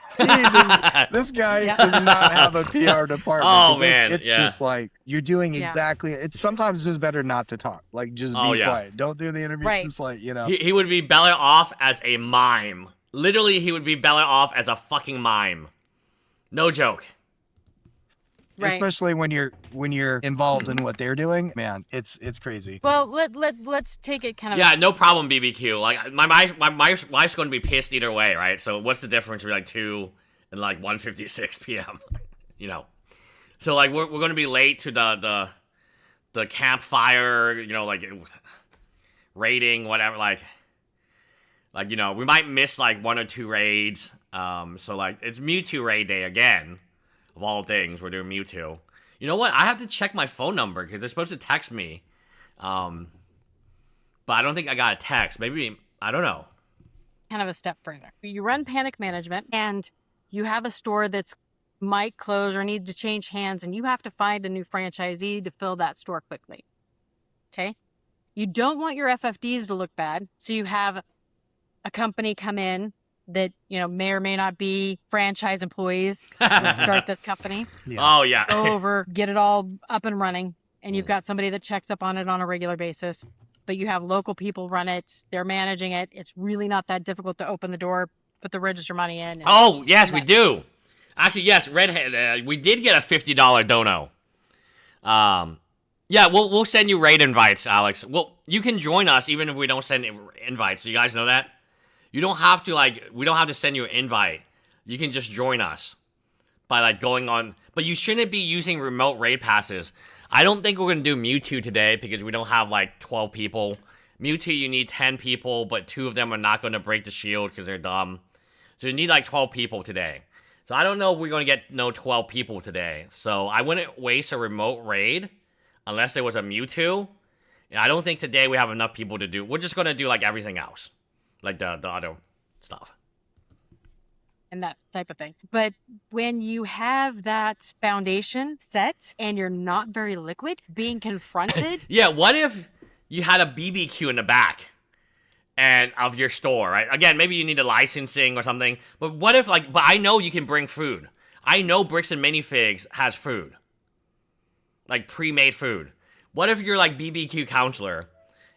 Speaker 2: This guy does not have a PR department.
Speaker 1: Oh man,
Speaker 2: it's just like you're doing exactly. It's sometimes just better not to talk. Like just be quiet. Don't do the interview.
Speaker 10: Right.
Speaker 2: Just like
Speaker 1: he would be better off as a mime. Literally, he would be better off as a fucking mime. No joke.
Speaker 10: Right.
Speaker 2: Especially when you're involved in what they're doing, man, it's crazy.
Speaker 10: Well, let's take it kind of.
Speaker 1: Yeah, no problem, BBQ. Like my wife's going to be pissed either way, right? So what's the difference between like 2 and like 1:56 p.m. You know, so like we're going to be late to the campfire, you know, like raiding, whatever, like you know, we might miss like 1 or 2 raids. So like it's Mewtwo raid day again. Of all things, we're doing Mewtwo. You know what? I have to check my phone number because they're supposed to text me. But I don't think I got a text. Maybe, I don't know.
Speaker 10: Kind of a step further. You run panic management and you have a store that's might close or need to change hands and you have to find a new franchisee to fill that store quickly. Okay? You don't want your FFDs to look bad. So you have a company come in that, you know, may or may not be franchise employees that start this company.
Speaker 1: Yeah. Oh, yeah.
Speaker 10: Go over, get it all up and running. And you've got somebody that checks up on it on a regular basis. But you have local people run it. They're managing it. It's really not that difficult to open the door, put the register money in.
Speaker 1: Oh, yes, we do. Actually, yes, Redhead, we did get a $50 dono. Yeah, we'll send you raid invites, Alex. Well, you can join us even if we don't send invites. You guys know that? You don't have to, we don't have to send you an invite. You can just join us by, going on. But you shouldn't be using remote raid passes. I don't think we're going to do Mewtwo today because we don't have, 12 people. Mewtwo, you need 10 people, but 2 of them are not going to break the shield because they're dumb. So you need, 12 people today. So I don't know if we're going to get 12 people today. So I wouldn't waste a remote raid unless there was a Mewtwo. And I don't think today we have enough people to do. We're just going to do, everything else. Like the other stuff.
Speaker 10: And that type of thing. But when you have that foundation set and you're not very liquid, being confronted.
Speaker 1: Yeah, what if you had a BBQ in the back and of your store, right? Again, maybe you need a licensing or something. But what if, but I know you can bring food. I know Bricks and Minifigs has food. Pre-made food. What if you're BBQ counselor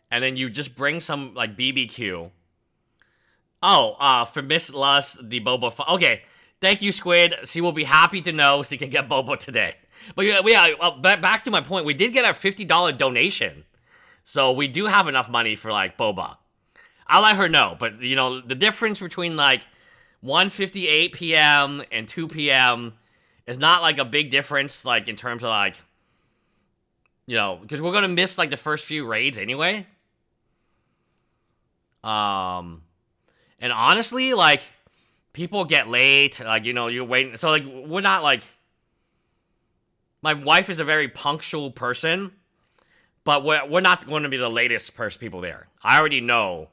Speaker 1: and then you just bring some BBQ? Oh, for Miss Lust, the boba. Okay, thank you, Squid. She will be happy to know she can get boba today. But yeah, back to my point. We did get a $50 donation, so we do have enough money for boba. I'll let her know. But the difference between 1:58 p.m. and 2 p.m. is not a big difference. In terms of because we're gonna miss the first few raids anyway. And honestly, people get late, you're waiting. So, we're not, my wife is a very punctual person, but we're not going to be the latest people there. I already know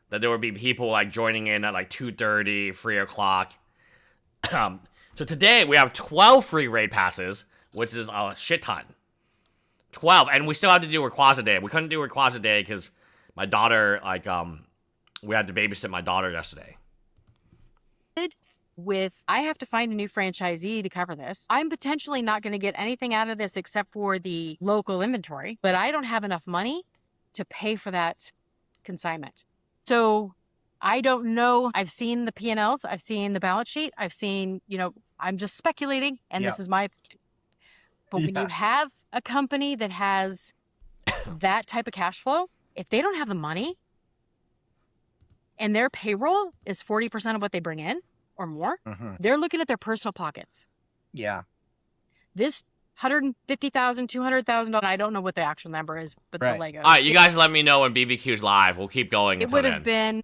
Speaker 1: that there will be people, joining in at, 2:30, 3 o'clock. So today, we have 12 free raid passes, which is a shit ton. 12, and we still have to do Rayquaza Day. We couldn't do Rayquaza Day because my daughter, we had to babysit my daughter yesterday.
Speaker 10: I have to find a new franchisee to cover this. I'm potentially not going to get anything out of this except for the local inventory, but I don't have enough money to pay for that consignment. So I don't know. I've seen the P&Ls. I've seen the balance sheet. I've seen, I'm just speculating, and this is my opinion. But when you have a company that has that type of cash flow, if they don't have the money and their payroll is 40% of what they bring in or more, they're looking at their personal pockets.
Speaker 2: Yeah.
Speaker 10: This $150,000, $200,000, I don't know what the actual number is, but the Lego.
Speaker 1: All right, you guys let me know when BBQ's live. We'll keep going.
Speaker 10: It would have been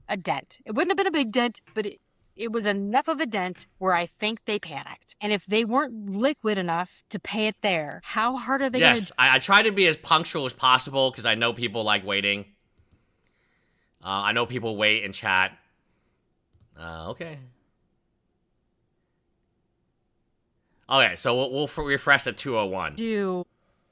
Speaker 10: a dent. It wouldn't have been a big dent, but it was enough of a dent where I think they panicked. And if they weren't liquid enough to pay it there, how hard are they going to...
Speaker 1: Yes, I try to be as punctual as possible because I know people like waiting. I know people wait in chat. Okay. Okay, so we'll refresh at 201.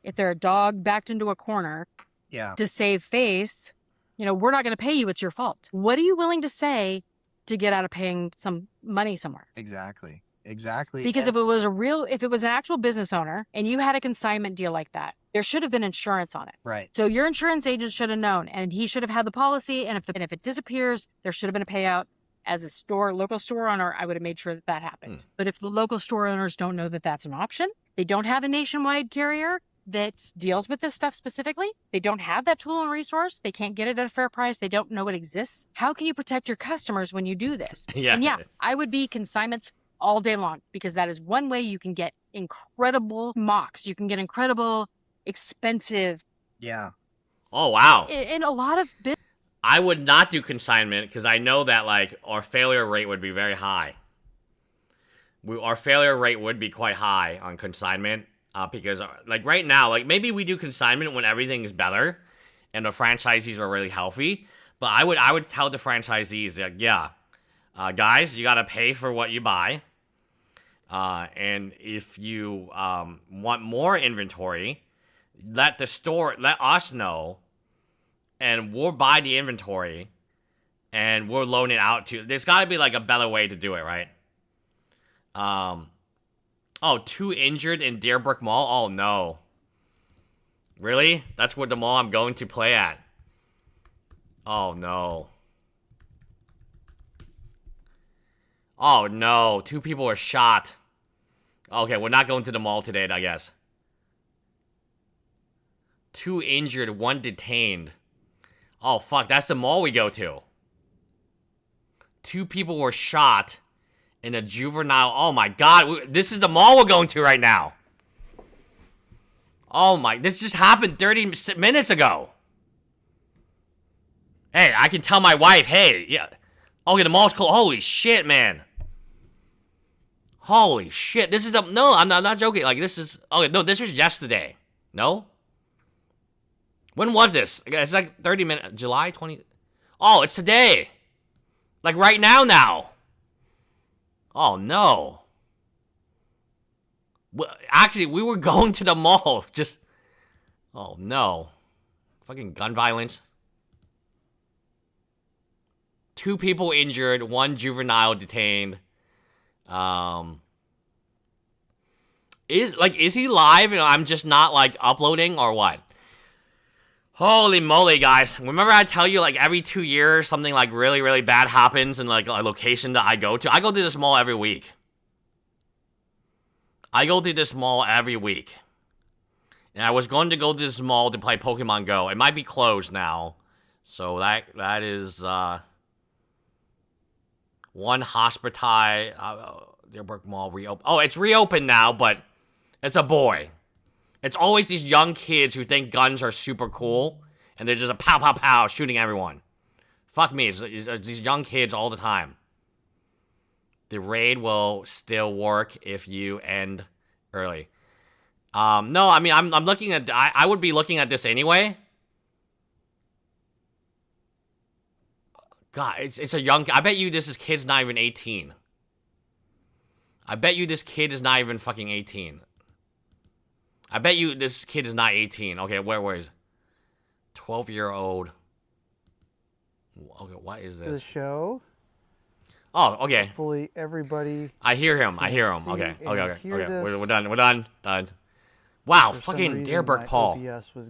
Speaker 10: If they're a dog backed into a corner to save face, we're not going to pay you. It's your fault. What are you willing to say to get out of paying some money somewhere?
Speaker 2: Exactly.
Speaker 10: Because if it was an actual business owner and you had a consignment deal like that, there should have been insurance on it.
Speaker 2: Right.
Speaker 10: So your insurance agent should have known, and he should have had the policy. And if it disappears, there should have been a payout. As a local store owner, I would have made sure that happened. But if the local store owners don't know that that's an option, they don't have a nationwide carrier that deals with this stuff specifically, they don't have that tool and resource, they can't get it at a fair price, they don't know it exists, how can you protect your customers when you do this? And I would be consignments all day long, because that is one way you can get incredible mocks. You can get incredible, expensive.
Speaker 2: Yeah.
Speaker 1: Oh, wow.
Speaker 10: In a lot of business.
Speaker 1: I would not do consignment because I know that our failure rate would be very high. Our failure rate would be quite high on consignment because right now, maybe we do consignment when everything is better and the franchisees are really healthy. But I would tell the franchisees that guys, you got to pay for what you buy. And if you want more inventory, let us know. And we'll buy the inventory, and we'll loan it out to... There's got to be, a better way to do it, right? 2 injured in Deerbrook Mall? Oh, no. Really? That's what the mall I'm going to play at. Oh, no. Oh, no. 2 people are shot. Okay, we're not going to the mall today, I guess. 2 injured, 1 detained. Oh, fuck, that's the mall we go to. 2 people were shot in a juvenile... Oh, my God. This is the mall we're going to right now. Oh, my... This just happened 30 minutes ago. Hey, I can tell my wife, hey, yeah. Okay, the mall's closed. Holy shit, man. Holy shit. This is the... No, I'm not joking. This is... Okay, no, this was yesterday. No? When was this? It's 30 minutes. July 20. Oh, it's today. Right now. Oh, no. Actually, we were going to the mall. Just. Oh, no. Fucking gun violence. 2 people injured. 1 juvenile detained. Is he live and I'm just not, uploading or what? Holy moly, guys. Remember I tell you, every 2 years, something, really, really bad happens in, a location that I go to? I go to this mall every week. And I was going to go to this mall to play Pokemon Go. It might be closed now. So that is, 1 hospital, Deerbrook Mall reopened. Oh, it's reopened now, but it's a boy. It's always these young kids who think guns are super cool, and they're just a pow, pow, pow, shooting everyone. Fuck me, it's these young kids all the time. The raid will still work if you end early. No, I mean, I'm looking at... I would be looking at this anyway. God, it's a young... I bet you this kid's not even 18. I bet you this kid is not even fucking 18. I bet you this kid is not 18. Okay, where is 12-year-old? Okay, what is this?
Speaker 11: The show.
Speaker 1: Oh, okay.
Speaker 11: Hopefully everybody.
Speaker 1: I hear him. Okay. We're done. Wow, fucking Deerbrook Paul.
Speaker 11: OBS was